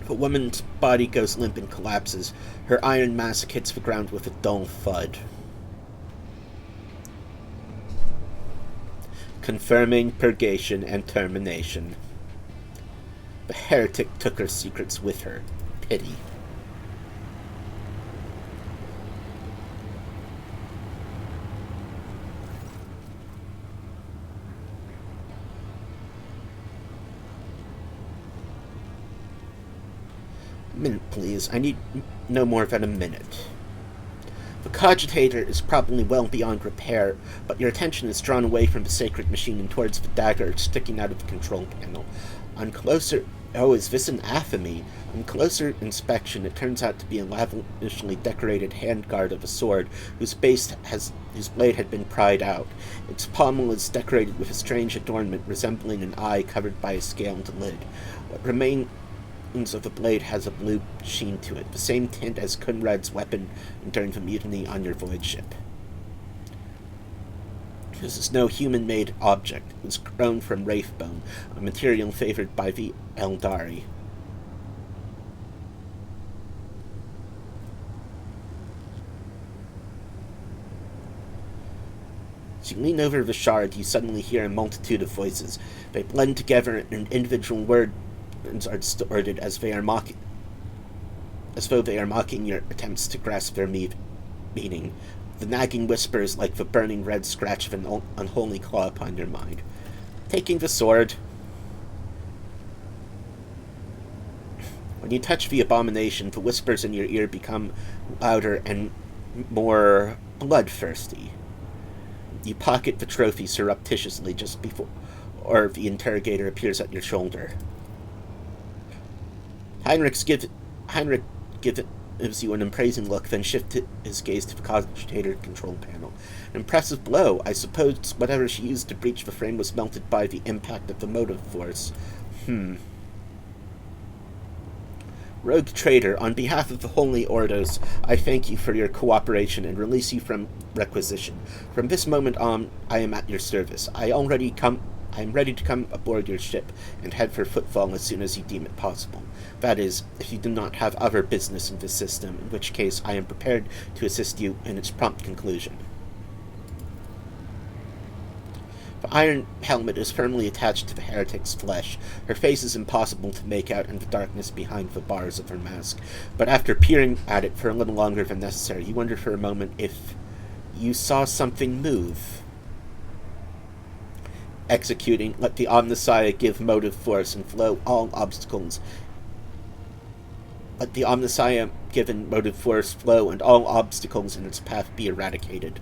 The woman's body goes limp and collapses. Her iron mask hits the ground with a dull thud. Confirming purgation and termination. The heretic took her secrets with her. Pity. Minute, please. I need no more than a minute. The cogitator is probably well beyond repair, but your attention is drawn away from the sacred machine and towards the dagger sticking out of the control panel. On closer... Oh, is this an athame? On closer inspection, it turns out to be a lavishly decorated handguard of a sword whose blade had been pried out. Its pommel is decorated with a strange adornment resembling an eye covered by a scaled lid. What remains of the blade has a blue sheen to it, the same tint as Kunrad's weapon during the mutiny on your void ship. This is no human-made object. It was grown from wraith bone, a material favored by the Eldari. As you lean over the shard, you suddenly hear a multitude of voices. They blend together, and individual words are distorted as though they are mocking your attempts to grasp their meaning. The nagging whisper is like the burning red scratch of an unholy claw upon your mind. Taking the sword. When you touch the abomination, the whispers in your ear become louder and more bloodthirsty. You pocket the trophy surreptitiously just before the interrogator appears at your shoulder. Heinrich gives you an appraising look, then shifts his gaze to the cogitator control panel. An impressive blow. I suppose whatever she used to breach the frame was melted by the impact of the motive force. Rogue Trader, on behalf of the Holy Ordos, I thank you for your cooperation and release you from requisition. From this moment on, I am at your service. I am ready to come aboard your ship and head for Footfall as soon as you deem it possible. That is, if you do not have other business in this system, in which case I am prepared to assist you in its prompt conclusion. The iron helmet is firmly attached to the heretic's flesh. Her face is impossible to make out in the darkness behind the bars of her mask, but after peering at it for a little longer than necessary, you wonder for a moment if you saw something move. Executing, let the Omnissiah give motive force and flow all obstacles. Let the Omnissiah given motive force flow and all obstacles in its path be eradicated.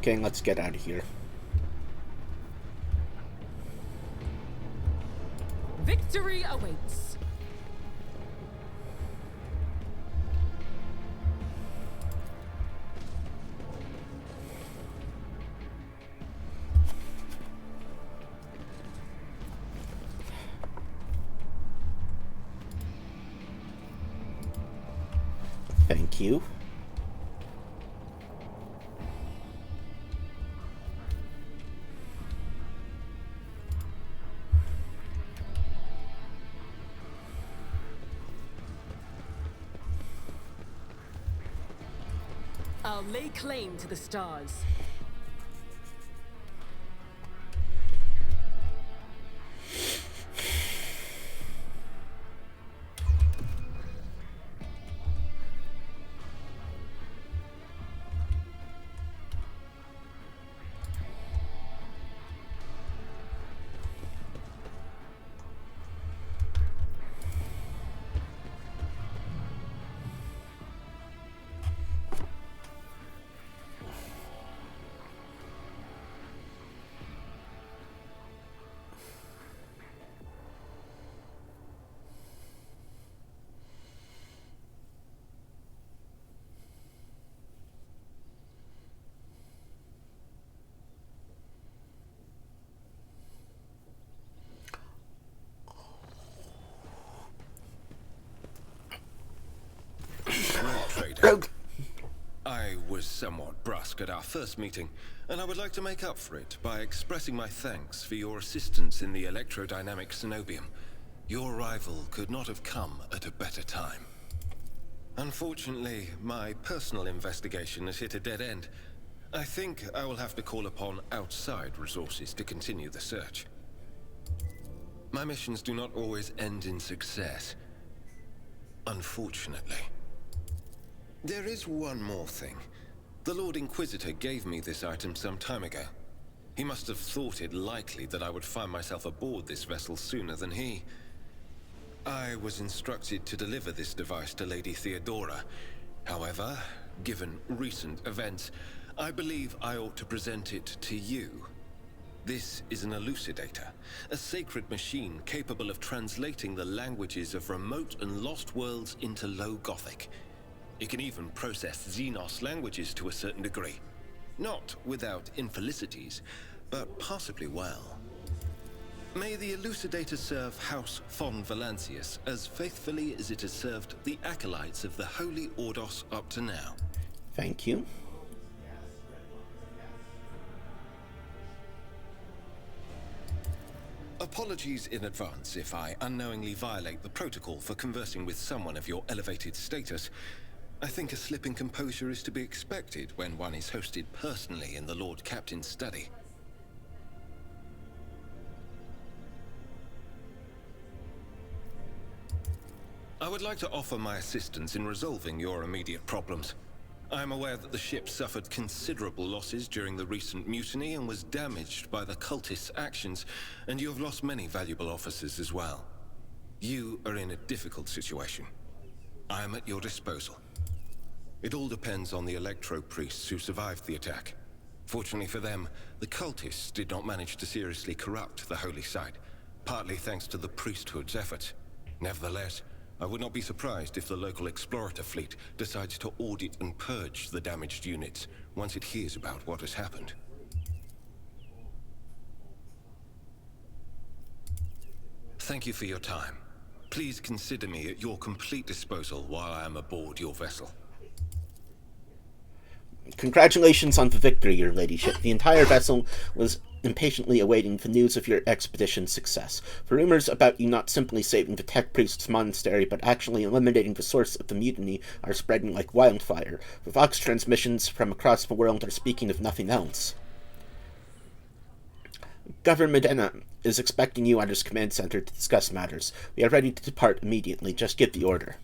Okay, let's get out of here. Victory awaits. Thank you. I'll lay claim to the stars. Trader. I was somewhat brusque at our first meeting, and I would like to make up for it by expressing my thanks for your assistance in the electrodynamic Cenobium. Your arrival could not have come at a better time. Unfortunately, my personal investigation has hit a dead end. I think I will have to call upon outside resources to continue the search. My missions do not always end in success, unfortunately. There is one more thing. The Lord Inquisitor gave me this item some time ago. He must have thought it likely that I would find myself aboard this vessel sooner than he. I was instructed to deliver this device to Lady Theodora. However, given recent events, I believe I ought to present it to you. This is an elucidator, a sacred machine capable of translating the languages of remote and lost worlds into Low Gothic. It can even process Xenos languages to a certain degree. Not without infelicities, but possibly well. May the elucidator serve House von Valancius as faithfully as it has served the acolytes of the Holy Ordos up to now. Thank you. Apologies in advance if I unknowingly violate the protocol for conversing with someone of your elevated status. I think a slip in composure is to be expected when one is hosted personally in the Lord Captain's study. I would like to offer my assistance in resolving your immediate problems. I am aware that the ship suffered considerable losses during the recent mutiny and was damaged by the cultists' actions, and you have lost many valuable officers as well. You are in a difficult situation. I am at your disposal. It all depends on the electro-priests who survived the attack. Fortunately for them, the cultists did not manage to seriously corrupt the holy site, partly thanks to the priesthood's efforts. Nevertheless, I would not be surprised if the local explorator fleet decides to audit and purge the damaged units once it hears about what has happened. Thank you for your time. Please consider me at your complete disposal while I am aboard your vessel. Congratulations on the victory, your ladyship. The entire vessel was impatiently awaiting the news of your expedition's success. The rumors about you not simply saving the Tech Priest's monastery, but actually eliminating the source of the mutiny are spreading like wildfire. The Vox transmissions from across the world are speaking of nothing else. Governor Medina is expecting you at his command center to discuss matters. We are ready to depart immediately. Just give the order.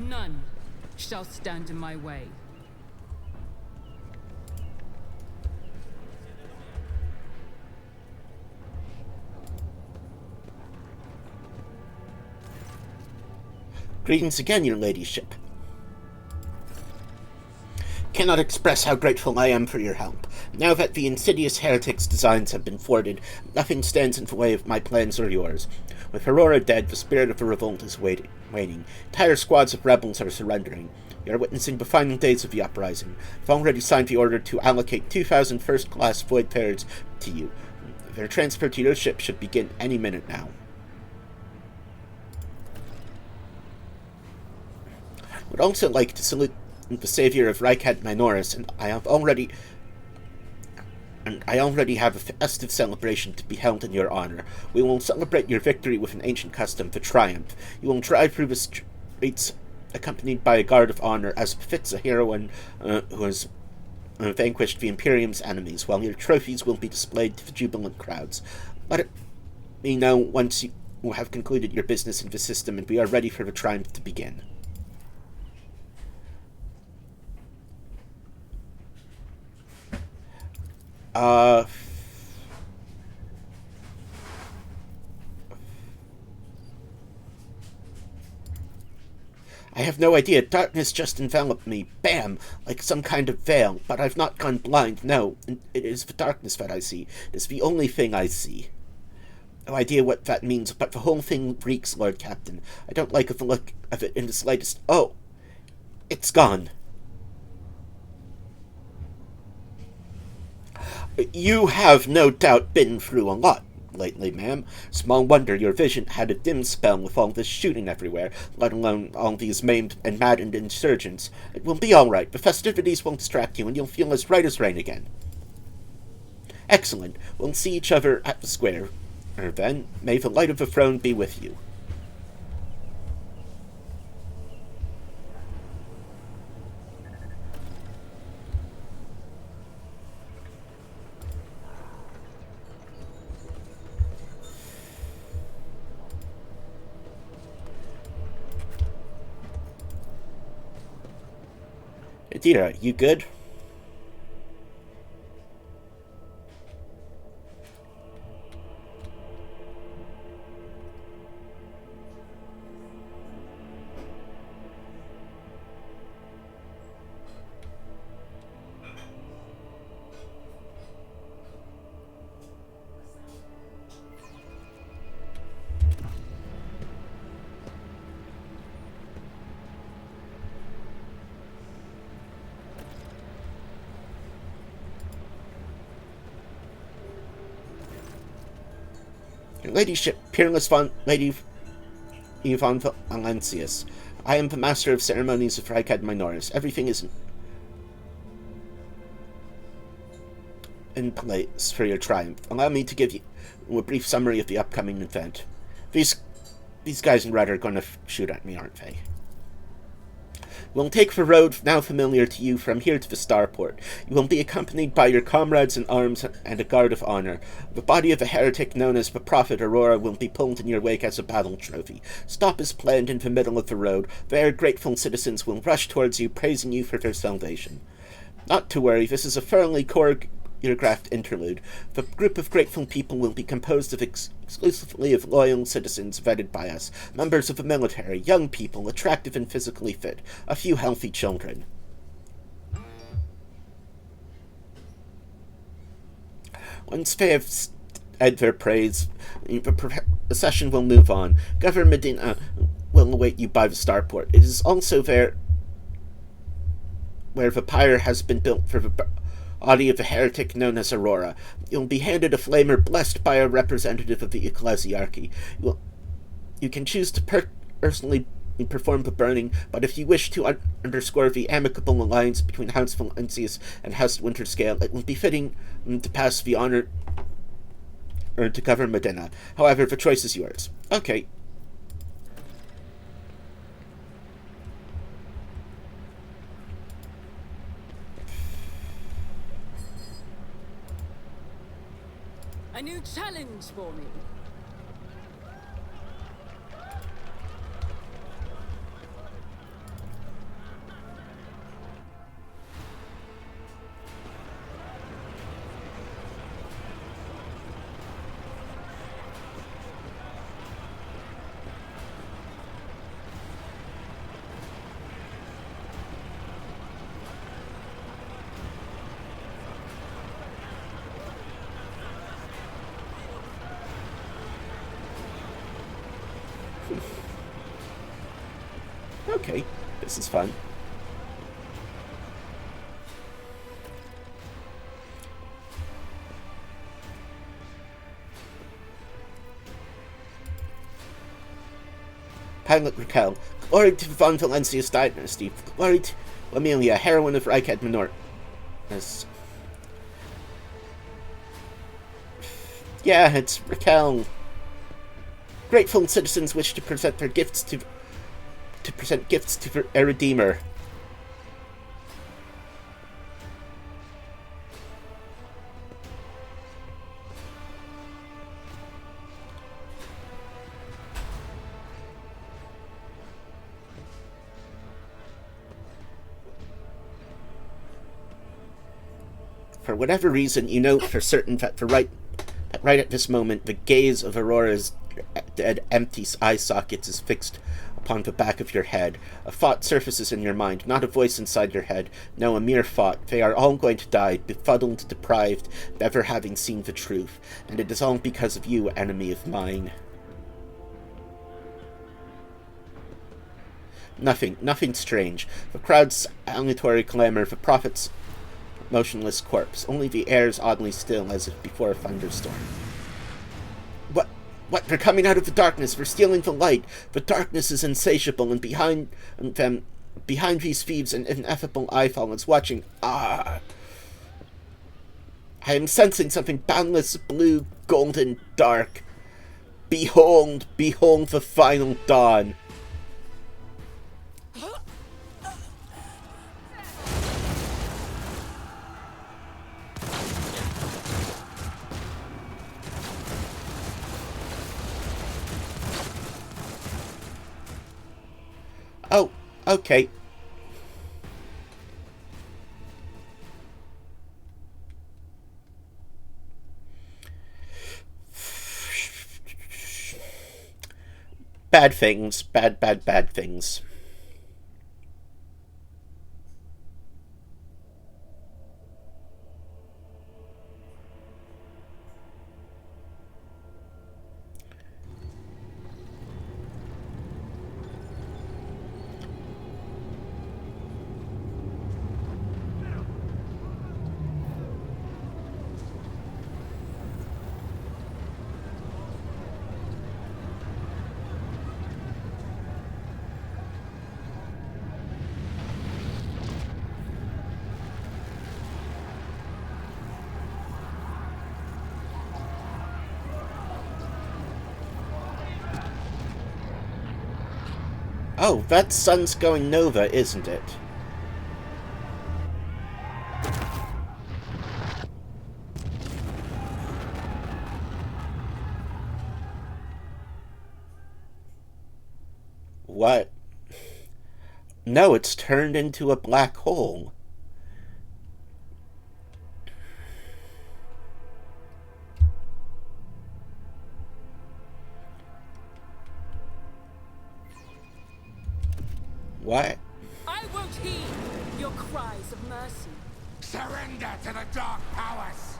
None shall stand in my way. Greetings again, your ladyship. Cannot express how grateful I am for your help. Now that the insidious heretic's designs have been thwarted, nothing stands in the way of my plans or yours. With Aurora dead, the spirit of the revolt is waning. Entire squads of rebels are surrendering. We are witnessing the final days of the uprising. I've already signed the order to allocate 2,000 first-class voidfarers to you. Their transfer to your ship should begin any minute now. Would also like to salute the savior of Rykad Minoris, and I already have a festive celebration to be held in your honor. We will celebrate your victory with an ancient custom, the Triumph. You will drive through the streets accompanied by a guard of honor, as befits a heroine who has vanquished the Imperium's enemies, while your trophies will be displayed to the jubilant crowds. Let me know once you have concluded your business in the system, and we are ready for the Triumph to begin. I have no idea. Darkness just enveloped me. Bam! Like some kind of veil. But I've not gone blind. No. It is the darkness that I see. It is the only thing I see. No idea what that means, but the whole thing reeks, Lord Captain. I don't like the look of it in the slightest. Oh! It's gone. You have no doubt been through a lot lately, ma'am. Small wonder your vision had a dim spell with all this shooting everywhere, let alone all these maimed and maddened insurgents. It will be all right. The festivities won't distract you, and you'll feel as right as rain again. Excellent. We'll see each other at the square. Then, may the light of the throne be with you. Adira, you good? Your ladyship, peerless Lady Yvonne Valencius. I am the master of ceremonies of Rykad Minoris. Everything is in place for your triumph. Allow me to give you a brief summary of the upcoming event. These guys in red are going to shoot at me, aren't they? We'll take the road now familiar to you from here to the starport. You will be accompanied by your comrades in arms and a guard of honor. The body of a heretic known as the Prophet Aurora will be pulled in your wake as a battle trophy. Stop as planned in the middle of the road. There, grateful citizens will rush towards you, praising you for their salvation. Not to worry, this is a thoroughly choreographed interlude. The group of grateful people will be composed of exclusively of loyal citizens vetted by us, members of the military, young people, attractive and physically fit, a few healthy children. Once they have said their praise, the procession will move on. Governor Medina will await you by the starport. It is also there where the pyre has been built for the body of a heretic known as Aurora. You'll be handed a flamer blessed by a representative of the ecclesiarchy. You can choose to personally perform the burning, but if you wish to underscore the amicable alliance between House Valencius and House Winterscale, it will be fitting to pass the honor to Governor Medina. However, the choice is yours. Okay. A new challenge for me. Okay, this is fun. Pilot Raquel. Glory to Von Valencia's dynasty. Glory to Emilia, heroine of Reichad Minor. Yes. Yeah, it's Raquel. Grateful citizens wish to present their gifts to a redeemer. For whatever reason, you know for certain that right at this moment, the gaze of Aurora's dead, empty eye sockets is fixed upon the back of your head. A thought surfaces in your mind, not a voice inside your head. No, a mere thought. They are all going to die, befuddled, deprived, never having seen the truth. And it is all because of you, enemy of mine. Nothing strange. The crowd's salutary clamor, the prophet's motionless corpse. Only the air is oddly still, as if before a thunderstorm. What? They're coming out of the darkness. They're stealing the light. The darkness is insatiable, and behind these thieves, an ineffable eyefall is watching. I am sensing something boundless, blue, golden, dark. Behold the final dawn. Oh, okay. Bad things. Bad things. Oh, that sun's going nova, isn't it? What? No, it's turned into a black hole. What? I won't heed your cries of mercy. Surrender to the dark powers!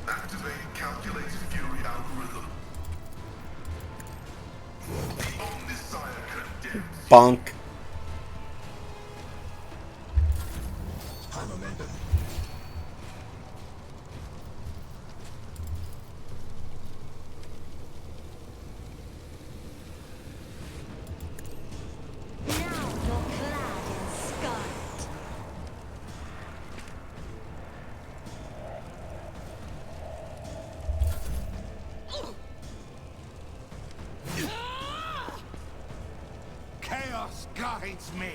Activate calculated fury algorithm. The Omnisire condemns. Bonk. High momentum. guides me.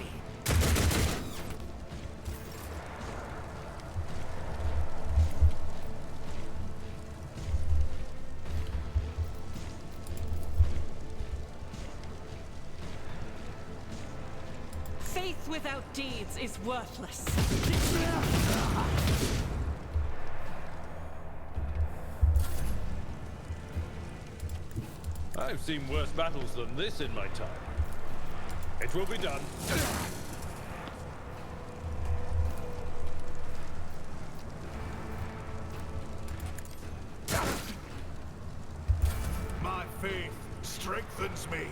Faith without deeds is worthless. I've seen worse battles than this in my time. It will be done. My faith strengthens me.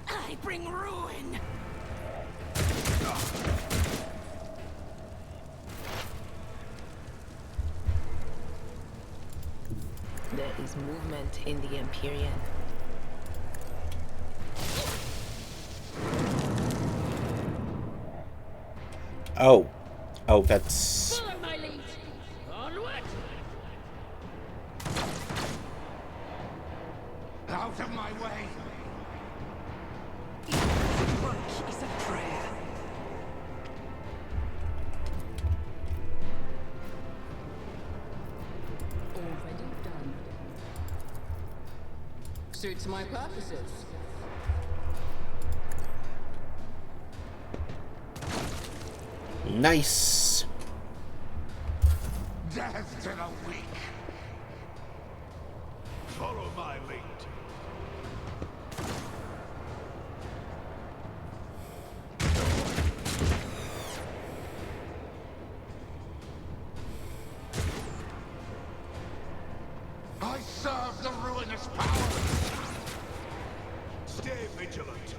I bring ruin. There is movement in the Empyrean. Oh. Oh, that's... Follow my lead. Onward. Out of my way. Work is a prayer. Already done. Suits my purposes. Nice. Death to the weak. Follow my lead. I serve the ruinous power. Stay vigilant.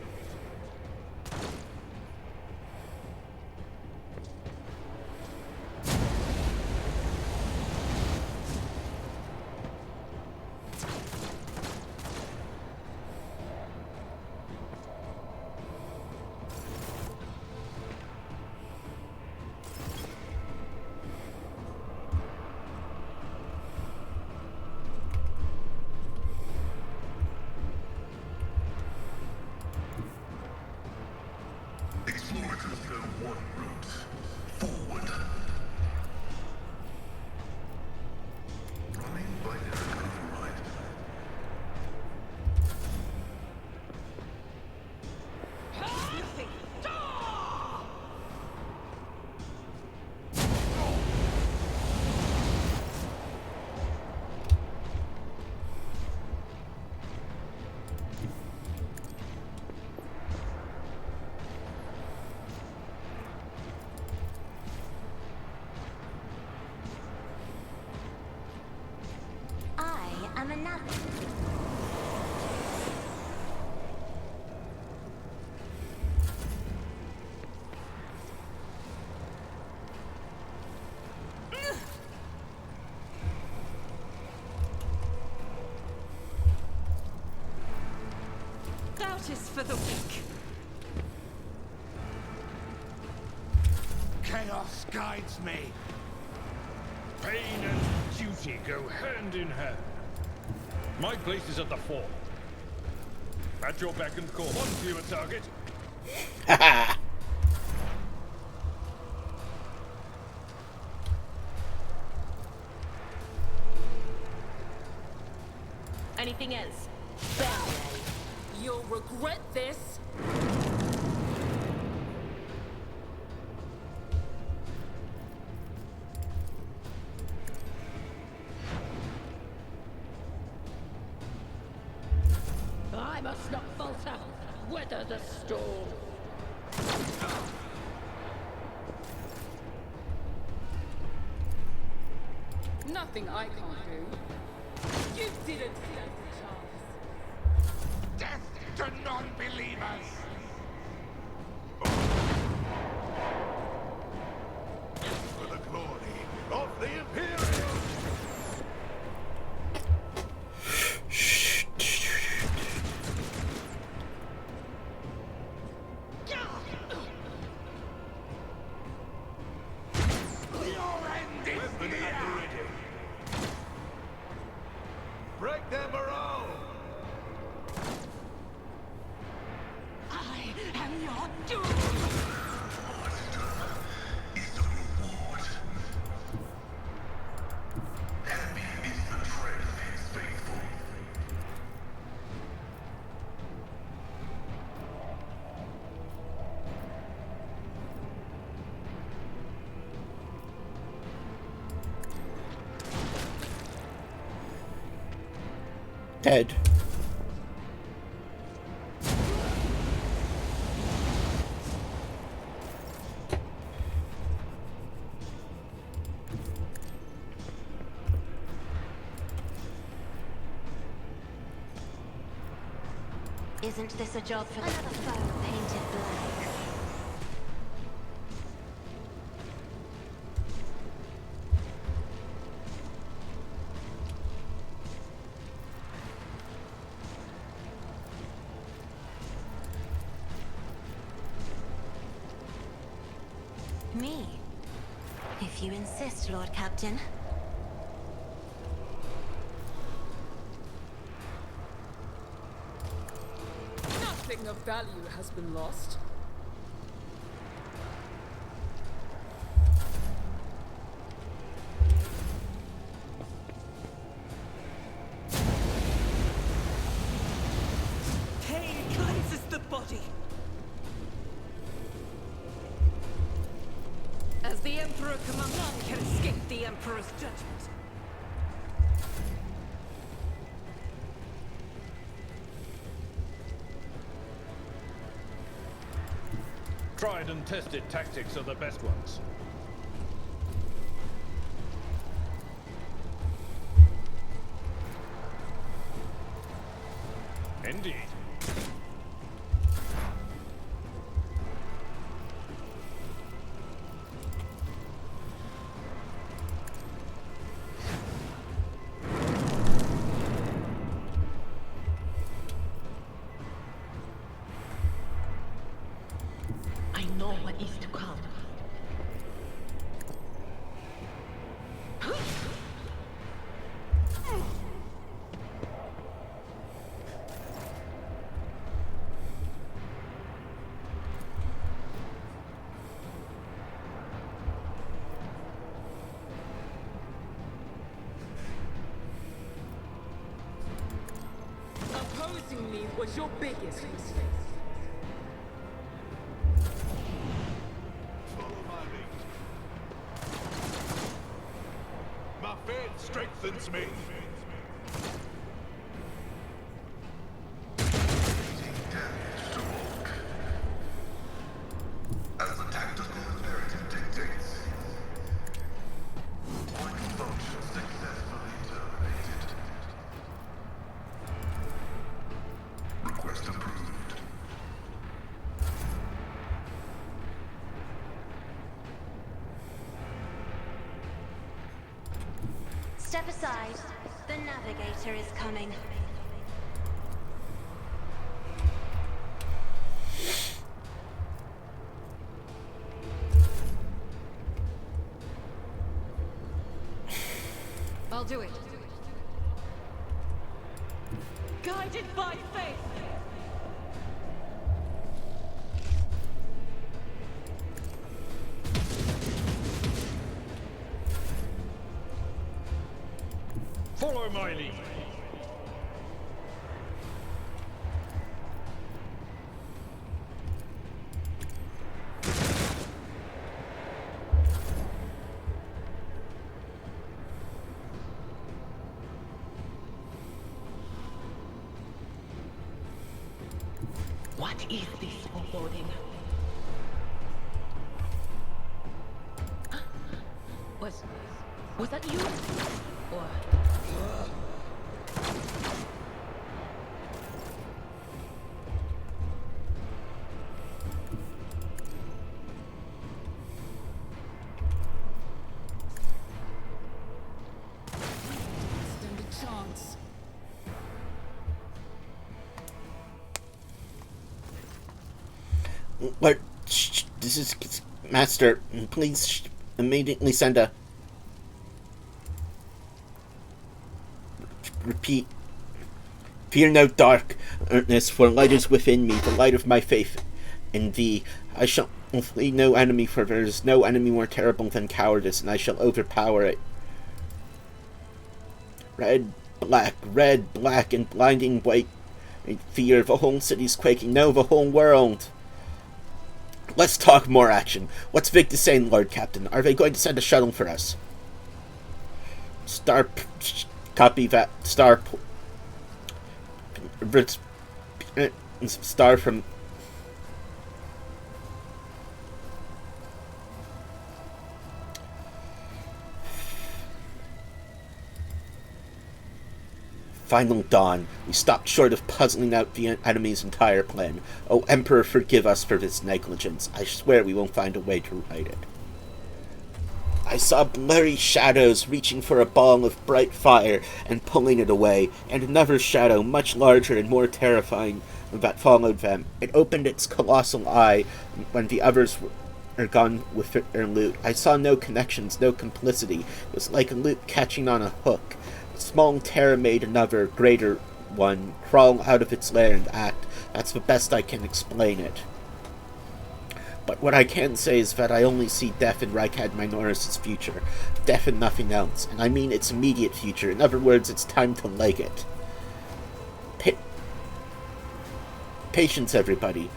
Explorators know one route. Forward. Running binary override. I am enough. Doubt is for the weak. Chaos guides me. Pain and duty go hand in hand. My place is at the fore. At your beck and call. One fewer target. Anything else? You'll regret this. I must not falter. Weather the storm. Nothing I can't do. You didn't stand a chance. Death to non-believers. For the glory of the Imperium. Your end is near. Break their morale. Ted. Isn't this a job for another foe painted black? Me? If you insist, Lord Captain. Nothing of value has been lost. Pain cleanses the body. As the Emperor commands, none can escape the Emperor's judgment. Tried and tested tactics are the best ones. Indeed. I know what is to come. Opposing me was your biggest mistake. Follow my lead. My faith strengthens me. Damage to Volk. As the tactical imperative dictates. Vital function successfully terminated. Request approved. Step aside. The navigator is coming. I'll do it. Guided by faith. Follow my lead. What is this foreboding? Was that you? Or... Stand a chance. What? Shh, this is Master. Please immediately send a. Repeat. Fear no darkness, for light is within me, the light of my faith in thee. I shall flee no enemy, for there is no enemy more terrible than cowardice, and I shall overpower it. Red, black, and blinding white. Fear, the whole city's quaking. No, the whole world. Let's talk more action. What's Victor saying, Lord Captain? Are they going to send a shuttle for us? Star from... Final dawn. We stopped short of puzzling out the enemy's entire plan. Oh, Emperor, forgive us for this negligence. I swear we won't find a way to right it. I saw blurry shadows reaching for a ball of bright fire and pulling it away, and another shadow, much larger and more terrifying, that followed them. It opened its colossal eye when the others were gone with their loot. I saw no connections, no complicity. It was like a loop catching on a hook. A small terror made another, greater one, crawl out of its lair and act. That's the best I can explain it. But what I can say is that I only see death in Rykad Minoris' future. Death and nothing else. And I mean its immediate future. In other words, it's time to leg it. Patience, everybody.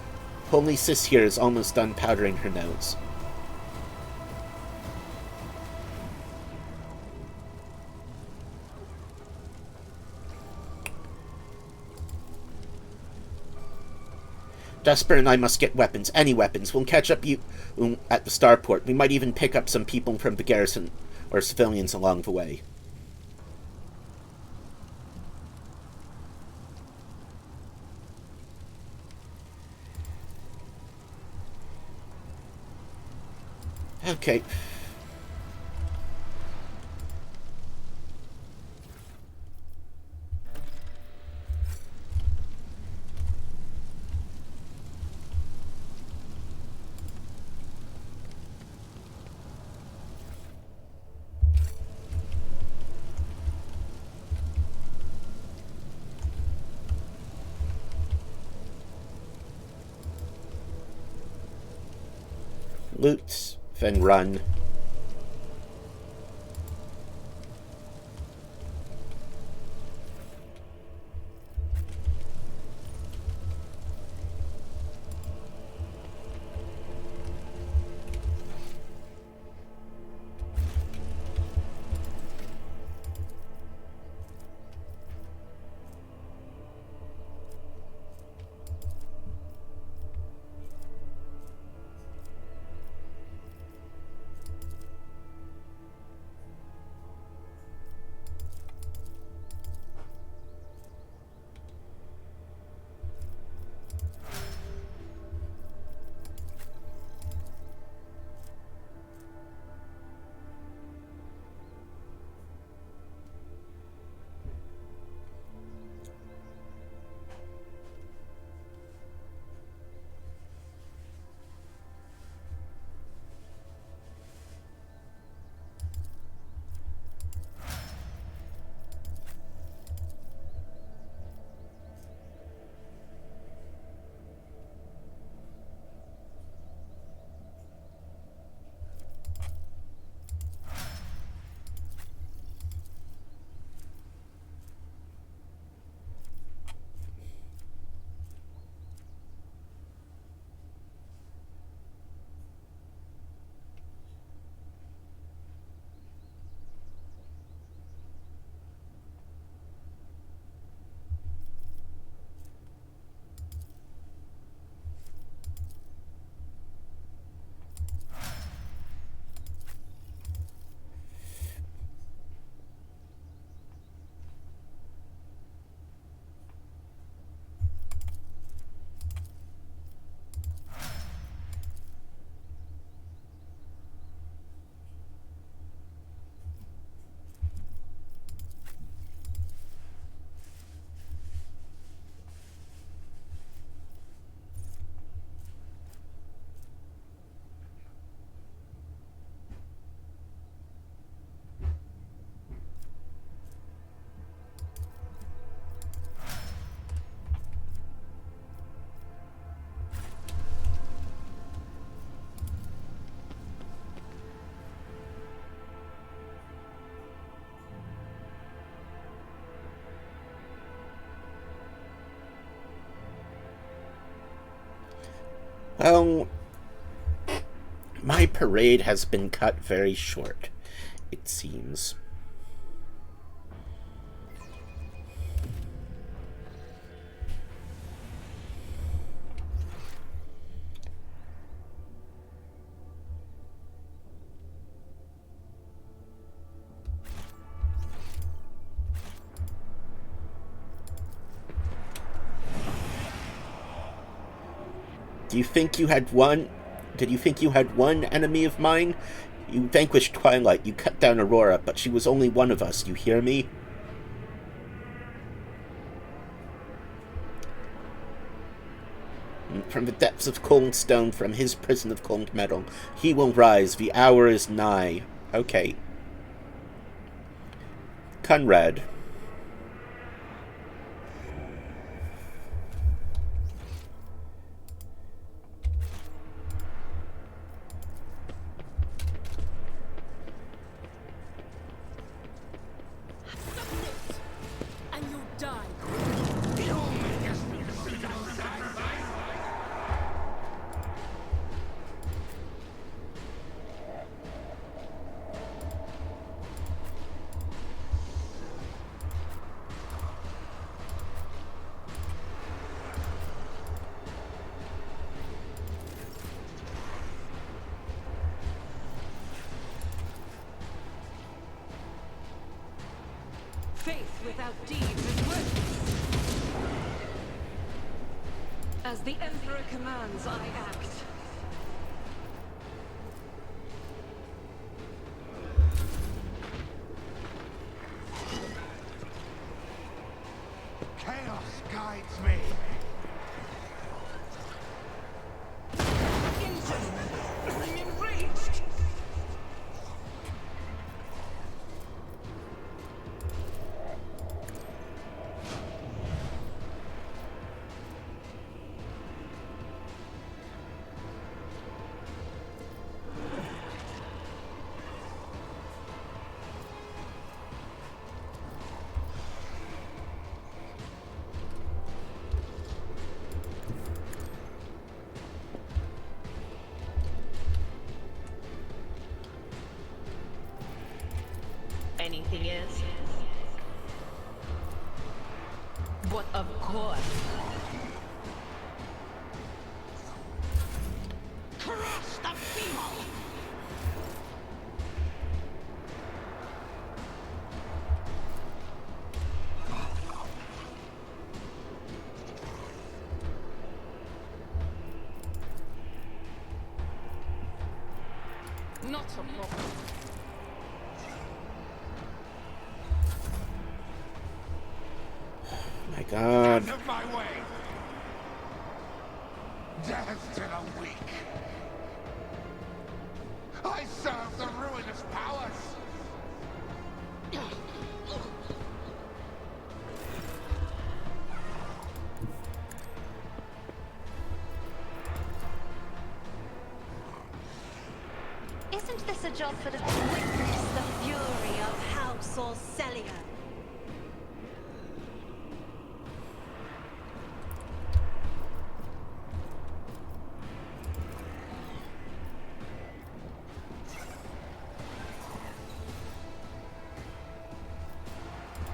Holy Sis here is almost done powdering her nose. Jasper and I must get weapons. Any weapons. We'll catch up you at the starport. We might even pick up some people from the garrison or civilians along the way. Okay. Loot, then run. Well, my parade has been cut very short, it seems. Do you think you had one? Did you think you had one enemy of mine? You vanquished Twilight, you cut down Aurora, but she was only one of us, you hear me? From the depths of cold stone, from his prison of cold metal, he will rise, the hour is nigh. Okay. Conrad. And you die. Faith without deeds is worthless. As the Emperor commands, I act. Chaos guides me. I'm enraged! Anything else? But of course. Crush the feeble! Not a problem. My God. Out of my way. Death to the weak. I serve the ruinous powers. Isn't this a job for the witness the fury of House Orcelia?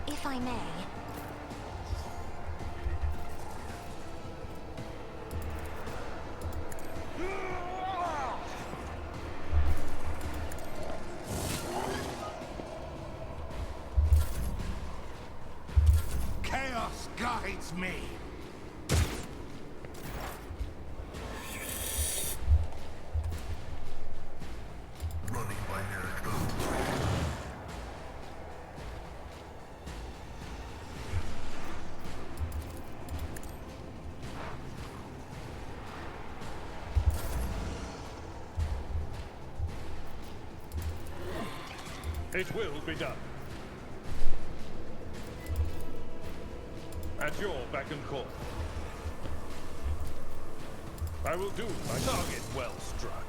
If I may. Chaos guides me. Running by miracle. It will be done. At your beck and call. I will do my target well struck.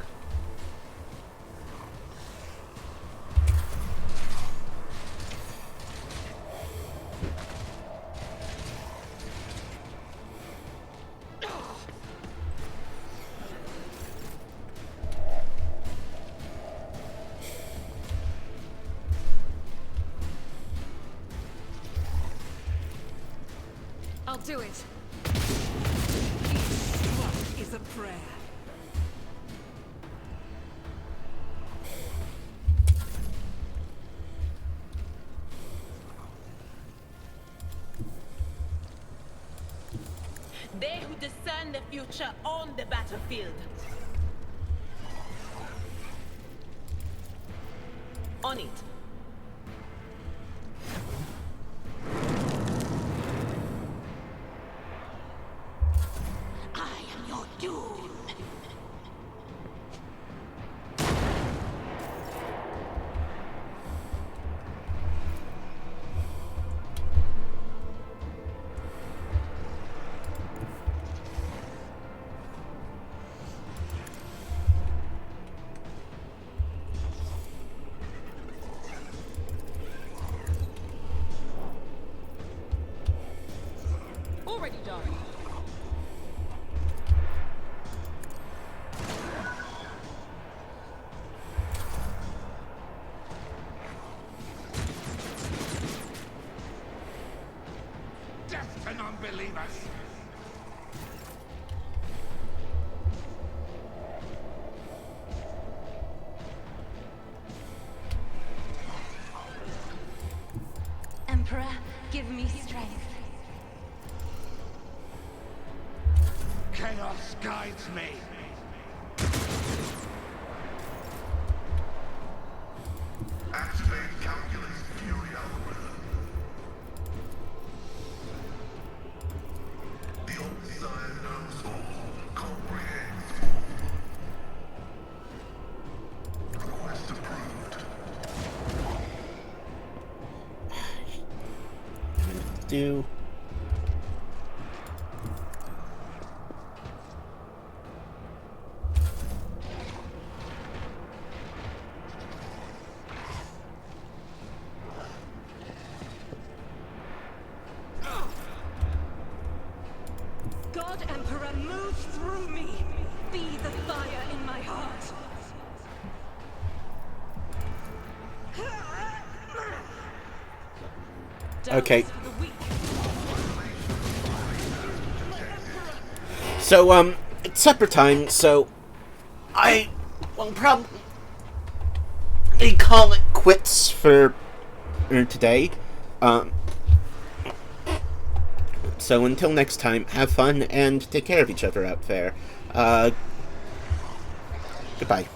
I'll do it. Each stroke is a prayer. They who discern the future own the battlefield. On it. I am your doom. Already done. Death to non-believers! Emperor, give me strength. Chaos guides me! Activate calculated fury algorithm. The Omnissiah knows all, comprehends all. Request approved. Do. God Emperor, move through me! Be the fire in my heart! Okay. Dance for the weak. So, it's supper time, so I will probably call it quits for today. So until next time, have fun and take care of each other out there. Goodbye.